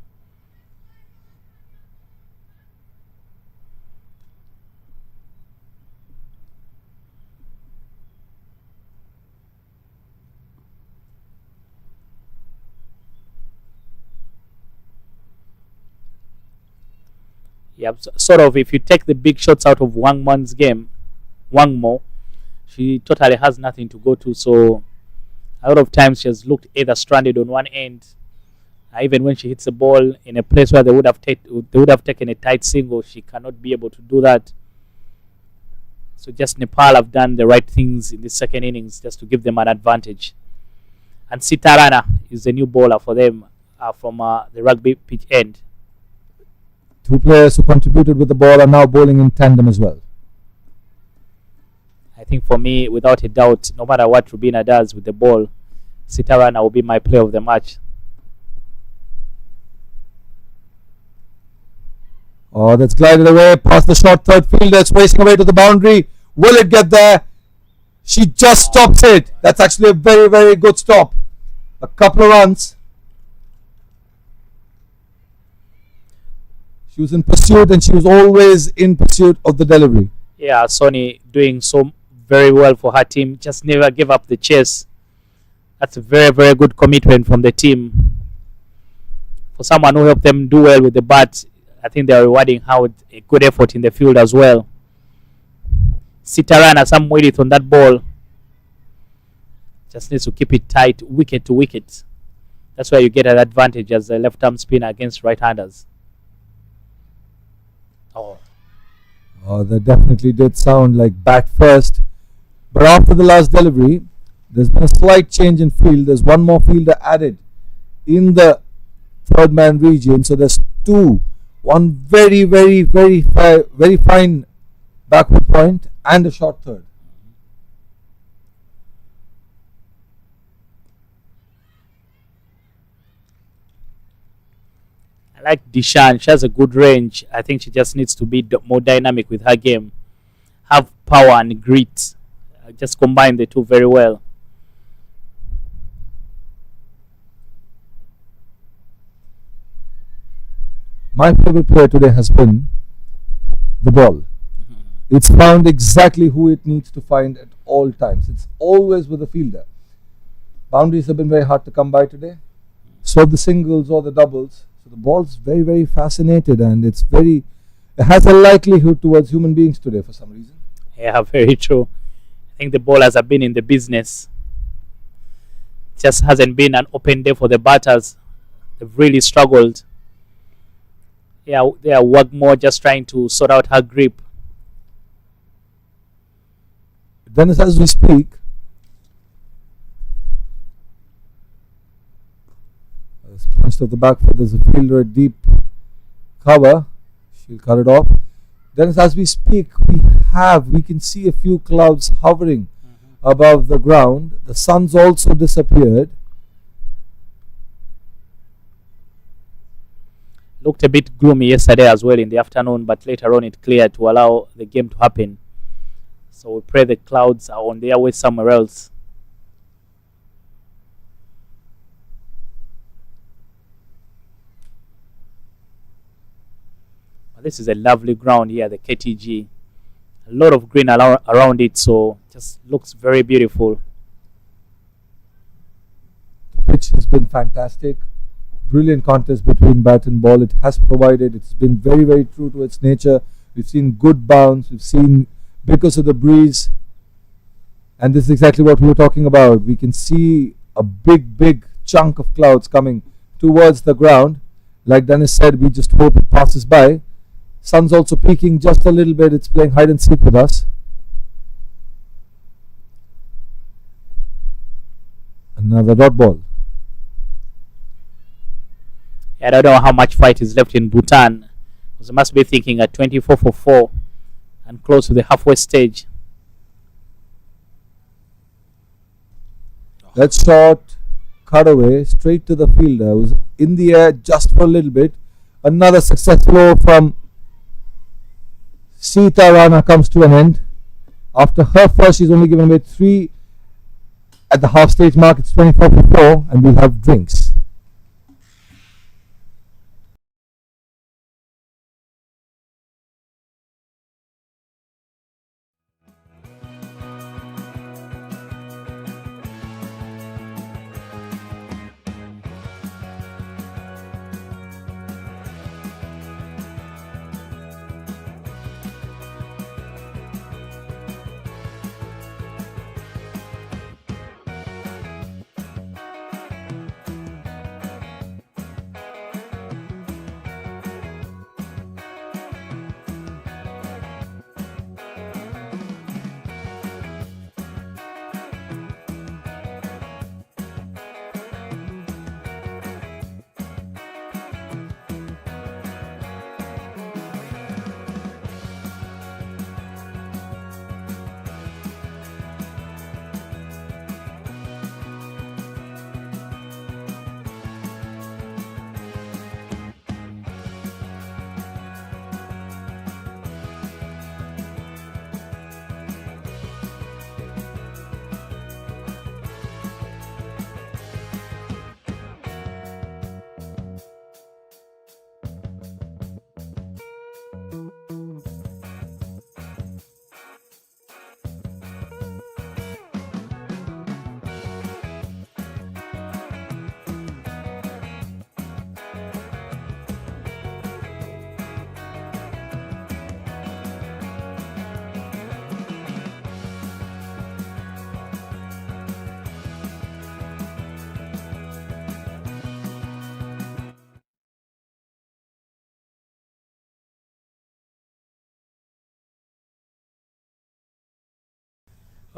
Speaker 2: Yeah, sort of. If you take the big shots out of Wangmo's game, Wangmo, she totally has nothing to go to. So a lot of times she has looked either stranded on one end, even when she hits the ball in a place where they would have taken a tight single, she cannot be able to do that. So just Nepal have done the right things in the second innings just to give them an advantage. And Sitarana is the new bowler for them from the rugby pitch end.
Speaker 5: 2 players who contributed with the ball are now bowling in tandem as well.
Speaker 2: I think for me, without a doubt, no matter what Rubina does with the ball, Sitarana will be my player of the match.
Speaker 5: Oh, that's glided away past the short third fielder. It's racing away to the boundary. Will it get there? She just stops it. That's actually a very, very good stop. A couple of runs. She was in pursuit, and she was always in pursuit of the delivery.
Speaker 2: Yeah, Sony doing so very well for her team. Just never give up the chase. That's a very, very good commitment from the team. For someone who helped them do well with the bat, I think they're rewarding her with a good effort in the field as well. Sitarana, some weight on that ball. Just needs to keep it tight, wicket to wicket. That's where you get an advantage as a left-arm spinner against right-handers.
Speaker 5: Oh, that definitely did sound like bat first. But after the last delivery, there's been a slight change in field. There's 1 more fielder added in the third man region. So there's 2. One very, very, very fine backward point and a short third.
Speaker 2: I like Dishan. She has a good range. I think she just needs to be more dynamic with her game. Have power and grit. Just combine the 2 very well.
Speaker 5: My favorite player today has been the ball. It's found exactly who it needs to find at all times. It's always with the fielder. Boundaries have been very hard to come by today. So the singles or the doubles. So the ball's very, very fascinated, and it has a likelihood towards human beings today for some reason.
Speaker 2: Yeah, very true. think the bowlers have been in the business. Just hasn't been an open day for the batters. They've really struggled. Yeah, they are work more just trying to sort out her grip.
Speaker 5: Dennis, as we speak, punched off the back foot. There's a fielder at deep cover. She'll cut it off. Dennis, as we speak, we can see a few clouds hovering above the ground. The sun's also disappeared.
Speaker 2: Looked a bit gloomy yesterday as well in the afternoon, but later on it cleared to allow the game to happen. So we pray the clouds are on their way somewhere else. This is a lovely ground here, the KTG. A lot of green around it, so just looks very beautiful.
Speaker 5: The pitch has been fantastic. Brilliant contest between bat and ball. It has provided. It's been very, very true to its nature. We've seen good bounce. We've seen, because of the breeze, and this is exactly what we were talking about. We can see a big chunk of clouds coming towards the ground. Like Dennis said, we just hope it passes by. Sun's also peaking just a little bit. It's playing hide and seek with us. Another dot ball.
Speaker 2: I don't know how much fight is left in Bhutan. They must be thinking at 24 for 4 and close to the halfway stage.
Speaker 5: That shot cut away straight to the fielder. It was in the air just for a little bit. Another successful over from Sita Rana comes to an end. After her first, she's only given away 3 at the half stage mark. It's 24 for 4, and we'll have drinks.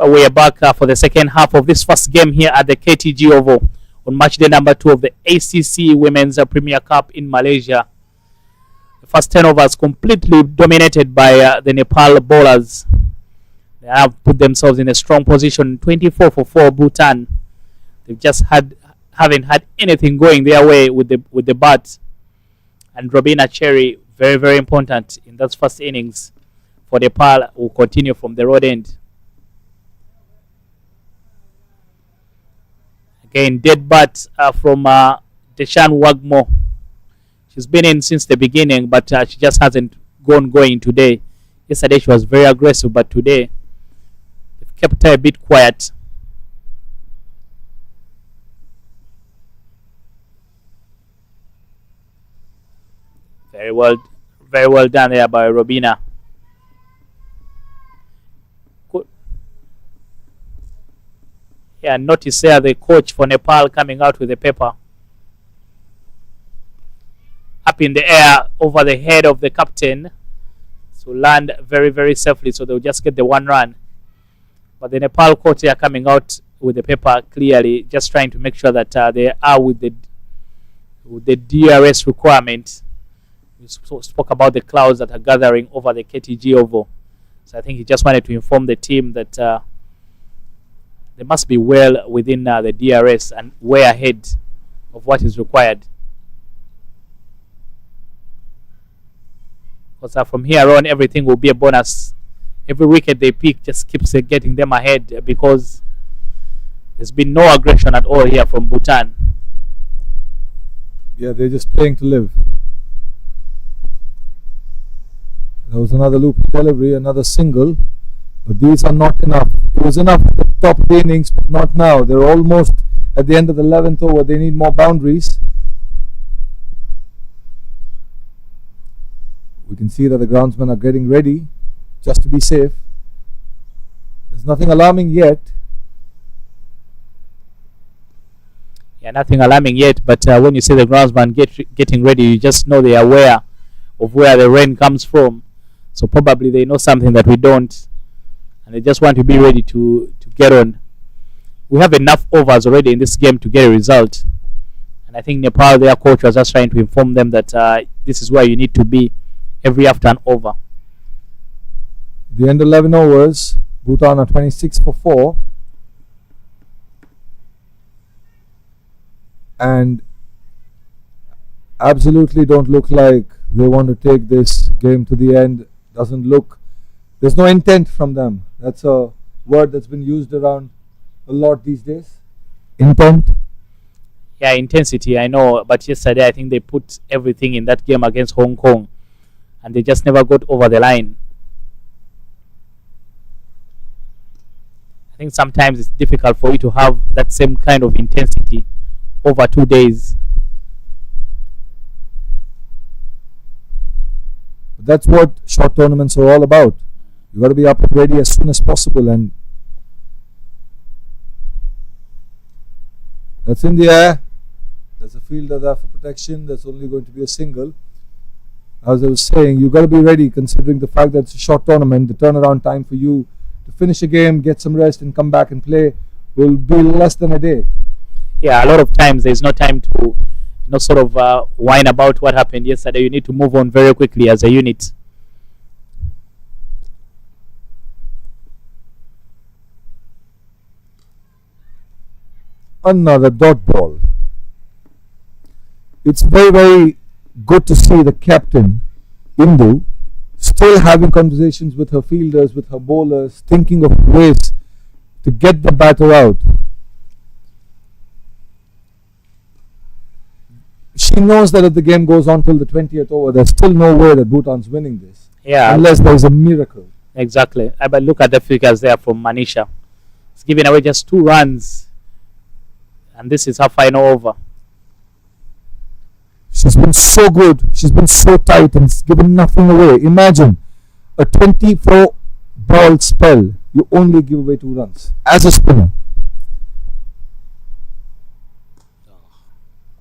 Speaker 2: We are back for the second half of this first game here at the KTJ Oval on match day number 2 of the ACC Women's Premier Cup in Malaysia. The first 10 overs completely dominated by the Nepal bowlers. They have put themselves in a strong position, 24 for 4 Bhutan. They've just haven't had anything going their way with the bat. And Robina Cherry, very, very important in that first innings for Nepal, will continue from the road end. Again, dead bat from Deshan Wagmo. She's been in since the beginning, but she just hasn't going today. Yesterday she was very aggressive, but today they've kept her a bit quiet. Very well done there by Robina. Yeah, notice there the coach for Nepal coming out with the paper. Up in the air over the head of the captain. So land very, very safely. So they'll just get the 1 run. But the Nepal coach are coming out with the paper clearly, just trying to make sure that they are with the DRS requirement. We spoke about the clouds that are gathering over the KTJ Oval. So I think he just wanted to inform the team that they must be well within the DRS and way ahead of what is required. Because from here on, everything will be a bonus. Every wicket they pick just keeps getting them ahead, because there's been no aggression at all here from Bhutan.
Speaker 5: Yeah, they're just playing to live. There was another loopy delivery, another single, but these are not enough. It was enough at the top of the innings, but not now. They're almost at the end of the 11th over. They need more boundaries. We can see that the groundsmen are getting ready just to be safe. There's nothing alarming yet.
Speaker 2: Yeah, nothing alarming yet, but when you see the groundsman getting ready, you just know they are aware of where the rain comes from. So probably they know something that we don't, and they just want to be ready to get on. We have enough overs already in this game to get a result, and I think Nepal, their coach, was just trying to inform them that this is where you need to be every after an over.
Speaker 5: The end 11 overs, Bhutan are 26 for 4. And absolutely don't look like they want to take this game to the end. Doesn't look, there's no intent from them. That's a word that's been used around a lot these days. Intent.
Speaker 2: Yeah, intensity, I know, but yesterday I think they put everything in that game against Hong Kong, and they just never got over the line. I think sometimes it's difficult for you to have that same kind of intensity over 2 days.
Speaker 5: That's what short tournaments are all about. You got to be up and ready as soon as possible, and that's in the air. There's a fielder there for protection. There's only going to be a single. As I was saying, you got to be ready, considering the fact that it's a short tournament. The turnaround time for you to finish a game, get some rest, and come back and play will be less than a day.
Speaker 2: Yeah, a lot of times there's no time to sort of whine about what happened yesterday. You need to move on very quickly as a unit.
Speaker 5: Another dot ball. It's very, very good to see the captain, Indu, still having conversations with her fielders, with her bowlers, thinking of ways to get the batter out. She knows that if the game goes on till the 20th over, there's still no way that Bhutan's winning this.
Speaker 2: Yeah,
Speaker 5: unless there's a miracle.
Speaker 2: Exactly. But look at the figures there from Manisha. It's giving away just 2 runs, and this is her final over.
Speaker 5: She's been so good. She's been so tight and given nothing away. Imagine a 24 ball spell. You only give away 2 runs as a spinner.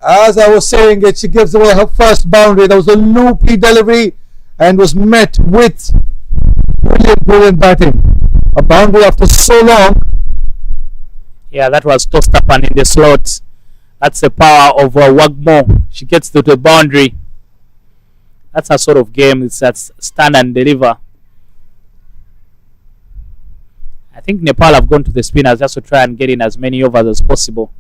Speaker 5: As I was saying it, she gives away her first boundary. There was a loopy delivery and was met with brilliant batting. A boundary after so long.
Speaker 2: Yeah, that was tossed up and in the slot. That's the power of Wagmo. She gets to the boundary. That's a sort of game. It's that stand and deliver. I think Nepal have gone to the spinners just to try and get in as many overs as possible.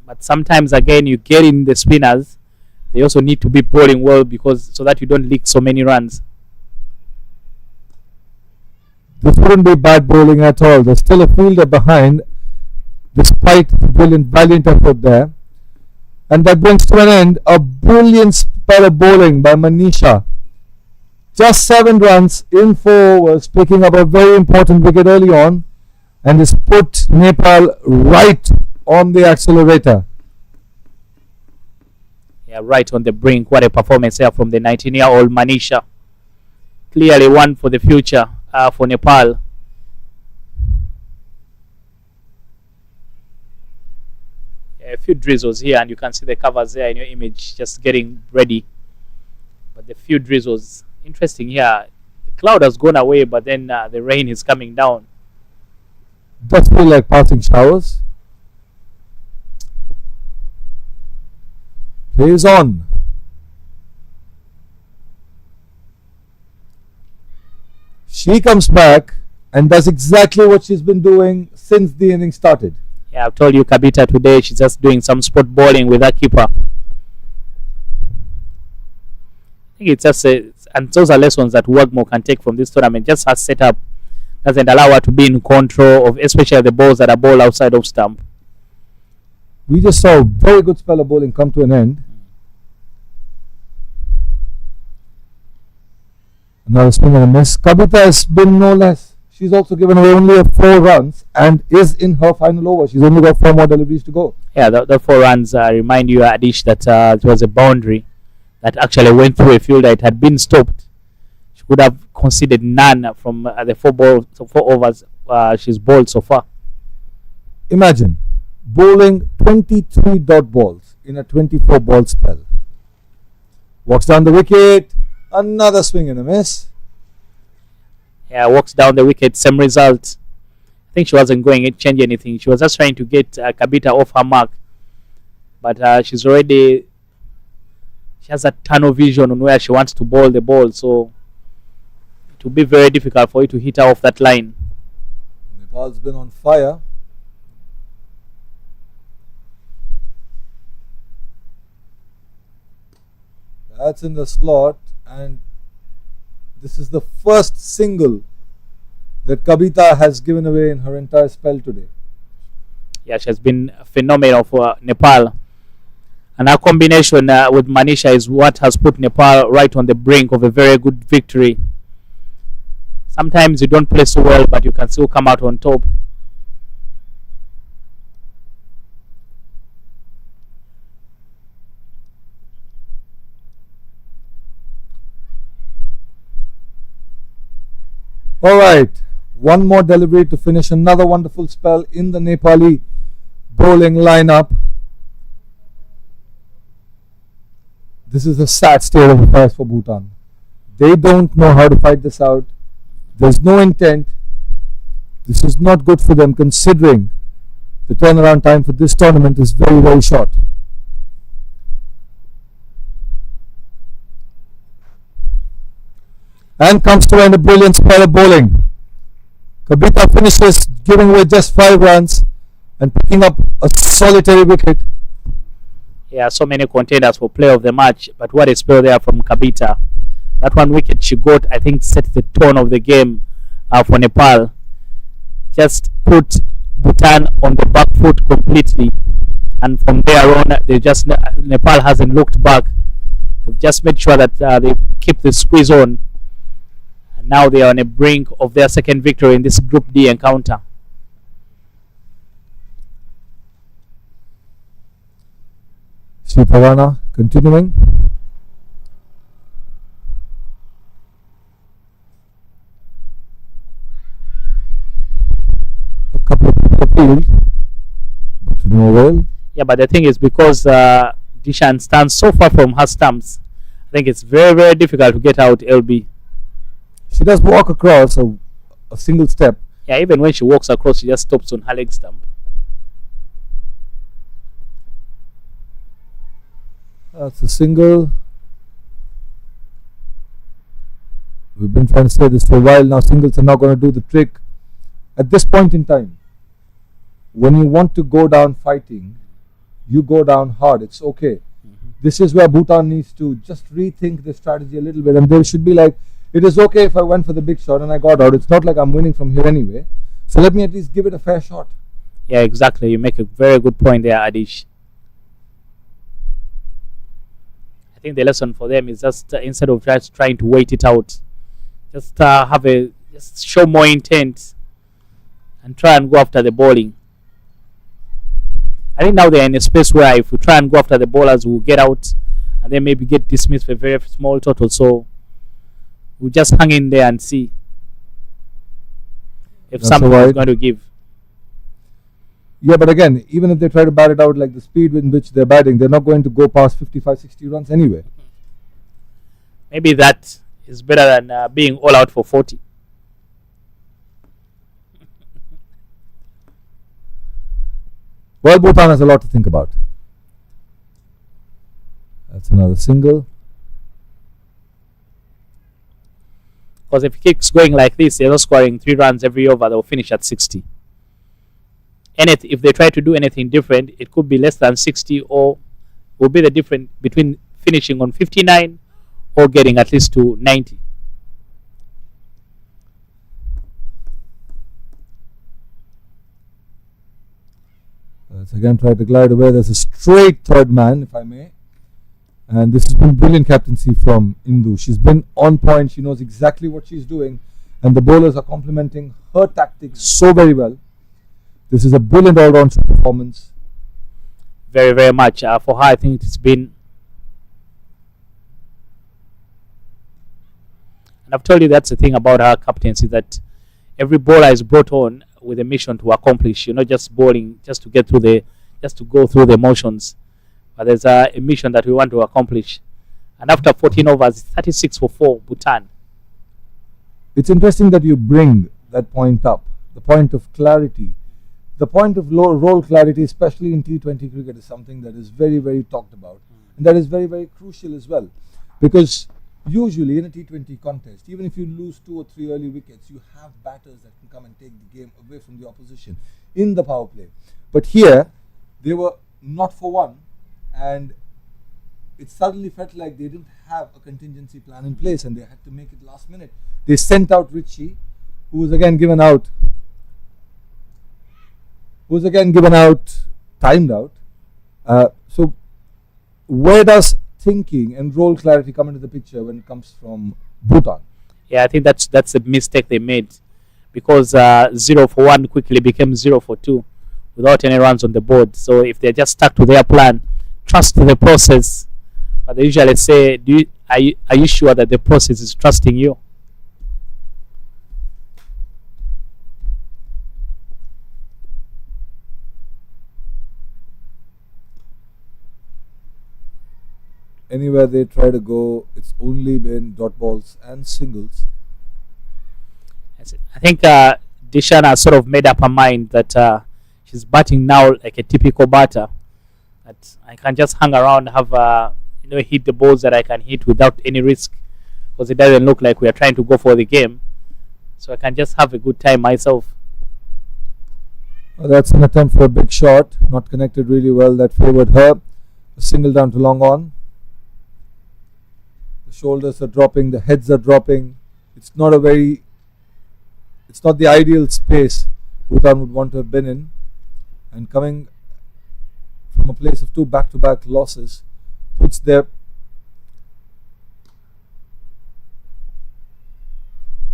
Speaker 2: But sometimes again, you get in the spinners, they also need to be bowling well, because so that you don't leak so many runs.
Speaker 5: This wouldn't be bad bowling at all. There's still a fielder behind, despite the valiant effort there. And that brings to an end a brilliant spell of bowling by Manisha. Just 7 runs in 4 overs, picking up a very important wicket early on, and has put Nepal right on the accelerator.
Speaker 2: Yeah, right on the brink. What a performance here from the 19-year-old Manisha. Clearly one for the future for Nepal. a few drizzles here, and you can see the covers there in your image just getting ready. But the few drizzles, interesting here. The cloud has gone away, but then the rain is coming down.
Speaker 5: Does feel like passing showers. Plays on. She comes back and does exactly what she's been doing since the inning started.
Speaker 2: Yeah, I've told you, Kabita today, she's just doing some spot bowling with her keeper. I think it's just and those are lessons that Wagmo can take from this tournament. Just her setup doesn't allow her to be in control of, especially the balls that are bowled outside of stump.
Speaker 5: We just saw a very good spell of bowling come to an end. Another swing and a miss. Kabita has been no less. She's also given away only 4 runs and is in her final over. She's only got 4 more deliveries to go.
Speaker 2: Yeah, the 4 runs remind you, Adish, that it was a boundary that actually went through a fielder. It had been stopped. She could have conceded none from the 4 overs she's bowled so far.
Speaker 5: Imagine bowling 23 dot balls in a 24 ball spell. Walks down the wicket. Another swing and a miss.
Speaker 2: Yeah, walks down the wicket, same result. I think she wasn't going to change anything. She was just trying to get Kabita off her mark. But she has a tunnel vision on where she wants to bowl the ball. So it will be very difficult for you to hit her off that line.
Speaker 5: Nepal's been on fire. That's in the slot, and this is the first single that Kabita has given away in her entire spell today.
Speaker 2: Yeah, she has been phenomenal for Nepal. And her combination with Manisha is what has put Nepal right on the brink of a very good victory. Sometimes you don't play so well, but you can still come out on top.
Speaker 5: Alright, one more delivery to finish another wonderful spell in the Nepali bowling lineup. This is a sad state of affairs for Bhutan. They don't know how to fight this out. There's no intent. This is not good for them, considering the turnaround time for this tournament is very, very short. And comes to end a brilliant spell of bowling. Kabita finishes giving away just 5 runs and picking up a solitary wicket.
Speaker 2: Yeah, so many contenders for player of the match, but what a spell there from Kabita. That one wicket she got, I think, set the tone of the game for Nepal. Just put Bhutan on the back foot completely, and from there on, Nepal hasn't looked back. They've just made sure that they keep the squeeze on. And now they are on the brink of their second victory in this Group D encounter.
Speaker 5: Sriparana continuing. A couple of people appealed, but to no avail.
Speaker 2: Yeah, but the thing is, because Dishan stands so far from her stumps, I think it's very, very difficult to get out LB.
Speaker 5: She does walk across a single step.
Speaker 2: Yeah, even when she walks across, she just stops on her leg stump.
Speaker 5: That's a single. We've been trying to say this for a while now. Singles are not going to do the trick. At this point in time, when you want to go down fighting, you go down hard. It's okay. This is where Bhutan needs to just rethink the strategy a little bit. And they should be like, it is okay if I went for the big shot and I got out. It's not like I'm winning from here anyway. So let me at least give it a fair shot.
Speaker 2: Yeah, exactly. You make a very good point there, Adish. I think the lesson for them is just instead of just trying to wait it out, just just show more intent and try and go after the bowling. I think now they're in a space where if we try and go after the bowlers, we'll get out and then maybe get dismissed for a very small total. So we'll just hang in there and see if something is going to give.
Speaker 5: Yeah, but again, even if they try to bat it out like the speed in which they're batting, they're not going to go past 55, 60 runs anyway.
Speaker 2: Maybe that is better than being all out for 40.
Speaker 5: Well, Bhutan has a lot to think about. That's another single.
Speaker 2: Because if it keeps going like this, they're not scoring 3 runs every over, they'll finish at 60. If they try to do anything different, it could be less than 60, or will be the difference between finishing on 59 or getting at least to 90.
Speaker 5: Let's again try to glide away. There's a straight third man, if I may. And this has been brilliant captaincy from Indu. She's been on point. She knows exactly what she's doing. And the bowlers are complementing her tactics so very well. This is a brilliant all-round performance.
Speaker 2: Very, very much. For her, I think it's been... And I've told you that's the thing about her captaincy, that every bowler is brought on with a mission to accomplish. You're not just bowling just to get through just to go through the motions. But there's a mission that we want to accomplish. And after 14 overs, 36 for 4, Bhutan.
Speaker 5: It's interesting that you bring that point up, the point of clarity. The point of role clarity, especially in T20 cricket, is something that is very, very talked about. And that is very, very crucial as well. Because usually in a T20 contest, even if you lose 2 or 3 early wickets, you have batters that can come and take the game away from the opposition in the power play. But here, they were not for one. And it suddenly felt like they didn't have a contingency plan in place and they had to make it last minute. They sent out Richie, who was again given out, timed out. So where does thinking and role clarity come into the picture when it comes from Bhutan?
Speaker 2: Yeah, I think that's a mistake they made, because 0 for 1 quickly became 0 for 2 without any runs on the board. So if they're just stuck to their plan, trust the process. But they usually say, are you sure that the process is trusting you?
Speaker 5: Anywhere they try to go, it's only been dot balls and singles.
Speaker 2: I think Dishan has sort of made up her mind that she's batting now like a typical batter. That I can just hang around, have hit the balls that I can hit without any risk, because it doesn't look like we are trying to go for the game. So I can just have a good time myself.
Speaker 5: Well, that's an attempt for a big shot, not connected really well. That favoured her. A single down to long on. The shoulders are dropping, the heads are dropping. It's not the ideal space Bhutan would want to have been in. And coming from a place of 2 back-to-back losses puts their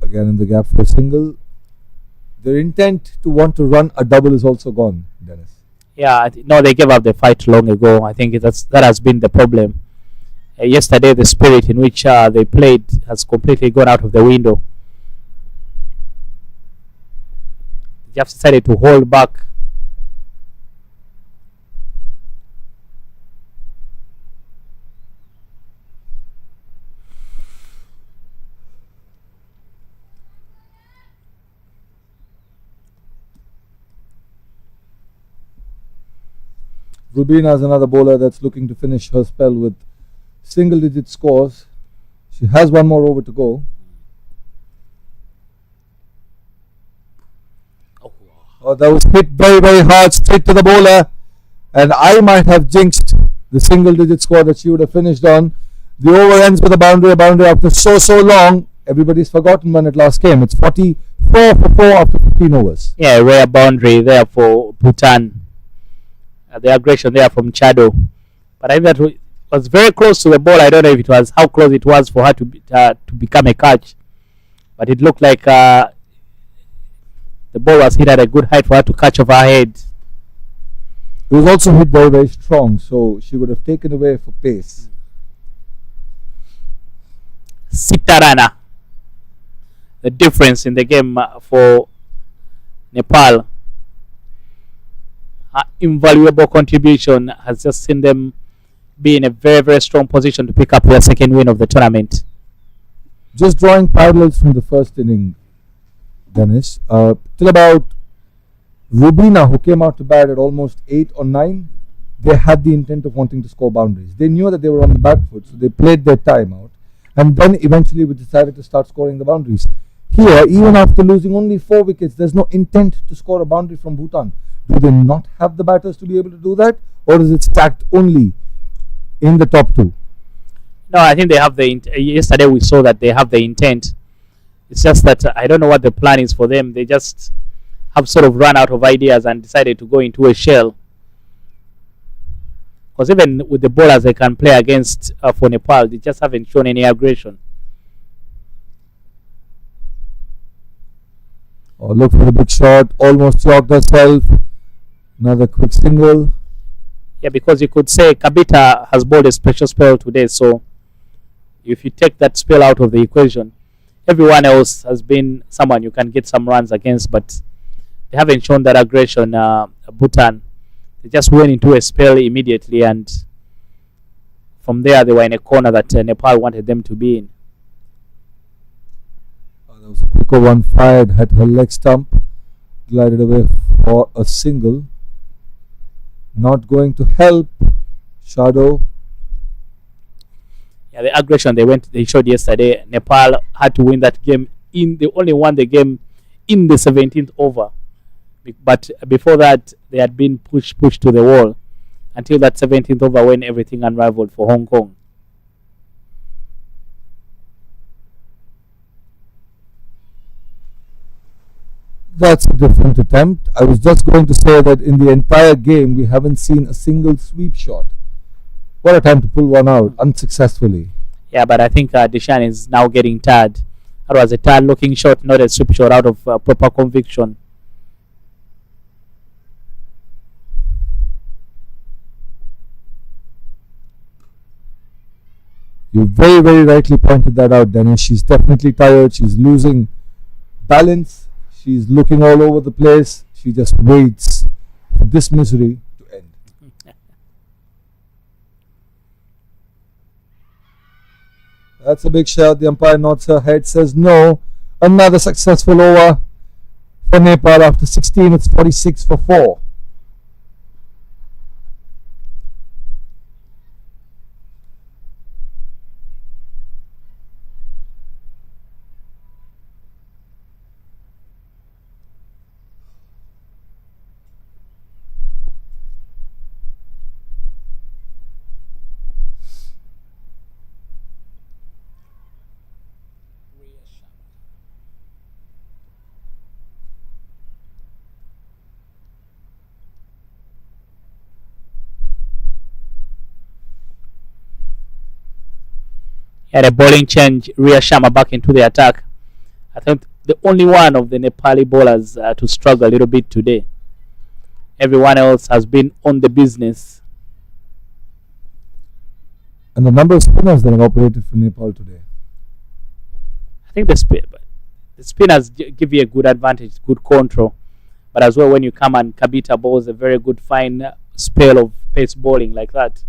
Speaker 5: again in the gap for a single. Their intent to want to run a double is also gone, Dennis.
Speaker 2: Yeah, no, they gave up the fight long ago. I think that has been the problem. Yesterday, the spirit in which they played has completely gone out of the window. They just decided to hold back.
Speaker 5: Rubina is another bowler that's looking to finish her spell with single-digit scores. She has 1 more over to go. Oh, that was hit very, very hard straight to the bowler, and I might have jinxed the single-digit score that she would have finished on. The over ends with a boundary after so long. Everybody's forgotten when it last came. It's 44 for 4 after 15 overs.
Speaker 2: Yeah, rare boundary there for Bhutan. The aggression there from Chado, but I think that was very close to the ball. I don't know if it was how close it was for her to become a catch, but it looked like the ball was hit at a good height for her to catch over her head.
Speaker 5: It was also hit very, very strong, so she would have taken away for pace.
Speaker 2: Sitarana, the difference in the game for Nepal. invaluable contribution has just seen them be in a very, very strong position to pick up their second win of the tournament.
Speaker 5: Just drawing parallels from the first inning, Dennis, till about Rubina, who came out to bat at almost 8 or 9, they had the intent of wanting to score boundaries. They knew that they were on the back foot, so they played their time out. And then eventually we decided to start scoring the boundaries. Here, even after losing only 4 wickets, there's no intent to score a boundary from Bhutan. Do they not have the batters to be able to do that? Or is it stacked only in the top 2?
Speaker 2: No, I think they have the yesterday we saw that they have the intent. It's just that I don't know what the plan is for them. They just have sort of run out of ideas and decided to go into a shell. Because even with the bowlers they can play against for Nepal, they just haven't shown any aggression.
Speaker 5: Oh, look for the big shot, almost chalked herself. Another quick single.
Speaker 2: Yeah, because you could say Kabita has bowled a special spell today, so if you take that spell out of the equation, everyone else has been someone you can get some runs against, but they haven't shown that aggression. Bhutan, they just went into a spell immediately, and from there they were in a corner that Nepal wanted them to be in.
Speaker 5: There was a quicker one fired, had her leg stump, glided away for a single. Not going to help Shadow.
Speaker 2: Yeah, the aggression they showed yesterday. Nepal had to win that game. They only won the game in the 17th over, but before that they had been pushed to the wall until that 17th over when everything unraveled for Hong Kong.
Speaker 5: That's a different attempt. I was just going to say that in the entire game we haven't seen a single sweep shot. What a time to pull one out unsuccessfully.
Speaker 2: Yeah, but I think Dishan is now getting tired. That was a tired looking shot, not a sweep shot out of proper conviction.
Speaker 5: You very, very rightly pointed that out, Dennis. She's definitely tired. She's losing balance. She's looking all over the place. She just waits for this misery to end. That's a big shout. The umpire nods her head, says no. Another successful over for Nepal after 16. It's 46 for 4.
Speaker 2: Had a bowling change, Ria Sharma back into the attack. I think the only one of the Nepali bowlers to struggle a little bit today. Everyone else has been on the business.
Speaker 5: And the number of spinners that have operated for Nepal today.
Speaker 2: I think the spinners give you a good advantage, good control. But as well, when you come and Kabita bowls a very good, fine spell of pace bowling like that,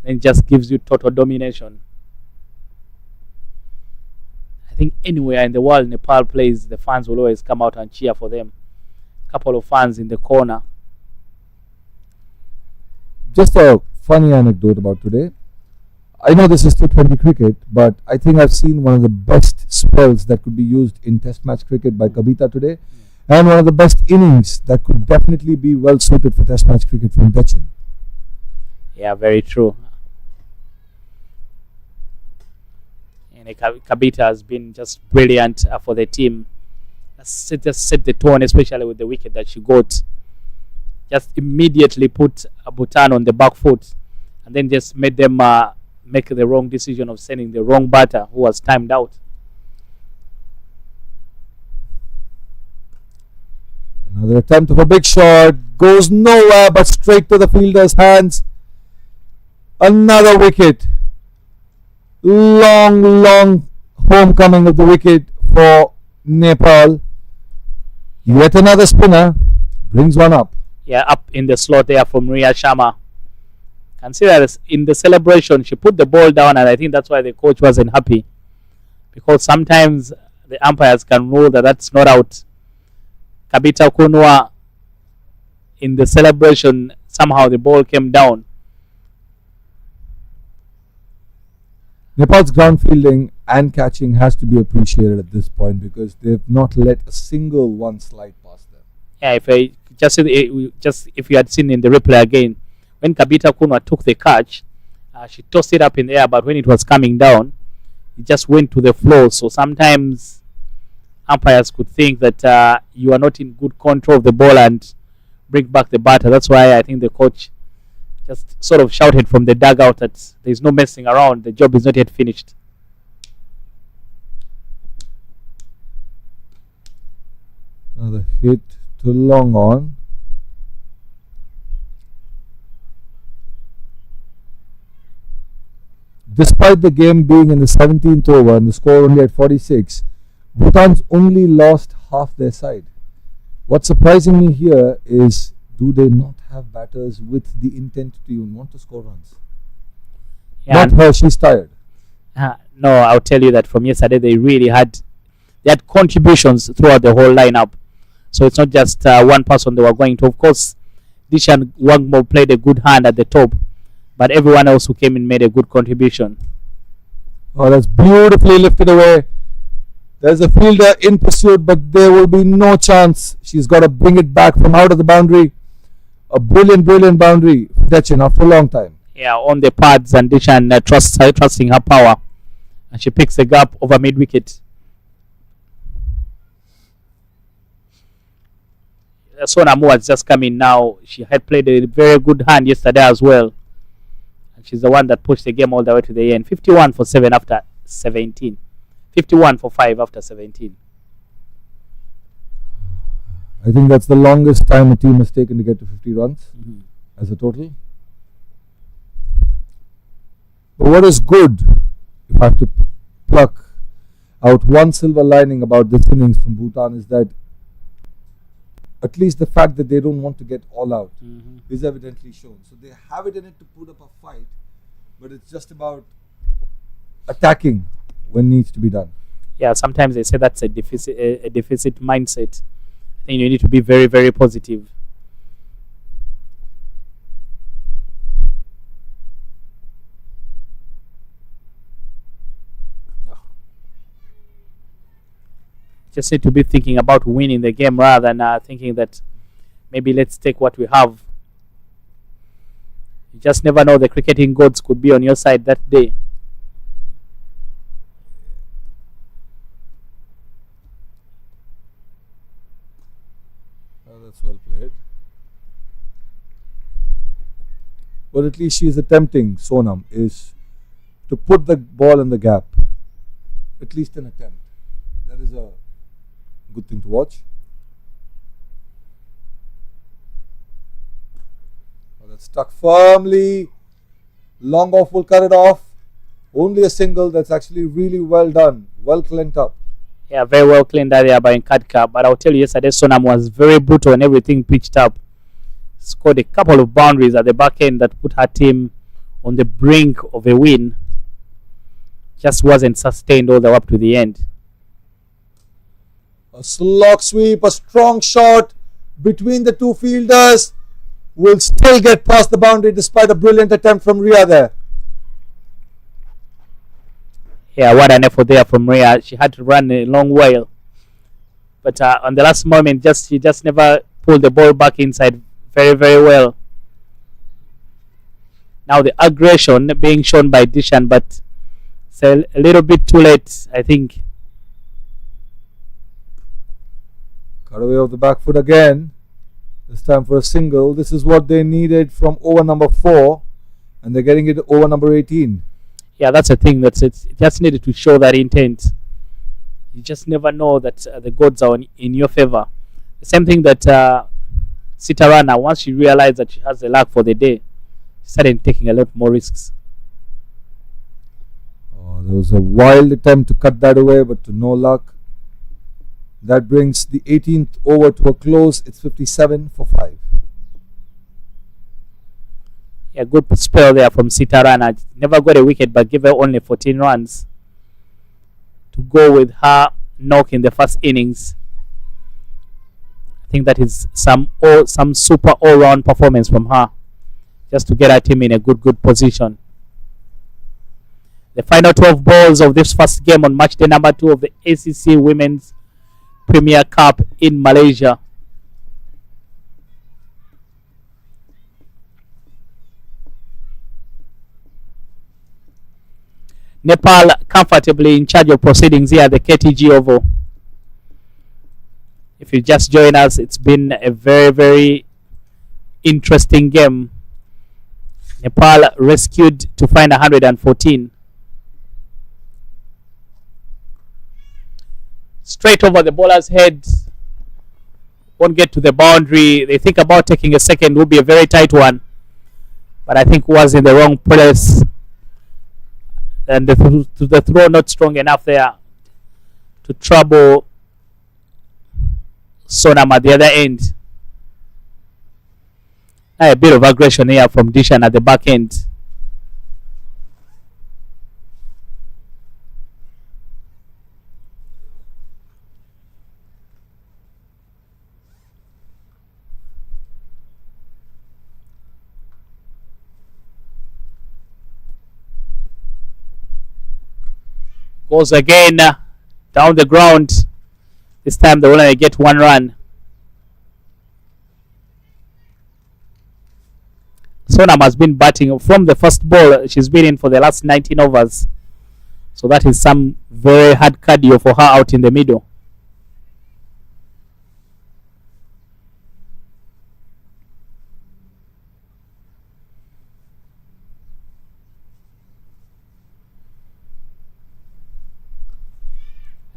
Speaker 2: then it just gives you total domination. I think anywhere in the world Nepal plays, the fans will always come out and cheer for them. A couple of fans in the corner.
Speaker 5: Just a funny anecdote about today. I know this is T20 cricket, but I think I've seen one of the best spells that could be used in Test match cricket by Kabita today, and one of the best innings that could definitely be well suited for Test match cricket from Dechin.
Speaker 2: Yeah, very true. And Kabita has been just brilliant for the team. Just set the tone, especially with the wicket that she got. Just immediately put Bhutan on the back foot, and then just made them make the wrong decision of sending the wrong batter who was timed out.
Speaker 5: Another attempt of a big shot, goes nowhere but straight to the fielder's hands. Another wicket. Long homecoming of the wicket for Nepal. Yet another spinner brings one up.
Speaker 2: Yeah, up in the slot there from Ria Sharma. Consider in the celebration, she put the ball down, and I think that's why the coach wasn't happy. Because sometimes the umpires can rule that that's not out. Kabita Kunwa, in the celebration, somehow the ball came down.
Speaker 5: Nepal's ground fielding and catching has to be appreciated at this point because they've not let a single one slide past them.
Speaker 2: Yeah, if you had seen in the replay again, when Kabita Kunwa took the catch, she tossed it up in the air, but when it was coming down, it just went to the floor. So sometimes umpires could think that you are not in good control of the ball and bring back the batter. That's why I think the coach just sort of shouted from the dugout that there's no messing around, the job is not yet finished.
Speaker 5: Another hit to long on. Despite the game being in the 17th over and the score only at 46, Bhutan's only lost half their side. What's surprising me here is, do they not have batters with the intent to even want to score runs?
Speaker 2: Yeah,
Speaker 5: Not her, she's tired.
Speaker 2: no, I'll tell you that from yesterday they had contributions throughout the whole lineup. So it's not just one person they were going to. Of course, Dishan Wangmo played a good hand at the top, but everyone else who came in made a good contribution.
Speaker 5: Oh, that's beautifully lifted away. There's a fielder in pursuit, but there will be no chance. She's got to bring it back from out of the boundary. A brilliant, brilliant boundary, Dechin, after a long time.
Speaker 2: Yeah, on the pads, and Dishan trusting her power, and she picks the gap over mid wicket. Sonamu has just come in now. She had played a very good hand yesterday as well. And she's the one that pushed the game all the way to the end. 51 for 7 after 17. 51 for 5 after 17.
Speaker 5: I think that's the longest time a team has taken to get to 50 runs as a total. But what is good, if I have to pluck out one silver lining about this innings from Bhutan, is that at least the fact that they don't want to get all out is evidently shown. So they have it in it to put up a fight, but it's just about attacking when needs to be done.
Speaker 2: Yeah, sometimes they say that's a deficit mindset. I think you need to be very, very positive. Just need to be thinking about winning the game rather than thinking that maybe let's take what we have. You just never know, the cricketing gods could be on your side that day.
Speaker 5: Oh, that's well played. What at least she is attempting, Sonam, is to put the ball in the gap. At least an attempt. That is a good thing to watch. Oh, that's stuck firmly. Long off will cut it off. Only a single. That's actually really well done. Well cleaned up.
Speaker 2: Yeah, very well cleaned area by Nkadka. But I'll tell you, yesterday Sonam was very brutal and everything pitched up. Scored a couple of boundaries at the back end that put her team on the brink of a win. Just wasn't sustained all the way up to the end.
Speaker 5: A slog sweep, a strong shot between the two fielders. Will still get past the boundary despite a brilliant attempt from Ria there.
Speaker 2: Yeah, what an effort there from Ria. She had to run a long while. But on the last moment, she just never pulled the ball back inside very, very well. Now the aggression being shown by Dishan, but it's a little bit too late, I think.
Speaker 5: Cut away off the back foot again. This time for a single. This is what they needed from over number 4, and they're getting it over number 18.
Speaker 2: Yeah, that's the thing. It just needed to show that intent. You just never know that the gods are in your favor. The same thing that Sitarana, once she realized that she has the luck for the day, she started taking a lot more risks.
Speaker 5: Oh, there was a wild attempt to cut that away, but to no luck. That brings the 18th over to a close. It's 57 for 5.
Speaker 2: A good spell there from Sitarana. Never got a wicket, but gave her only 14 runs to go with her knock in the first innings. I think that is some super all-round performance from her, just to get her team in a good position. The final 12 balls of this first game on match day number 2 of the ACC Women's Premier Cup in Malaysia. Nepal comfortably in charge of proceedings here at the KTJ Oval. If you just join us, it's been a very interesting game. Nepal rescued to find 114. Straight over the bowler's head. Won't get to the boundary. They think about taking a second. Will be a very tight one. But I think was in the wrong place. And the throw not strong enough there to trouble Sonam at the other end. A bit of aggression here from Dishan at the back end. Goes again down the ground. This time they only get 1 run. Sonam has been batting from the first ball. She's been in for the last 19 overs. So that is some very hard cardio for her out in the middle.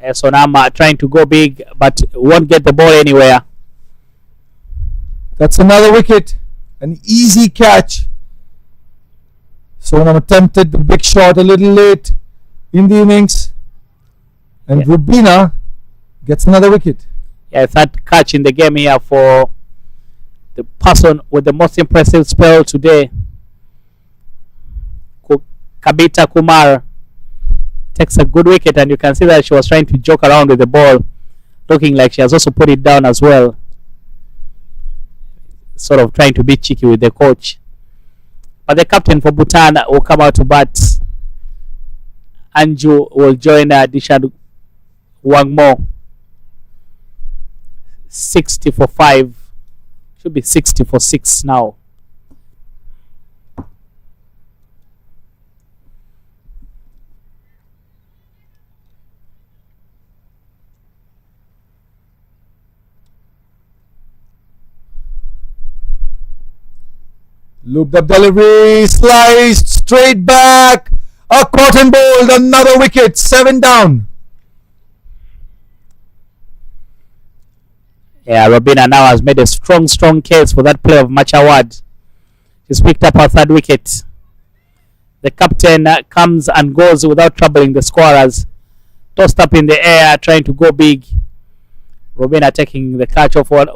Speaker 2: Sonam trying to go big, but won't get the ball anywhere.
Speaker 5: That's another wicket. An easy catch. Sonam attempted the big shot a little late in the innings. And Rubina gets another wicket.
Speaker 2: Yeah, third catch in the game here for the person with the most impressive spell today. Kabita Kumar takes a good wicket, and you can see that she was trying to joke around with the ball, looking like she has also put it down as well, sort of trying to be cheeky with the coach. But the captain for Bhutan will come out to bat. Anju will join Dishan Wangmo. 60 for 5, should be 60 for 6 now.
Speaker 5: Looped up delivery, sliced straight back, a cotton bowled, another wicket, 7 down.
Speaker 2: Yeah, Robina now has made a strong case for that play of match award. She's picked up her 3rd wicket. The captain comes and goes without troubling the scorers. Tossed up in the air, trying to go big. Robina taking the catch off her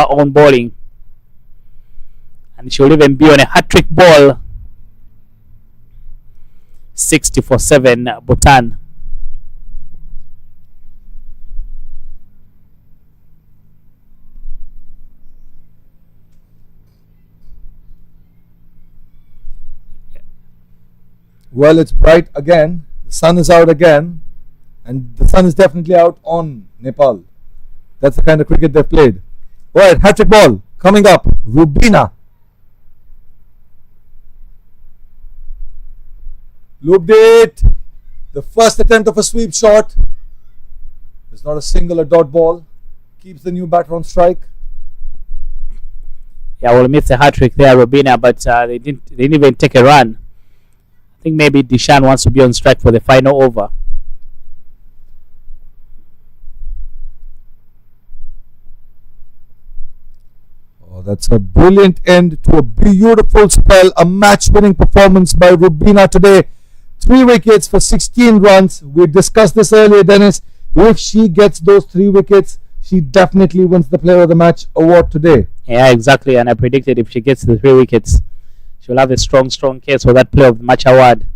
Speaker 2: own bowling. And she will even be on a hat-trick ball. 60 for 7, Bhutan.
Speaker 5: Well, it's bright again. The sun is out again. And the sun is definitely out on Nepal. That's the kind of cricket they've played. Alright, hat-trick ball coming up. Rubina. Looped it. The first attempt of a sweep shot. There's not a single or dot ball. Keeps the new batter on strike.
Speaker 2: Yeah, we'll miss a hat-trick there, Rubina, but they didn't even take a run. I think maybe Dishan wants to be on strike for the final over.
Speaker 5: Oh, that's a brilliant end to a beautiful spell. A match-winning performance by Rubina today. 3 wickets for 16 runs. We discussed this earlier, Dennis. If she gets those 3 wickets, she definitely wins the Player of the Match award today.
Speaker 2: Yeah, exactly. And I predicted if she gets the 3 wickets, she'll have a strong case for that player of the match award.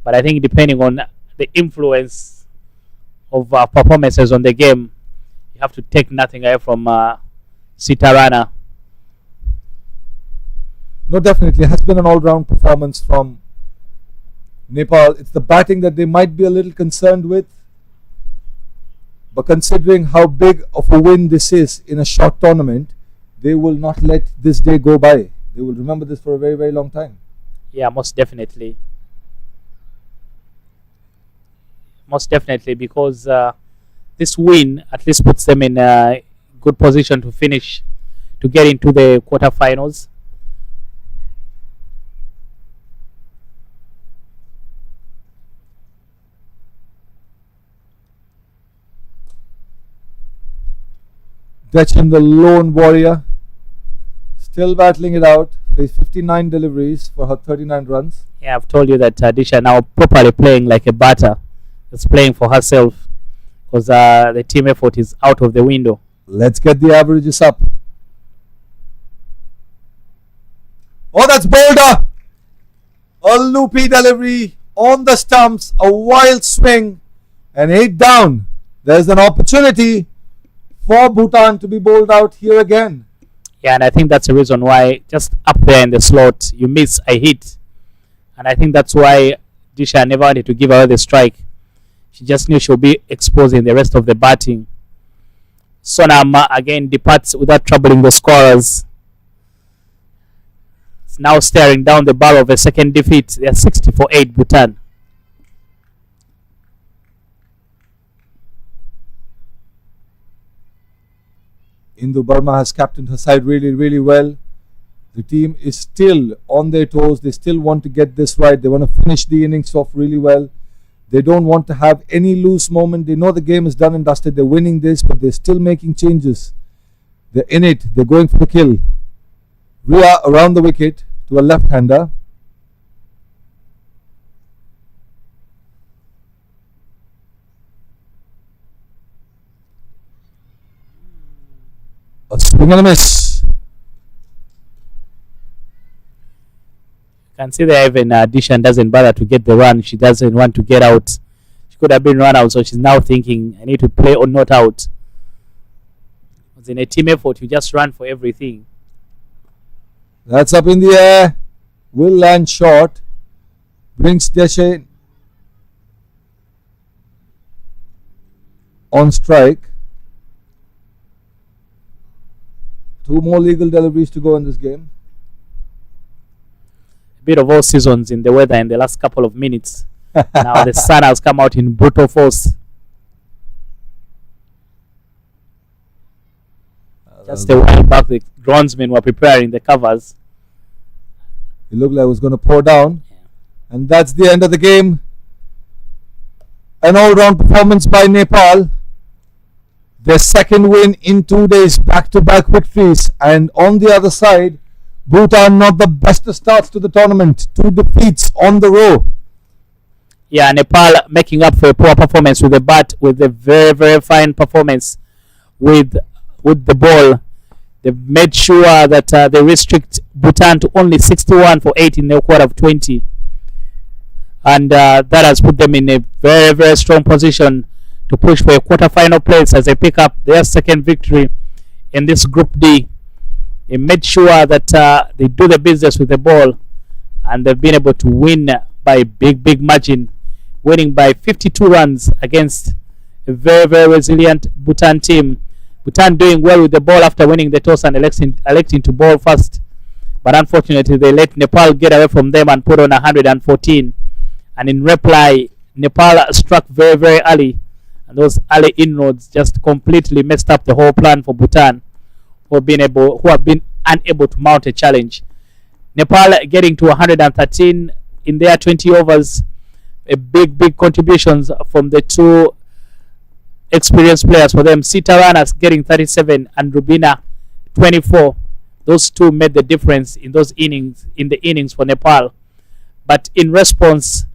Speaker 2: But I think depending on the influence of performances on the game, you have to take nothing away from Sitarana.
Speaker 5: No, definitely. It has been an all-round performance from Nepal. It's the batting that they might be a little concerned with. But considering how big of a win this is in a short tournament, they will not let this day go by. They will remember this for a very, very long time.
Speaker 2: Yeah, most definitely. Most definitely, because this win at least puts them in a good position to finish, to get into the quarterfinals.
Speaker 5: Dechan, the lone warrior, still battling it out. There's 59 deliveries for her 39 runs.
Speaker 2: Yeah, I've told you that Disha now properly playing like a batter. It's playing for herself because the team effort is out of the window.
Speaker 5: Let's get the averages up. Oh, that's Boulder! A loopy delivery on the stumps, a wild swing, and 8 down. There's an opportunity for Bhutan to be bowled out here again.
Speaker 2: Yeah, and I think that's the reason why just up there in the slot you miss a hit. And I think that's why Disha never wanted to give away the strike. She just knew she'll be exposing the rest of the batting. Sonam again departs without troubling the scorers. It's now staring down the barrel of a second defeat. They're 60 for 8 Bhutan.
Speaker 5: Indu Burma has captained her side really, really well. The team is still on their toes. They still want to get this right. They want to finish the innings off really well. They don't want to have any loose moment. They know the game is done and dusted. They're winning this, but they're still making changes. They're in it. They're going for the kill. Ria around the wicket to a left-hander. A swing and a miss.
Speaker 2: You can see there even Dishan doesn't bother to get the run. She doesn't want to get out. She could have been run out, so she's now thinking, I need to play or not out. Because in a team effort, you just run for everything.
Speaker 5: That's up in the air. Will land short. Brings Deshe on strike. 2 more legal deliveries to go in this game.
Speaker 2: A bit of all seasons in the weather in the last couple of minutes. Now the sun has come out in brutal force. Just a while back, the groundsmen were preparing the covers.
Speaker 5: It looked like it was going to pour down. And that's the end of the game. An all-round performance by Nepal. Their second win in 2 days, back-to-back victories. And on the other side, Bhutan not the best of starts to the tournament. 2 defeats on the row.
Speaker 2: Yeah, Nepal making up for a poor performance with the bat, with a very, very fine performance with the ball. They've made sure that they restrict Bhutan to only 61 for 8 in the quarter of 20. And that has put them in a very, very strong position to push for a quarter-final place as they pick up their second victory in this Group D. They made sure that they do the business with the ball, and they've been able to win by big margin, winning by 52 runs against a very, very resilient Bhutan team. Bhutan doing well with the ball after winning the toss and electing to bowl first. But unfortunately, they let Nepal get away from them and put on 114. And in reply, Nepal struck very, very early. And those early inroads just completely messed up the whole plan for Bhutan, who have been unable to mount a challenge. Nepal getting to 113 in their 20 overs. A big contributions from the 2 experienced players for them. Sitarana getting 37 and Rubina 24. Those 2 made the difference in those innings, for Nepal. But in response,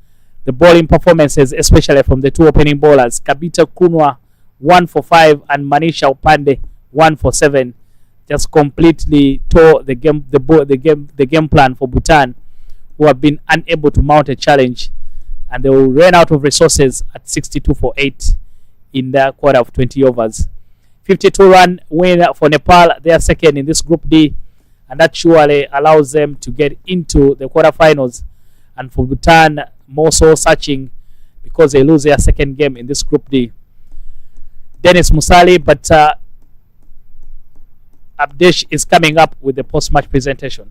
Speaker 2: the bowling performances, especially from the 2 opening bowlers, Kabita Kunwa 1 for 5 and Manisha Upande 1 for 7, just completely tore the game plan for Bhutan. who have been unable to mount a challenge, and they will run out of resources at 62 for 8 in their quarter of 20 overs. 52-run win for Nepal. They are second in this Group D, and that surely allows them to get into the quarterfinals. And for Bhutan, more so searching because they lose their second game in this Group D. Dennis Musali, but Abdesh is coming up with the post-match presentation.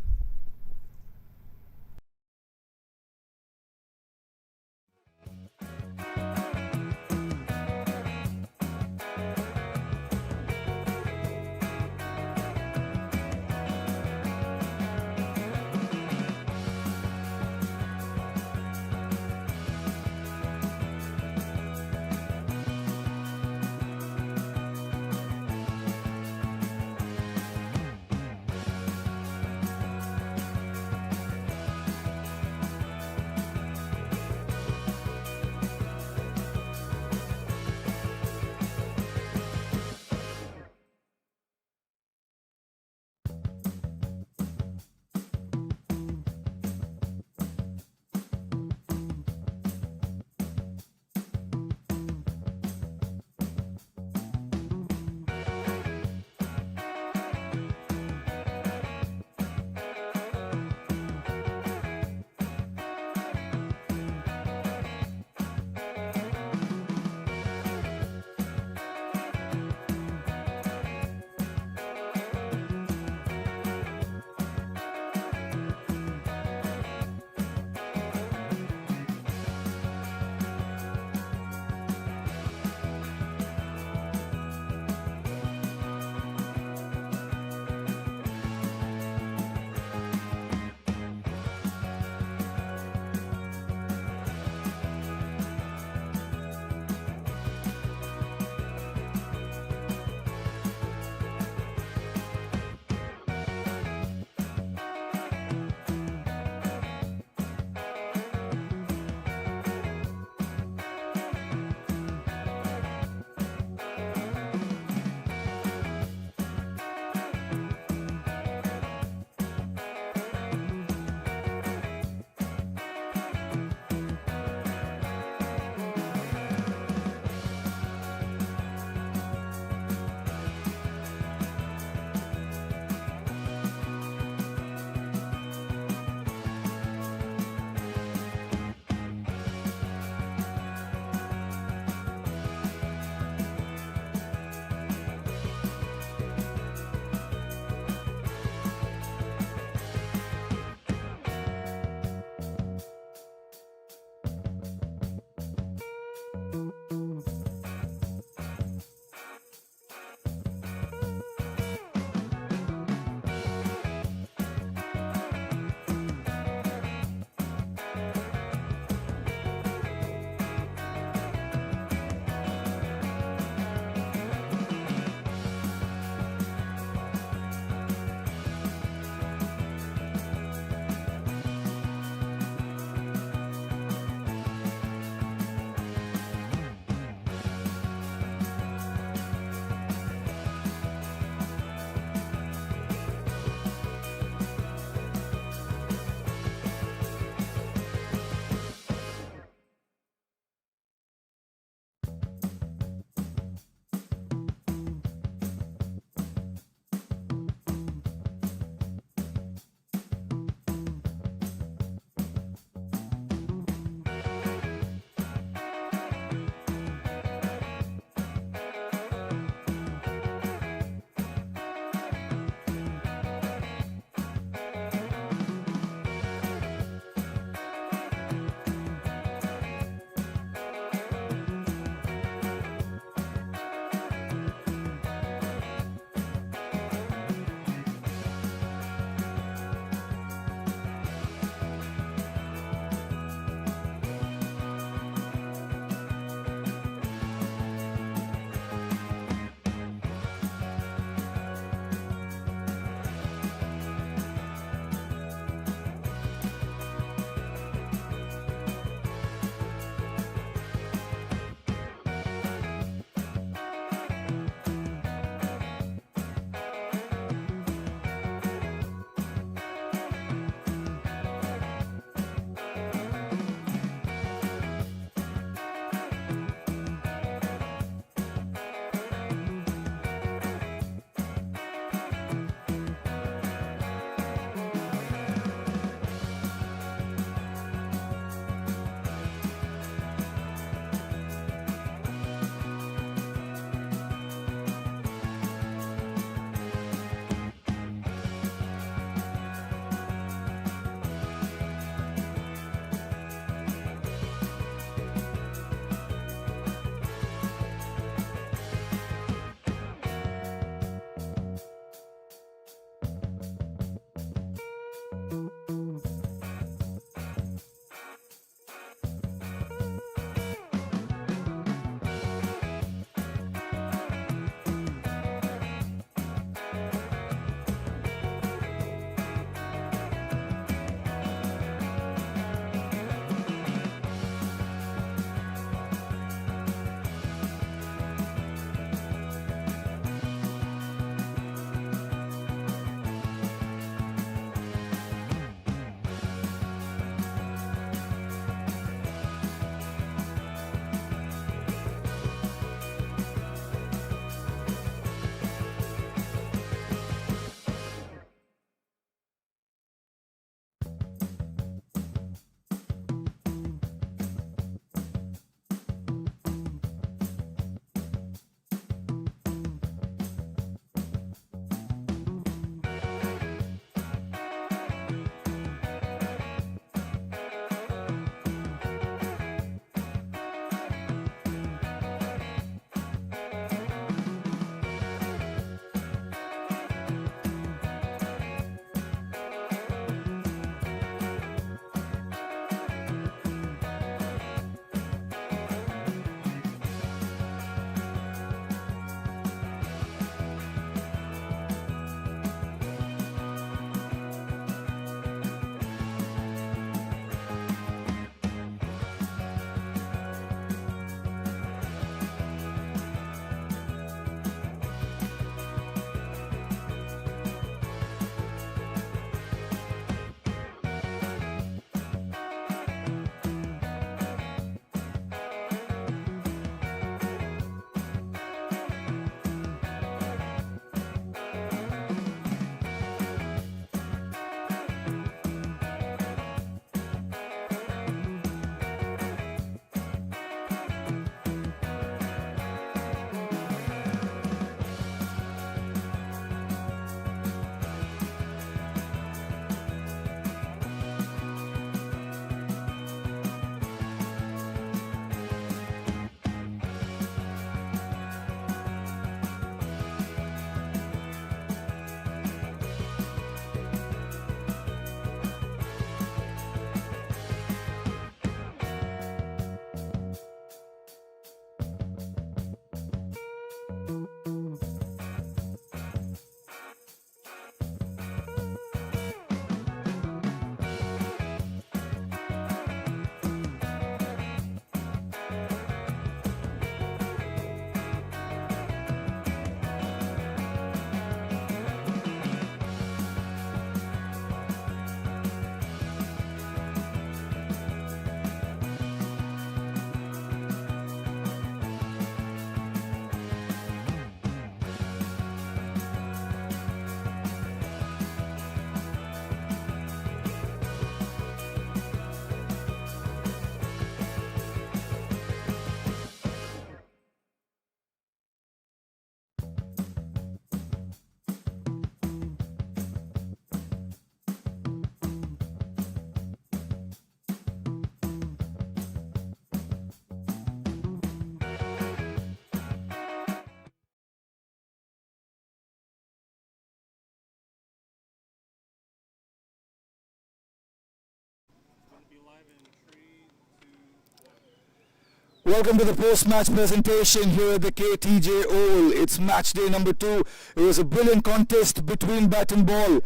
Speaker 1: Welcome to the post-match presentation here at the KTJ Oval. It's match day number 2. It was a brilliant contest between bat and ball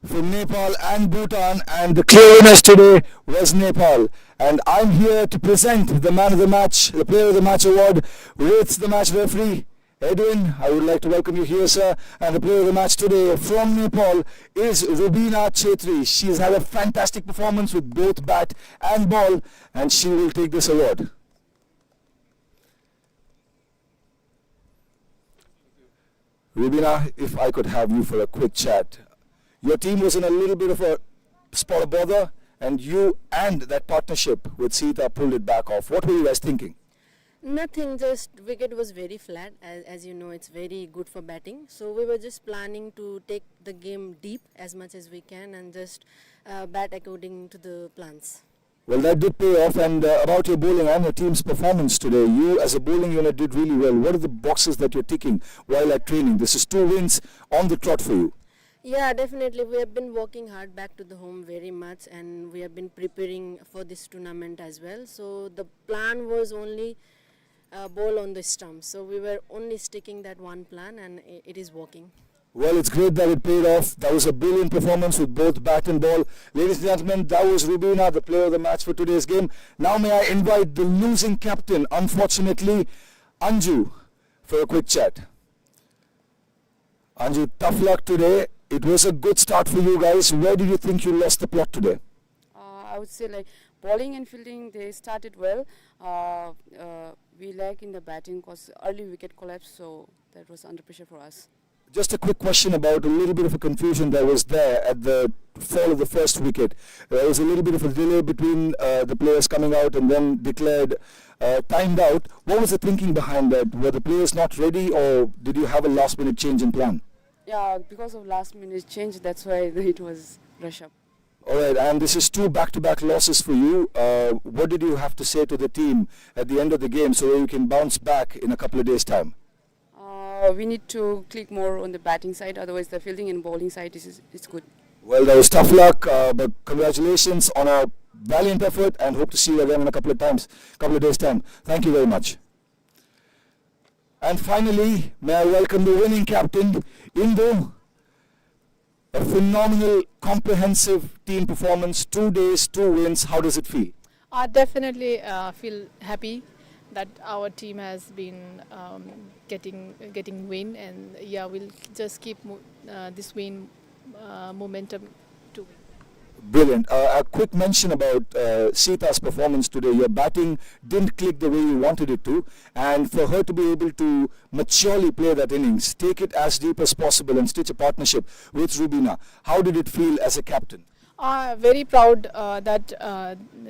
Speaker 1: for Nepal and Bhutan, and the clear winners today was Nepal. And I'm here to present the man of the match, the player of the match award with the match referee, Edwin. I would like to welcome you here, sir. And the player of the match today from Nepal is Rubina Chetri. She's had a fantastic performance with both bat and ball, and she will take this award. Rubina, if I could have you for a quick chat. Your team was in a little bit of a spot of bother, and you and that partnership with Sita pulled it back off. What were you guys thinking?
Speaker 6: Nothing, just wicket was very flat. As you know, it's very good for batting. So we were just planning to take the game deep as much as we can and just bat according to the plans.
Speaker 1: Well, that did pay off. And about your bowling and your team's performance today, you as a bowling unit did really well. What are the boxes that you're ticking while at training? This is 2 wins on the trot for you.
Speaker 6: Yeah, definitely. We have been working hard back to the home very much, and we have been preparing for this tournament as well. So the plan was only bowl on the stump. So we were only sticking that one plan, and it is working.
Speaker 1: Well, it's great that it paid off. That was a brilliant performance with both bat and ball. Ladies and gentlemen, that was Rubina, the player of the match for today's game. Now may I invite the losing captain, unfortunately, Anju, for a quick chat. Anju, tough luck today. It was a good start for you guys. Where do you think you lost the plot today?
Speaker 3: I would say like bowling and fielding, they started well. We lack in the batting because early wicket collapsed, so that was under pressure for us.
Speaker 1: Just a quick question about a little bit of a confusion that was there at the fall of the first wicket. There was a little bit of a delay between the players coming out and then declared timed out. What was the thinking behind that? Were the players not ready, or did you have a last minute change in plan?
Speaker 3: Yeah, because of last minute change, that's why it was rush up.
Speaker 1: Alright, and this is 2 back-to-back losses for you. What did you have to say to the team at the end of the game so that you can bounce back in a couple of days' time?
Speaker 3: We need to click more on the batting side, otherwise the fielding and bowling side is good.
Speaker 1: Well, that was tough luck, but congratulations on a valiant effort, and hope to see you again in a couple of days' time. Thank you very much. And finally, may I welcome the winning captain, Indo. A phenomenal, comprehensive team performance, 2 days, 2 wins. How does it feel?
Speaker 4: I definitely feel happy that our team has been getting win, and yeah, we'll just keep this win momentum to win.
Speaker 1: Brilliant. A quick mention about Sita's performance today. Your batting didn't click the way you wanted it to, and for her to be able to maturely play that innings, take it as deep as possible and stitch a partnership with Rubina, how did it feel as a captain?
Speaker 4: Very proud that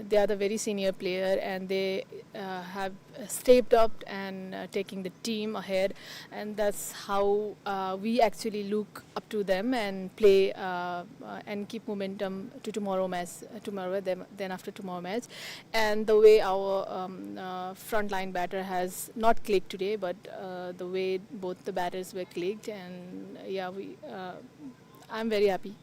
Speaker 4: they are the very senior player, and they have stepped up and taking the team ahead, and that's how we actually look up to them and play and keep momentum to tomorrow, then after tomorrow match. And the way our frontline batter has not clicked today, but the way both the batters were clicked, and yeah, I'm very happy.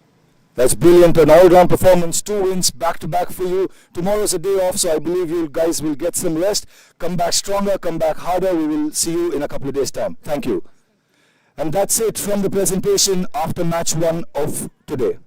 Speaker 1: That's brilliant. An all-round performance, 2 wins back-to-back for you. Tomorrow's a day off, so I believe you guys will get some rest. Come back stronger, come back harder. We will see you in a couple of days' time. Thank you. And that's it from the presentation after match 1 of today.